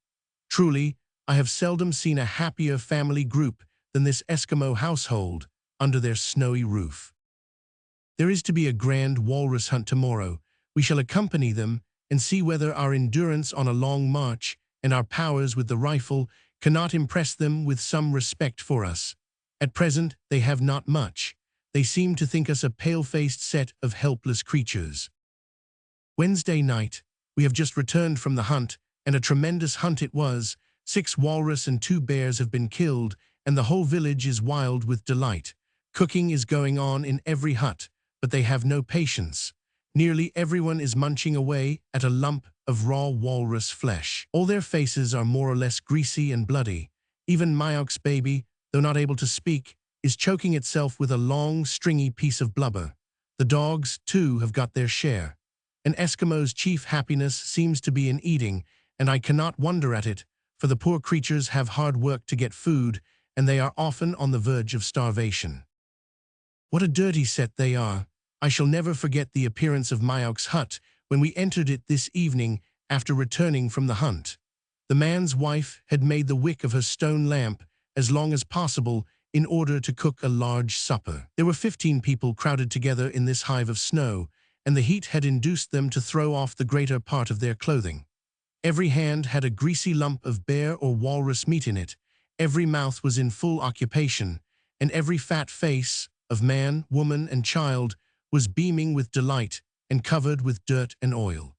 Truly, I have seldom seen a happier family group than this Eskimo household under their snowy roof. There is to be a grand walrus hunt tomorrow. We shall accompany them and see whether our endurance on a long march and our powers with the rifle cannot impress them with some respect for us. At present, they have not much. They seem to think us a pale-faced set of helpless creatures. Wednesday night, we have just returned from the hunt, and a tremendous hunt it was. 6 walrus and 2 bears have been killed, and the whole village is wild with delight. Cooking is going on in every hut, but they have no patience. Nearly everyone is munching away at a lump of raw walrus flesh. All their faces are more or less greasy and bloody. Even Mayok's baby, though not able to speak, is choking itself with a long, stringy piece of blubber. The dogs, too, have got their share. An Eskimo's chief happiness seems to be in eating, and I cannot wonder at it, for the poor creatures have hard work to get food, and they are often on the verge of starvation. What a dirty set they are. I shall never forget the appearance of Mayok's hut when we entered it this evening after returning from the hunt. The man's wife had made the wick of her stone lamp as long as possible in order to cook a large supper. There were 15 people crowded together in this hive of snow, and the heat had induced them to throw off the greater part of their clothing. Every hand had a greasy lump of bear or walrus meat in it, every mouth was in full occupation, and every fat face, of man, woman, and child, was beaming with delight and covered with dirt and oil.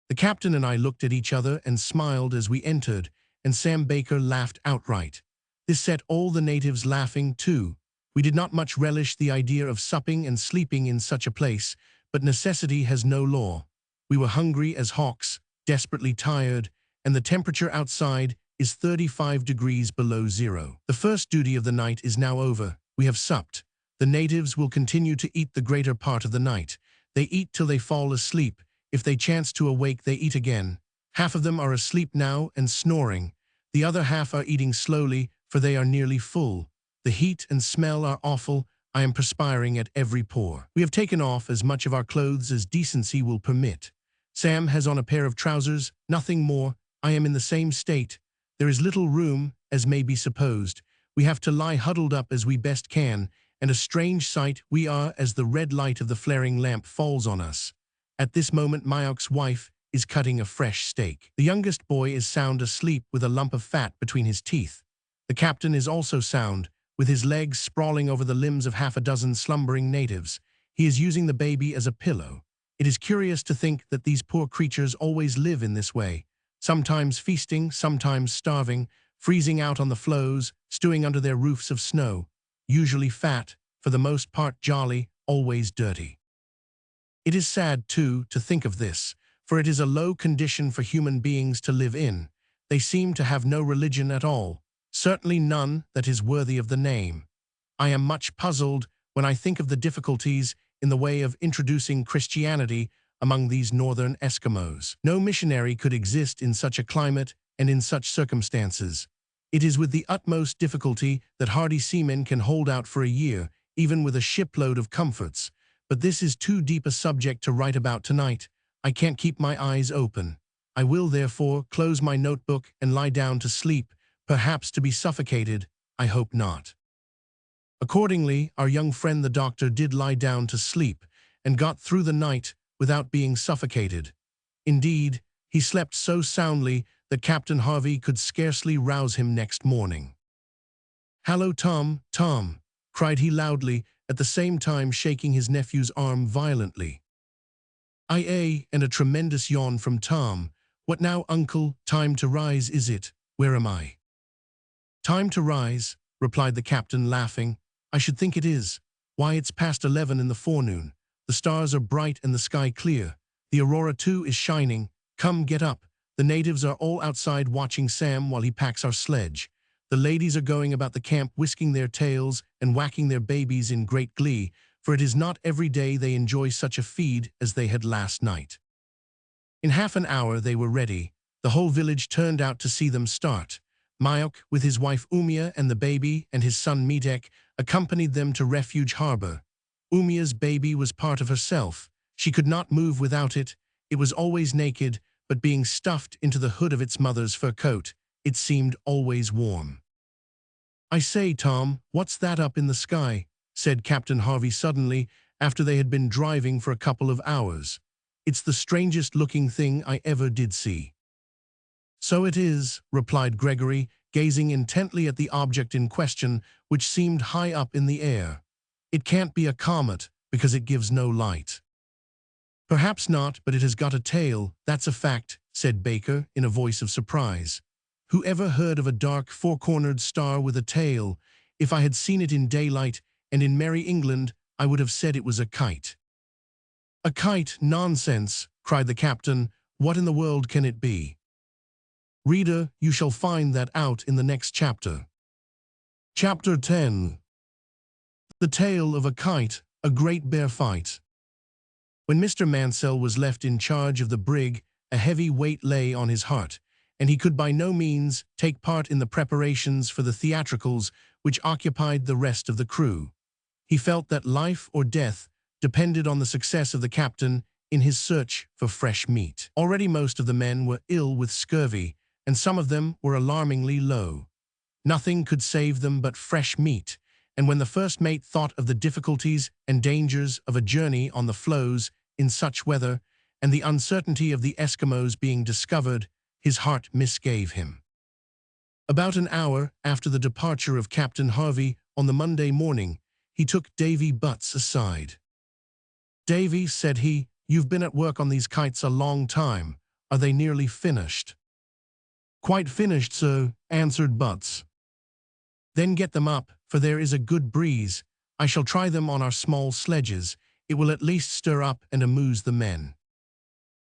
The captain and I looked at each other and smiled as we entered, and Sam Baker laughed outright. This set all the natives laughing too. We did not much relish the idea of supping and sleeping in such a place, but necessity has no law. We were hungry as hawks, desperately tired, and the temperature outside is 35 degrees below zero. The first duty of the night is now over. We have supped. The natives will continue to eat the greater part of the night. They eat till they fall asleep. If they chance to awake, they eat again. Half of them are asleep now and snoring. The other half are eating slowly, for they are nearly full. The heat and smell are awful. I am perspiring at every pore. We have taken off as much of our clothes as decency will permit. Sam has on a pair of trousers, nothing more. I am in the same state. There is little room, as may be supposed. We have to lie huddled up as we best can, and a strange sight we are as the red light of the flaring lamp falls on us. At this moment Myok's wife is cutting a fresh steak. The youngest boy is sound asleep with a lump of fat between his teeth. The captain is also sound, with his legs sprawling over the limbs of half a dozen slumbering natives. He is using the baby as a pillow. It is curious to think that these poor creatures always live in this way, sometimes feasting, sometimes starving, freezing out on the floes, stewing under their roofs of snow, usually fat, for the most part jolly, always dirty. It is sad, too, to think of this, for it is a low condition for human beings to live in. They seem to have no religion at all, certainly none that is worthy of the name. I am much puzzled when I think of the difficulties in the way of introducing Christianity among these northern Eskimos. No missionary could exist in such a climate and in such circumstances. It is with the utmost difficulty that hardy seamen can hold out for a year, even with a shipload of comforts. But this is too deep a subject to write about tonight. I can't keep my eyes open. I will, therefore, close my notebook and lie down to sleep, perhaps to be suffocated. I hope not. Accordingly, our young friend the doctor did lie down to sleep, and got through the night without being suffocated. Indeed, he slept so soundly that Captain Harvey could scarcely rouse him next morning. "Hallo, Tom, Tom," cried he loudly, at the same time shaking his nephew's arm violently. "Aye, and a tremendous yawn from Tom. What now, uncle? Time to rise, is it? Where am I?" "Time to rise," replied the captain, laughing. "I should think it is. Why, it's past 11 in the forenoon. The stars are bright and the sky clear. The aurora, too, is shining. Come, get up. The natives are all outside watching Sam while he packs our sledge. The ladies are going about the camp whisking their tails and whacking their babies in great glee, for it is not every day they enjoy such a feed as they had last night." In half an hour they were ready. The whole village turned out to see them start. Myok, with his wife Umia and the baby and his son Medek, accompanied them to Refuge Harbor. Umia's baby was part of herself. She could not move without it. It was always naked, but being stuffed into the hood of its mother's fur coat, it seemed always warm. "I say, Tom, what's that up in the sky?" said Captain Harvey suddenly, after they had been driving for a couple of hours. "It's the strangest-looking thing I ever did see." "So it is," replied Gregory, gazing intently at the object in question, which seemed high up in the air. "It can't be a comet, because it gives no light." "Perhaps not, but it has got a tail, that's a fact," said Baker, in a voice of surprise. "Who ever heard of a dark, four-cornered star with a tail? If I had seen it in daylight and in merry England, I would have said it was a kite." "A kite? Nonsense!" cried the captain. "What in the world can it be?" Reader, you shall find that out in the next chapter. Chapter 10. The Tale of a Kite, a Great Bear Fight. When Mr. Mansell was left in charge of the brig, a heavy weight lay on his heart, and he could by no means take part in the preparations for the theatricals which occupied the rest of the crew. He felt that life or death depended on the success of the captain in his search for fresh meat. Already most of the men were ill with scurvy, and some of them were alarmingly low. Nothing could save them but fresh meat, and when the first mate thought of the difficulties and dangers of a journey on the floes in such weather, and the uncertainty of the Eskimos being discovered, his heart misgave him. About an hour after the departure of Captain Harvey on the Monday morning, he took Davy Butts aside. "Davy," said he, "you've been at work on these kites a long time. Are they nearly finished?" "Quite finished, sir," answered Butts. "Then get them up, for there is a good breeze. I shall try them on our small sledges. It will at least stir up and amuse the men."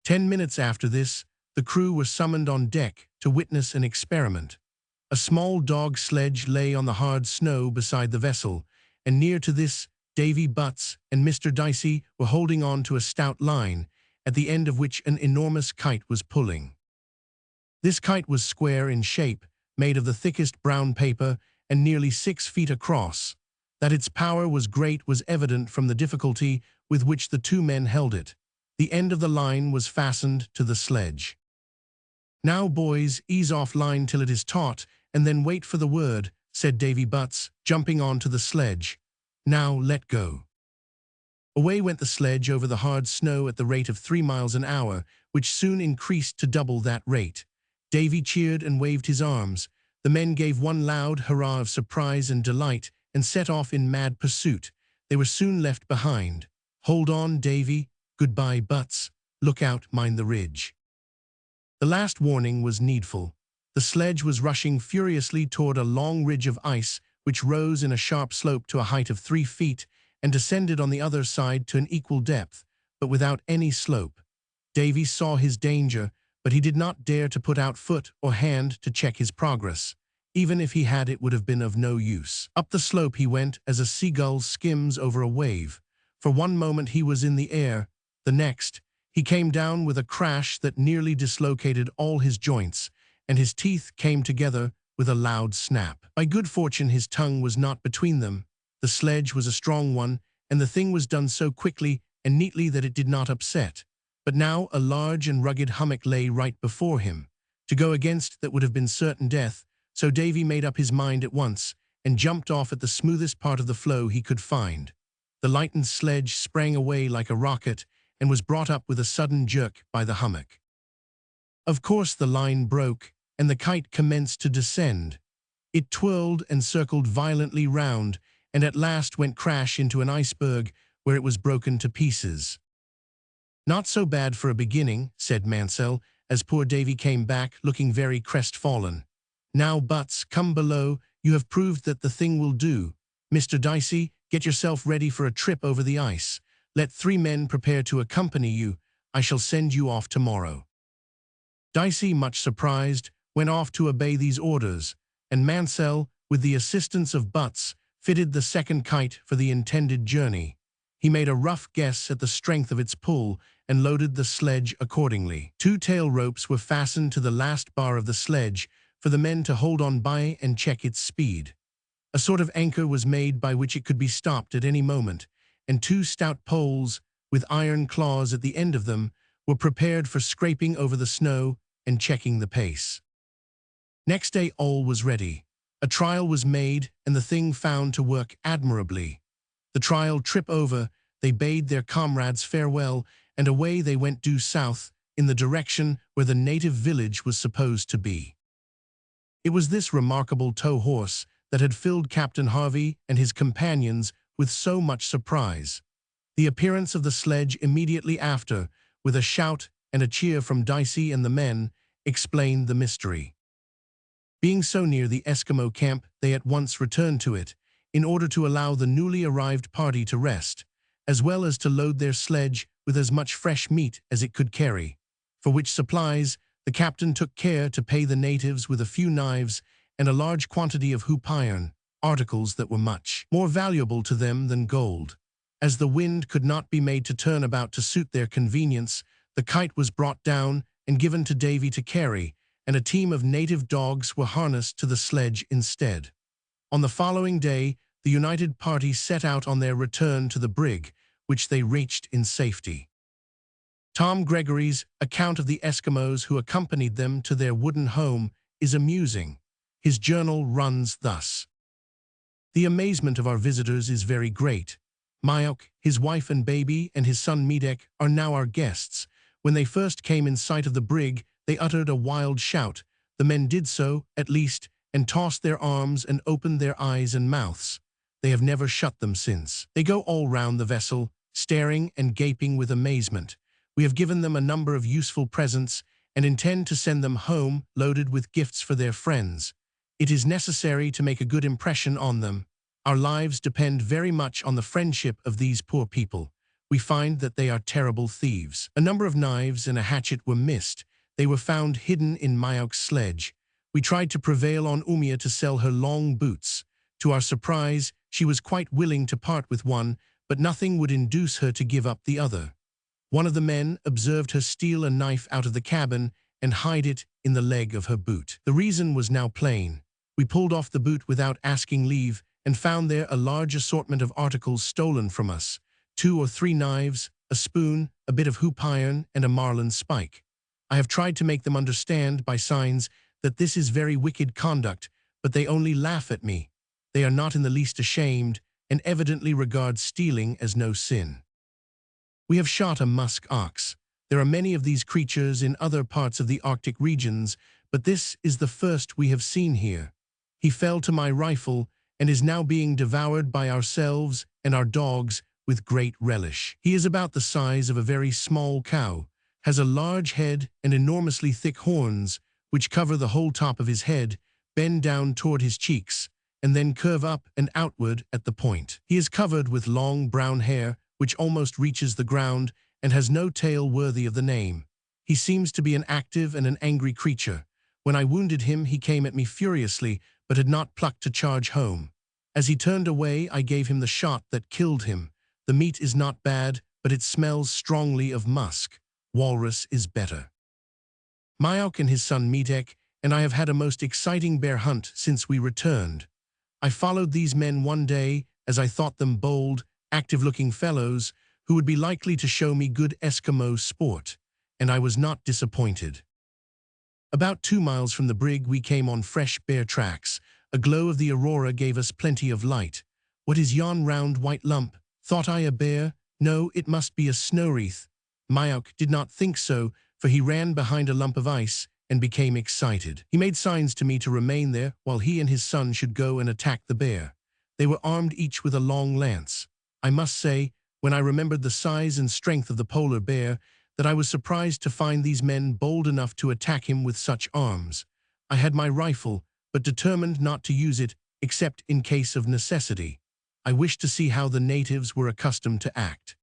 10 minutes after this, the crew were summoned on deck to witness an experiment. A small dog sledge lay on the hard snow beside the vessel, and near to this, Davy Butts and Mr. Dicey were holding on to a stout line, at the end of which an enormous kite was pulling. This kite was square in shape, made of the thickest brown paper, and nearly 6 feet across. That its power was great was evident from the difficulty with which the two men held it. The end of the line was fastened to the sledge. "Now, boys, ease off line till it is taut, and then wait for the word," said Davy Butts, jumping on to the sledge. "Now, let go." Away went the sledge over the hard snow at the rate of 3 miles an hour, which soon increased to double that rate. Davy cheered and waved his arms. The men gave one loud hurrah of surprise and delight and set off in mad pursuit. They were soon left behind. "Hold on, Davy. Goodbye, Butts. Look out, mind the ridge." The last warning was needful. The sledge was rushing furiously toward a long ridge of ice which rose in a sharp slope to a height of 3 feet and descended on the other side to an equal depth, but without any slope. Davy saw his danger, but he did not dare to put out foot or hand to check his progress. Even if he had, it would have been of no use. Up the slope he went as a seagull skims over a wave. For one moment he was in the air. The next, he came down with a crash that nearly dislocated all his joints, and his teeth came together with a loud snap. By good fortune his tongue was not between them. The sledge was a strong one, and the thing was done so quickly and neatly that it did not upset. But now a large and rugged hummock lay right before him. To go against that would have been certain death, so Davy made up his mind at once and jumped off at the smoothest part of the floe he could find. The lightened sledge sprang away like a rocket and was brought up with a sudden jerk by the hummock. Of course the line broke, and the kite commenced to descend. It twirled and circled violently round, and at last went crash into an iceberg where it was broken to pieces. "Not so bad for a beginning," said Mansell, as poor Davy came back, looking very crestfallen. "Now, Butts, come below. You have proved that the thing will do. Mr. Dicey, get yourself ready for a trip over the ice. Let 3 men prepare to accompany you. I shall send you off tomorrow." Dicey, much surprised, went off to obey these orders, and Mansell, with the assistance of Butts, fitted the second kite for the intended journey. He made a rough guess at the strength of its pull and loaded the sledge accordingly. 2 tail ropes were fastened to the last bar of the sledge for the men to hold on by and check its speed. A sort of anchor was made by which it could be stopped at any moment, and 2 stout poles, with iron claws at the end of them, were prepared for scraping over the snow and checking the pace. Next day all was ready. A trial was made, and the thing found to work admirably. The trial trip over, they bade their comrades farewell, and away they went due south, in the direction where the native village was supposed to be. It was this remarkable tow horse that had filled Captain Harvey and his companions with so much surprise. The appearance of the sledge immediately after, with a shout and a cheer from Dicey and the men, explained the mystery. Being so near the Eskimo camp, they at once returned to it, in order to allow the newly arrived party to rest, as well as to load their sledge with as much fresh meat as it could carry, for which supplies the captain took care to pay the natives with a few knives and a large quantity of hoop iron, articles that were much more valuable to them than gold. As the wind could not be made to turn about to suit their convenience, the kite was brought down and given to Davy to carry, and a team of native dogs were harnessed to the sledge instead. On the following day, the united party set out on their return to the brig, which they reached in safety. Tom Gregory's account of the Eskimos who accompanied them to their wooden home is amusing. His journal runs thus: "The amazement of our visitors is very great. Myok, his wife and baby, and his son Medek are now our guests. When they first came in sight of the brig, they uttered a wild shout. The men did so, at least, and tossed their arms and opened their eyes and mouths. They have never shut them since. They go all round the vessel, staring and gaping with amazement. We have given them a number of useful presents and intend to send them home loaded with gifts for their friends. It is necessary to make a good impression on them. Our lives depend very much on the friendship of these poor people. We find that they are terrible thieves. A number of knives and a hatchet were missed. They were found hidden in Myok's sledge. We tried to prevail on Umia to sell her long boots. To our surprise, she was quite willing to part with one, but nothing would induce her to give up the other. One of the men observed her steal a knife out of the cabin and hide it in the leg of her boot. The reason was now plain. We pulled off the boot without asking leave and found there a large assortment of articles stolen from us: 2 or 3 knives, a spoon, a bit of hoop iron, and a marlin spike. I have tried to make them understand by signs that this is very wicked conduct, but they only laugh at me. They are not in the least ashamed and evidently regard stealing as no sin. We have shot a musk ox. There are many of these creatures in other parts of the Arctic regions, but this is the first we have seen here. He fell to my rifle and is now being devoured by ourselves and our dogs with great relish. He is about the size of a very small cow, has a large head and enormously thick horns, which cover the whole top of his head, bend down toward his cheeks, and then curve up and outward at the point. He is covered with long brown hair, which almost reaches the ground, and has no tail worthy of the name. He seems to be an active and an angry creature. When I wounded him, he came at me furiously, but had not pluck to charge home. As he turned away, I gave him the shot that killed him. The meat is not bad, but it smells strongly of musk. Walrus is better. Mayauk and his son Metek and I have had a most exciting bear hunt since we returned. I followed these men one day, as I thought them bold, active-looking fellows who would be likely to show me good Eskimo sport, and I was not disappointed. About 2 miles from the brig we came on fresh bear tracks. A glow of the aurora gave us plenty of light. What is yon round white lump? Thought I a bear? No, it must be a snow wreath. Mayauk did not think so, for he ran behind a lump of ice and became excited. He made signs to me to remain there while he and his son should go and attack the bear. They were armed each with a long lance. I must say, when I remembered the size and strength of the polar bear, that I was surprised to find these men bold enough to attack him with such arms. I had my rifle, but determined not to use it except in case of necessity. I wished to see how the natives were accustomed to act.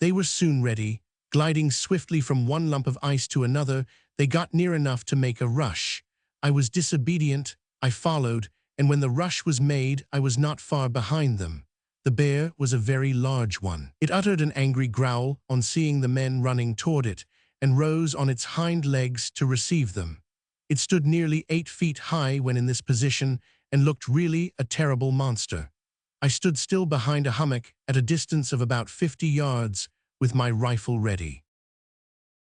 They were soon ready. Gliding swiftly from one lump of ice to another, they got near enough to make a rush. I was disobedient, I followed, and when the rush was made, I was not far behind them. The bear was a very large one. It uttered an angry growl on seeing the men running toward it, and rose on its hind legs to receive them. It stood nearly 8 feet high when in this position, and looked really a terrible monster. I stood still behind a hummock at a distance of about 50 yards, with my rifle ready.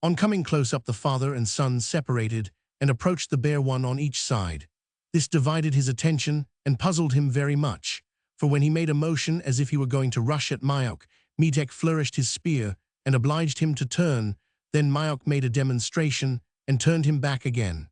On coming close up, the father and son separated and approached the bear, one on each side. This divided his attention and puzzled him very much, for when he made a motion as if he were going to rush at Mayauk, Metek flourished his spear and obliged him to turn. Then Mayauk made a demonstration and turned him back again.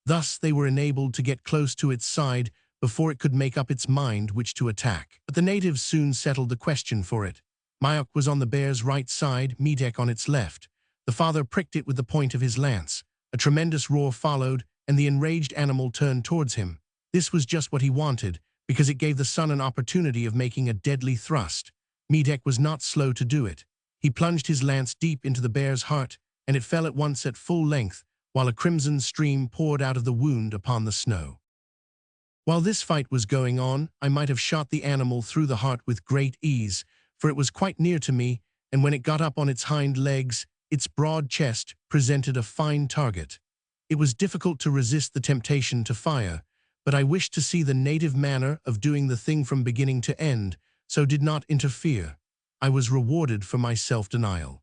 Thus they were enabled to get close to its side before it could make up its mind which to attack. But the natives soon settled the question for it. Mayauk was on the bear's right side, Metek on its left. The father pricked it with the point of his lance. A tremendous roar followed, and the enraged animal turned towards him. This was just what he wanted, because it gave the son an opportunity of making a deadly thrust. Metek was not slow to do it. He plunged his lance deep into the bear's heart, and it fell at once at full length, while a crimson stream poured out of the wound upon the snow. While this fight was going on, I might have shot the animal through the heart with great ease, for it was quite near to me, and when it got up on its hind legs, its broad chest presented a fine target. It was difficult to resist the temptation to fire, but I wished to see the native manner of doing the thing from beginning to end, so did not interfere. I was rewarded for my self-denial.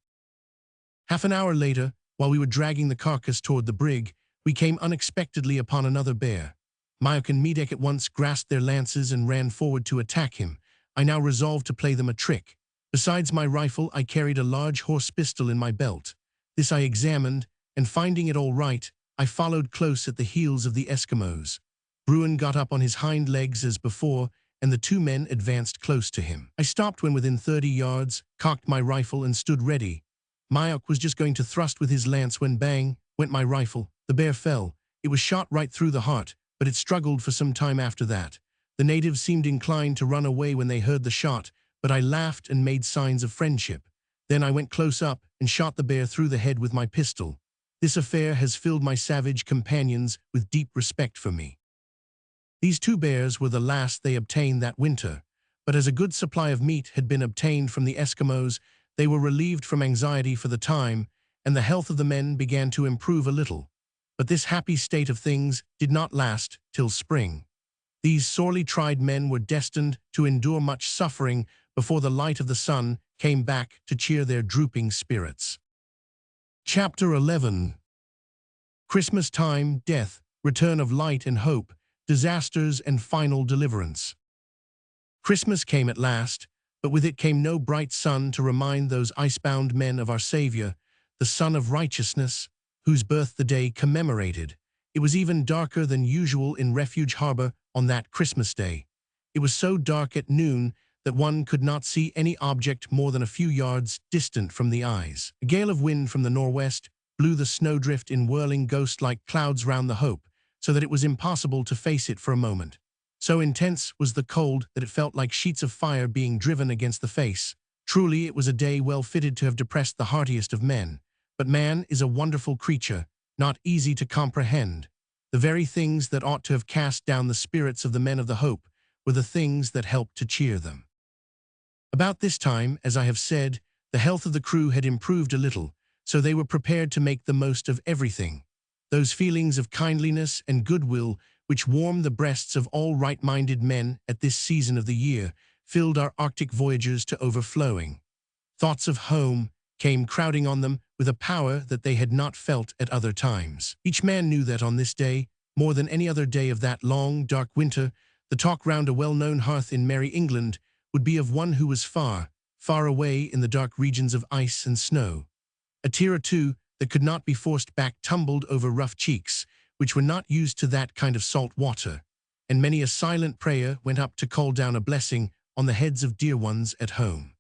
Half an hour later, while we were dragging the carcass toward the brig, we came unexpectedly upon another bear. Mayauk and Metek at once grasped their lances and ran forward to attack him. I now resolved to play them a trick. Besides my rifle, I carried a large horse pistol in my belt. This I examined, and finding it all right, I followed close at the heels of the Eskimos. Bruin got up on his hind legs as before, and the two men advanced close to him. I stopped when within 30 yards, cocked my rifle, and stood ready. Mayauk was just going to thrust with his lance when bang went my rifle. The bear fell. It was shot right through the heart, but it struggled for some time after that. The natives seemed inclined to run away when they heard the shot, but I laughed and made signs of friendship. Then I went close up and shot the bear through the head with my pistol. This affair has filled my savage companions with deep respect for me. These two bears were the last they obtained that winter, but as a good supply of meat had been obtained from the Eskimos, they were relieved from anxiety for the time, and the health of the men began to improve a little. But this happy state of things did not last till spring. These sorely tried men were destined to endure much suffering before the light of the sun came back to cheer their drooping spirits. Chapter 11. Christmas time, death, return of light and hope, disasters and final deliverance. Christmas came at last. but with it came no bright sun to remind those icebound men of our Savior, the Son of Righteousness, whose birth the day commemorated. It was even darker than usual in Refuge Harbor on that Christmas day. It was so dark at noon that one could not see any object more than a few yards distant from the eyes. A gale of wind from the northwest blew the snowdrift in whirling ghost-like clouds round the Hope, so that it was impossible to face it for a moment. So intense was the cold that it felt like sheets of fire being driven against the face. Truly, it was a day well fitted to have depressed the heartiest of men. But man is a wonderful creature, not easy to comprehend. The very things that ought to have cast down the spirits of the men of the Hope were the things that helped to cheer them. About this time, as I have said, the health of the crew had improved a little, so they were prepared to make the most of everything. Those feelings of kindliness and goodwill which warm the breasts of all right-minded men at this season of the year filled our Arctic voyagers to overflowing. Thoughts of home came crowding on them with a power that they had not felt at other times. Each man knew that on this day, more than any other day of that long, dark winter, the talk round a well-known hearth in merry England would be of one who was far, far away in the dark regions of ice and snow. A tear or two that could not be forced back tumbled over rough cheeks, which were not used to that kind of salt water, and many a silent prayer went up to call down a blessing on the heads of dear ones at home.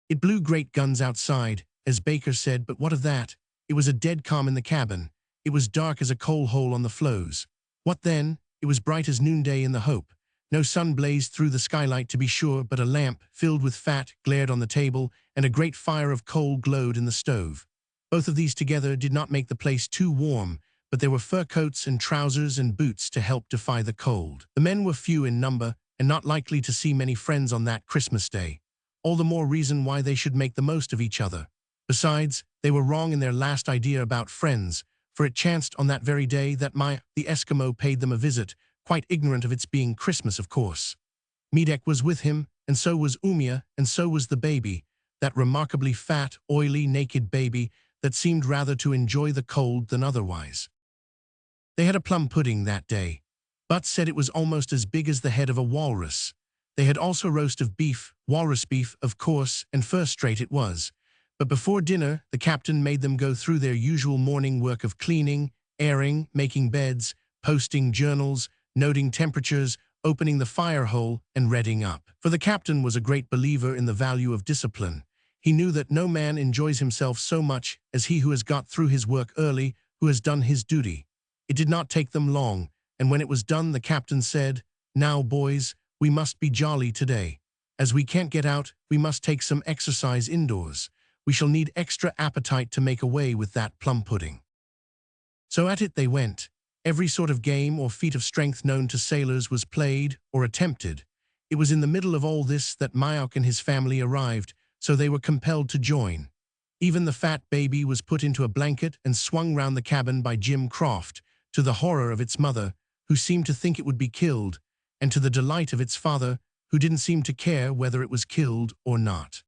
It blew great guns outside, as Baker said, but what of that? It was a dead calm in the cabin. It was dark as a coal hole on the floes. What then? It was bright as noonday in the Hope. No sun blazed through the skylight, to be sure, but a lamp, filled with fat, glared on the table, and a great fire of coal glowed in the stove. Both of these together did not make the place too warm, but there were fur coats and trousers and boots to help defy the cold. The men were few in number, and not likely to see many friends on that Christmas day. All the more reason why they should make the most of each other. Besides, they were wrong in their last idea about friends, for it chanced on that very day that the Eskimo paid them a visit, quite ignorant of its being Christmas, of course. Medak was with him, and so was Umia, and so was the baby, that remarkably fat, oily, naked baby that seemed rather to enjoy the cold than otherwise. They had a plum pudding that day. But said it was almost as big as the head of a walrus. They had also roast of beef, walrus beef, of course, and first-rate it was. But before dinner, the captain made them go through their usual morning work of cleaning, airing, making beds, posting journals, noting temperatures, opening the fire hole, and redding up. For the captain was a great believer in the value of discipline. He knew that no man enjoys himself so much as he who has got through his work early, who has done his duty. It did not take them long, and when it was done, the captain said, "Now, boys, we must be jolly today. As we can't get out, we must take some exercise indoors. We shall need extra appetite to make away with that plum pudding." So at it they went. Every sort of game or feat of strength known to sailors was played or attempted. It was in the middle of all this that Mayock and his family arrived, so they were compelled to join. Even the fat baby was put into a blanket and swung round the cabin by Jim Croft, to the horror of its mother, who seemed to think it would be killed, and to the delight of its father, who didn't seem to care whether it was killed or not.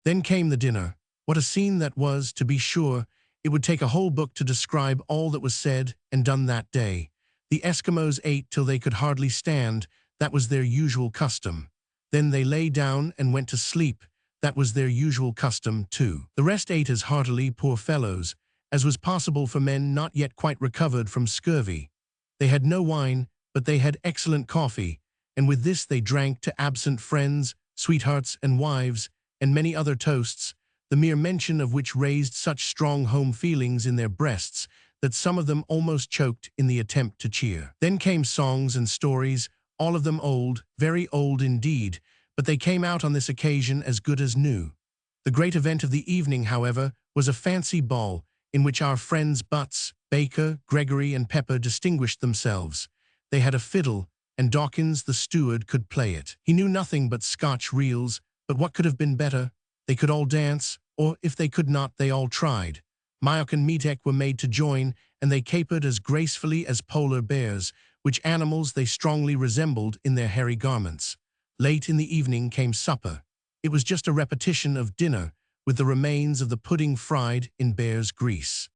Then came the dinner. What a scene that was, to be sure. It would take a whole book to describe all that was said and done that day. The Eskimos ate till they could hardly stand. That was their usual custom. Then they lay down and went to sleep. That was their usual custom, too. The rest ate as heartily, poor fellows, as was possible for men not yet quite recovered from scurvy. They had no wine, but they had excellent coffee, and with this they drank to absent friends, sweethearts, and wives, and many other toasts, the mere mention of which raised such strong home feelings in their breasts that some of them almost choked in the attempt to cheer. Then came songs and stories, all of them old, very old indeed, but they came out on this occasion as good as new. The great event of the evening, however, was a fancy ball, in which our friends Butts, Baker, Gregory, and Pepper distinguished themselves. They had a fiddle, and Dawkins, the steward, could play it. He knew nothing but Scotch reels, but what could have been better? They could all dance, or if they could not, they all tried. Mayock and Metek were made to join, and they capered as gracefully as polar bears, which animals they strongly resembled in their hairy garments. Late in the evening came supper. It was just a repetition of dinner, with the remains of the pudding fried in bear's grease.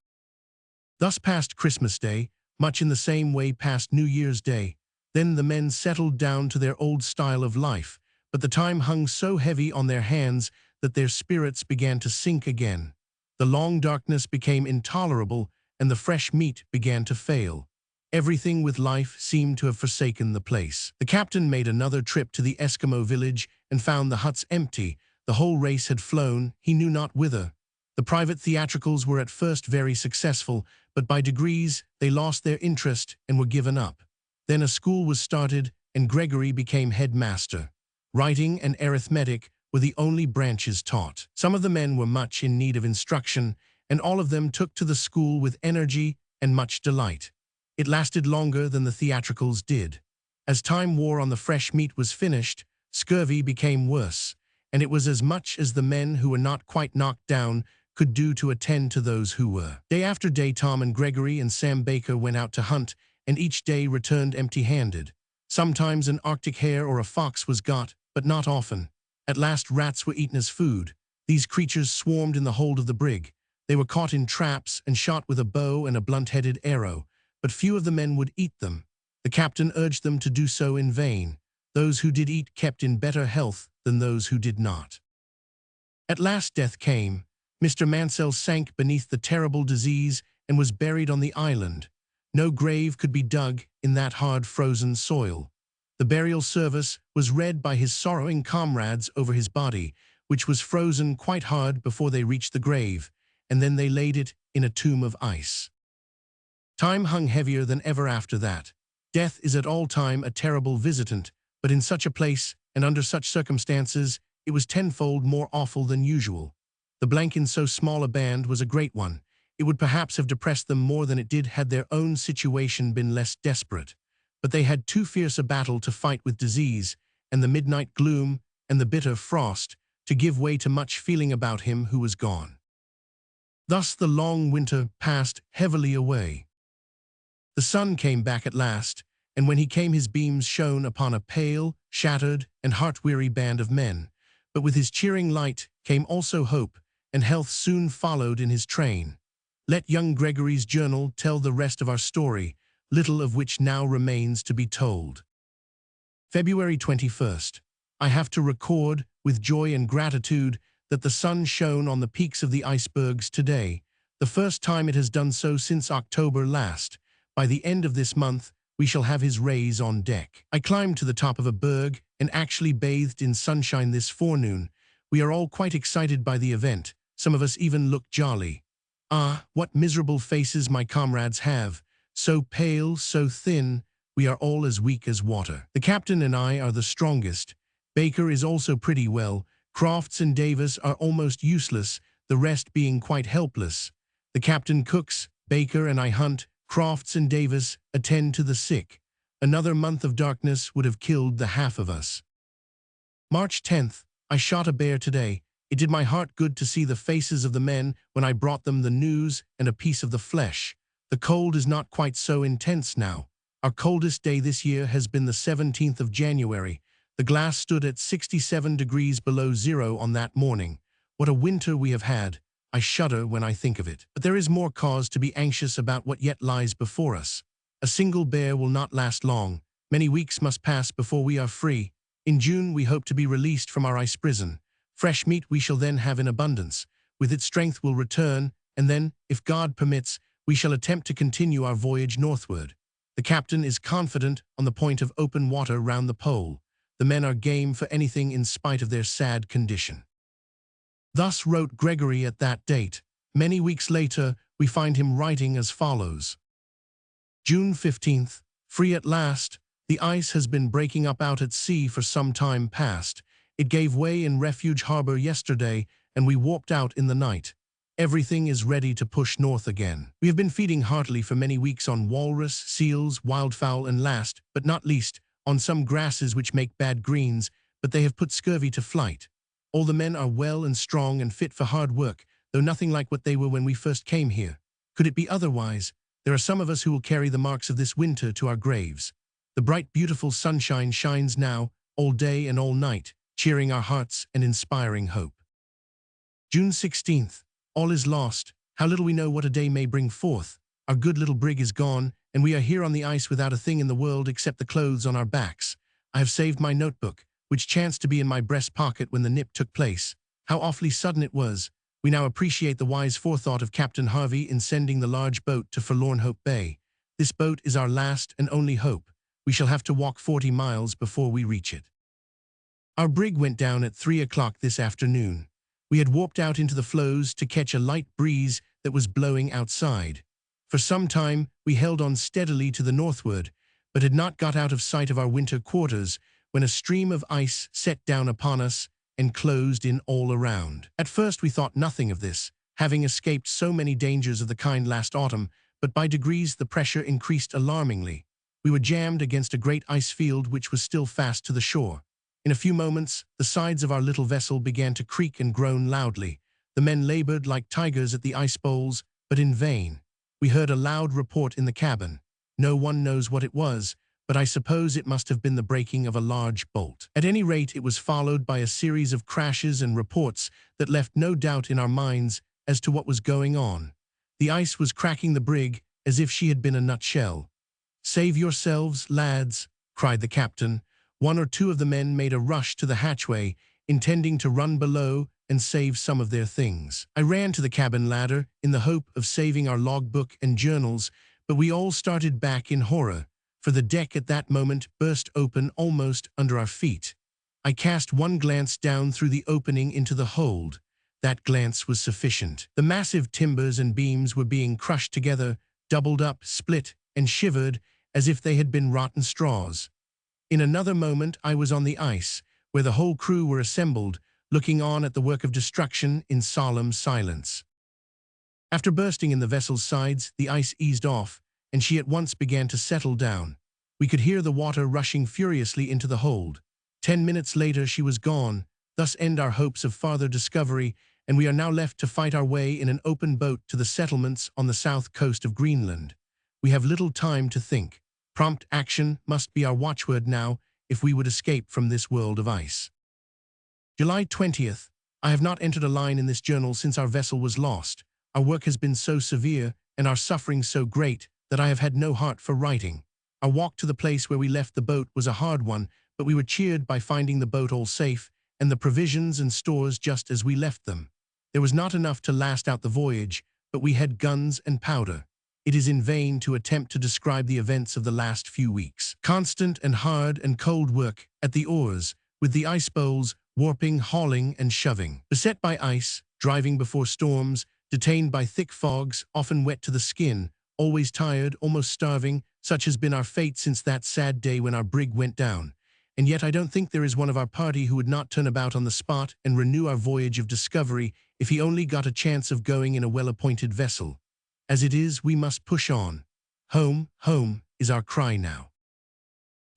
Thus passed Christmas Day, much in the same way passed New Year's Day. Then the men settled down to their old style of life, but the time hung so heavy on their hands that their spirits began to sink again. The long darkness became intolerable, and the fresh meat began to fail. Everything with life seemed to have forsaken the place. The captain made another trip to the Eskimo village and found the huts empty. The whole race had flown, he knew not whither. The private theatricals were at first very successful, but by degrees they lost their interest and were given up. Then a school was started, and Gregory became headmaster. Writing and arithmetic were the only branches taught. Some of the men were much in need of instruction, and all of them took to the school with energy and much delight. It lasted longer than the theatricals did. As time wore on, the fresh meat was finished, scurvy became worse, and it was as much as the men who were not quite knocked down could do to attend to those who were. Day after day Tom and Gregory and Sam Baker went out to hunt, and each day returned empty-handed. Sometimes an Arctic hare or a fox was got, but not often. At last rats were eaten as food. These creatures swarmed in the hold of the brig. They were caught in traps and shot with a bow and a blunt-headed arrow, but few of the men would eat them. The captain urged them to do so in vain. Those who did eat kept in better health than those who did not. At last death came. Mr. Mansell sank beneath the terrible disease and was buried on the island. No grave could be dug in that hard frozen soil. The burial service was read by his sorrowing comrades over his body, which was frozen quite hard before they reached the grave, and then they laid it in a tomb of ice. Time hung heavier than ever after that. Death is at all time a terrible visitant, but in such a place and under such circumstances it was tenfold more awful than usual. The blank in so small a band was a great one. It would perhaps have depressed them more than it did had their own situation been less desperate. But they had too fierce a battle to fight with disease, and the midnight gloom, and the bitter frost, to give way to much feeling about him who was gone. Thus the long winter passed heavily away. The sun came back at last, and when he came his beams shone upon a pale, shattered, and heart-weary band of men. But with his cheering light came also hope, and health soon followed in his train. Let young Gregory's journal tell the rest of our story, little of which now remains to be told. February 21st. I have to record, with joy and gratitude, that the sun shone on the peaks of the icebergs today, the first time it has done so since October last. By the end of this month, we shall have his rays on deck. I climbed to the top of a berg and actually bathed in sunshine this forenoon. We are all quite excited by the event. Some of us even look jolly. Ah, what miserable faces my comrades have. So pale, so thin, we are all as weak as water. The captain and I are the strongest. Baker is also pretty well. Crofts and Davis are almost useless, the rest being quite helpless. The captain cooks, Baker and I hunt, Crofts and Davis attend to the sick. Another month of darkness would have killed the half of us. March 10th. I shot a bear today. It did my heart good to see the faces of the men when I brought them the news and a piece of the flesh. The cold is not quite so intense now. Our coldest day this year has been the 17th of January. The glass stood at 67 degrees below zero on that morning. What a winter we have had. I shudder when I think of it. But there is more cause to be anxious about what yet lies before us. A single bear will not last long. Many weeks must pass before we are free. In June we hope to be released from our ice prison. Fresh meat we shall then have in abundance. With its strength will return, and then, if God permits, we shall attempt to continue our voyage northward. The captain is confident on the point of open water round the pole. The men are game for anything in spite of their sad condition. Thus wrote Gregory at that date. Many weeks later, we find him writing as follows. June 15th. Free at last. The ice has been breaking up out at sea for some time past. It gave way in Refuge Harbor yesterday, and we warped out in the night. Everything is ready to push north again. We have been feeding heartily for many weeks on walrus, seals, wildfowl, and last, but not least, on some grasses which make bad greens, but they have put scurvy to flight. All the men are well and strong and fit for hard work, though nothing like what they were when we first came here. Could it be otherwise? There are some of us who will carry the marks of this winter to our graves. The bright, beautiful sunshine shines now, all day and all night, cheering our hearts and inspiring hope. June 16th. All is lost. How little we know what a day may bring forth. Our good little brig is gone, and we are here on the ice without a thing in the world except the clothes on our backs. I have saved my notebook. which chanced to be in my breast pocket when the nip took place. How awfully sudden it was. We now appreciate the wise forethought of Captain Harvey in sending the large boat to Forlorn Hope Bay. This boat is our last and only hope. We shall have to walk 40 miles before we reach it. Our brig went down at 3 o'clock this afternoon. We had warped out into the floes to catch a light breeze that was blowing outside. For some time, we held on steadily to the northward, but had not got out of sight of our winter quarters when a stream of ice set down upon us and closed in all around. At first we thought nothing of this, having escaped so many dangers of the kind last autumn, but by degrees the pressure increased alarmingly. We were jammed against a great ice field which was still fast to the shore. In a few moments, the sides of our little vessel began to creak and groan loudly. The men labored like tigers at the ice bowls, but in vain. We heard a loud report in the cabin. No one knows what it was, but I suppose it must have been the breaking of a large bolt. At any rate, it was followed by a series of crashes and reports that left no doubt in our minds as to what was going on. The ice was cracking the brig as if she had been a nutshell. "Save yourselves, lads," cried the captain. One or two of the men made a rush to the hatchway, intending to run below and save some of their things. I ran to the cabin ladder in the hope of saving our logbook and journals, but we all started back in horror, for the deck at that moment burst open almost under our feet. I cast one glance down through the opening into the hold. That glance was sufficient. The massive timbers and beams were being crushed together, doubled up, split, and shivered as if they had been rotten straws. In another moment I was on the ice, where the whole crew were assembled, looking on at the work of destruction in solemn silence. After bursting in the vessel's sides, the ice eased off, and she at once began to settle down. We could hear the water rushing furiously into the hold. 10 minutes later she was gone. Thus end our hopes of farther discovery, and we are now left to fight our way in an open boat to the settlements on the south coast of Greenland. We have little time to think. Prompt action must be our watchword now if we would escape from this world of ice. July 20th. I have not entered a line in this journal since our vessel was lost. Our work has been so severe and our suffering so great that I have had no heart for writing. Our walk to the place where we left the boat was a hard one, but we were cheered by finding the boat all safe and the provisions and stores just as we left them. There was not enough to last out the voyage, but we had guns and powder. It is in vain to attempt to describe the events of the last few weeks. Constant and hard and cold work at the oars, with the ice bowls, warping, hauling, and shoving. Beset by ice, driving before storms, detained by thick fogs, often wet to the skin, always tired, almost starving, such has been our fate since that sad day when our brig went down. And yet I don't think there is one of our party who would not turn about on the spot and renew our voyage of discovery if he only got a chance of going in a well-appointed vessel. As it is, we must push on. Home, home, is our cry now.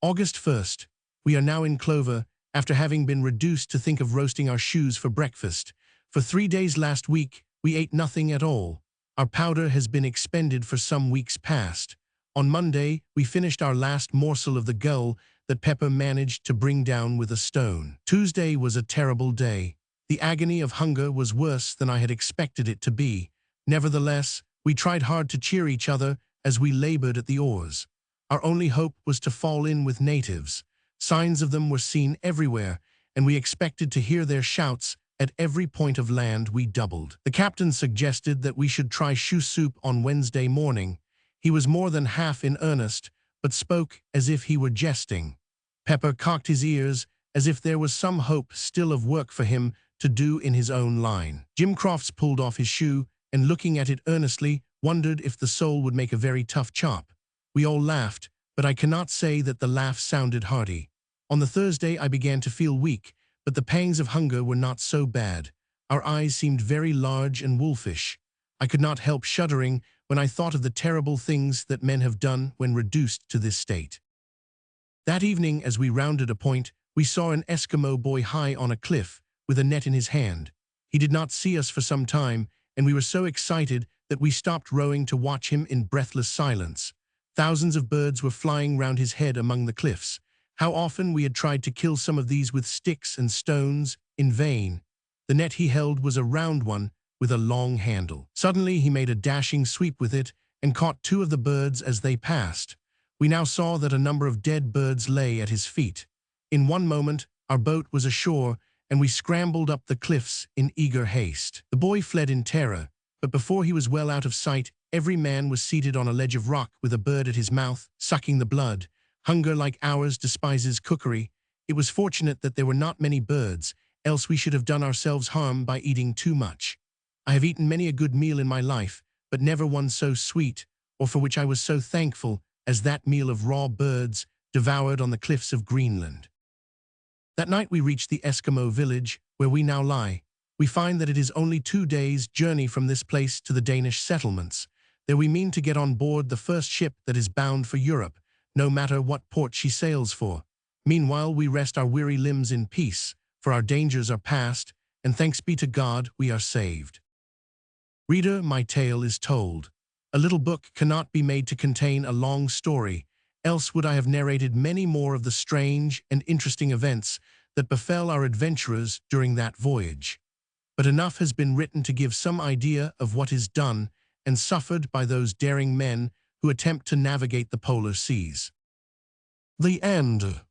August 1st. We are now in clover, after having been reduced to think of roasting our shoes for breakfast. For 3 days last week, we ate nothing at all. Our powder has been expended for some weeks past. On Monday, we finished our last morsel of the gull that Pepper managed to bring down with a stone. Tuesday was a terrible day. The agony of hunger was worse than I had expected it to be. Nevertheless, we tried hard to cheer each other as we labored at the oars. Our only hope was to fall in with natives. Signs of them were seen everywhere, and we expected to hear their shouts at every point of land we doubled. The captain suggested that we should try shoe soup on Wednesday morning. He was more than half in earnest, but spoke as if he were jesting. Pepper cocked his ears as if there was some hope still of work for him to do in his own line. Jim Crofts pulled off his shoe and, looking at it earnestly, wondered if the sole would make a very tough chop. We all laughed, but I cannot say that the laugh sounded hearty. On the Thursday I began to feel weak, but the pangs of hunger were not so bad. Our eyes seemed very large and wolfish. I could not help shuddering when I thought of the terrible things that men have done when reduced to this state. That evening, as we rounded a point, we saw an Eskimo boy high on a cliff, with a net in his hand. He did not see us for some time, and we were so excited that we stopped rowing to watch him in breathless silence. Thousands of birds were flying round his head among the cliffs. How often we had tried to kill some of these with sticks and stones, in vain. The net he held was a round one with a long handle. Suddenly he made a dashing sweep with it and caught 2 of the birds as they passed. We now saw that a number of dead birds lay at his feet. In one moment our boat was ashore, and we scrambled up the cliffs in eager haste. The boy fled in terror, but before he was well out of sight, every man was seated on a ledge of rock with a bird at his mouth, sucking the blood. Hunger like ours despises cookery. It was fortunate that there were not many birds, else we should have done ourselves harm by eating too much. I have eaten many a good meal in my life, but never one so sweet, or for which I was so thankful, as that meal of raw birds devoured on the cliffs of Greenland. That night we reached the Eskimo village, where we now lie. We find that it is only 2 days' journey from this place to the Danish settlements. There we mean to get on board the first ship that is bound for Europe, no matter what port she sails for. Meanwhile we rest our weary limbs in peace, for our dangers are past, and thanks be to God we are saved. Reader, my tale is told. A little book cannot be made to contain a long story, else would I have narrated many more of the strange and interesting events that befell our adventurers during that voyage. But enough has been written to give some idea of what is done and suffered by those daring men who attempt to navigate the polar seas. The end.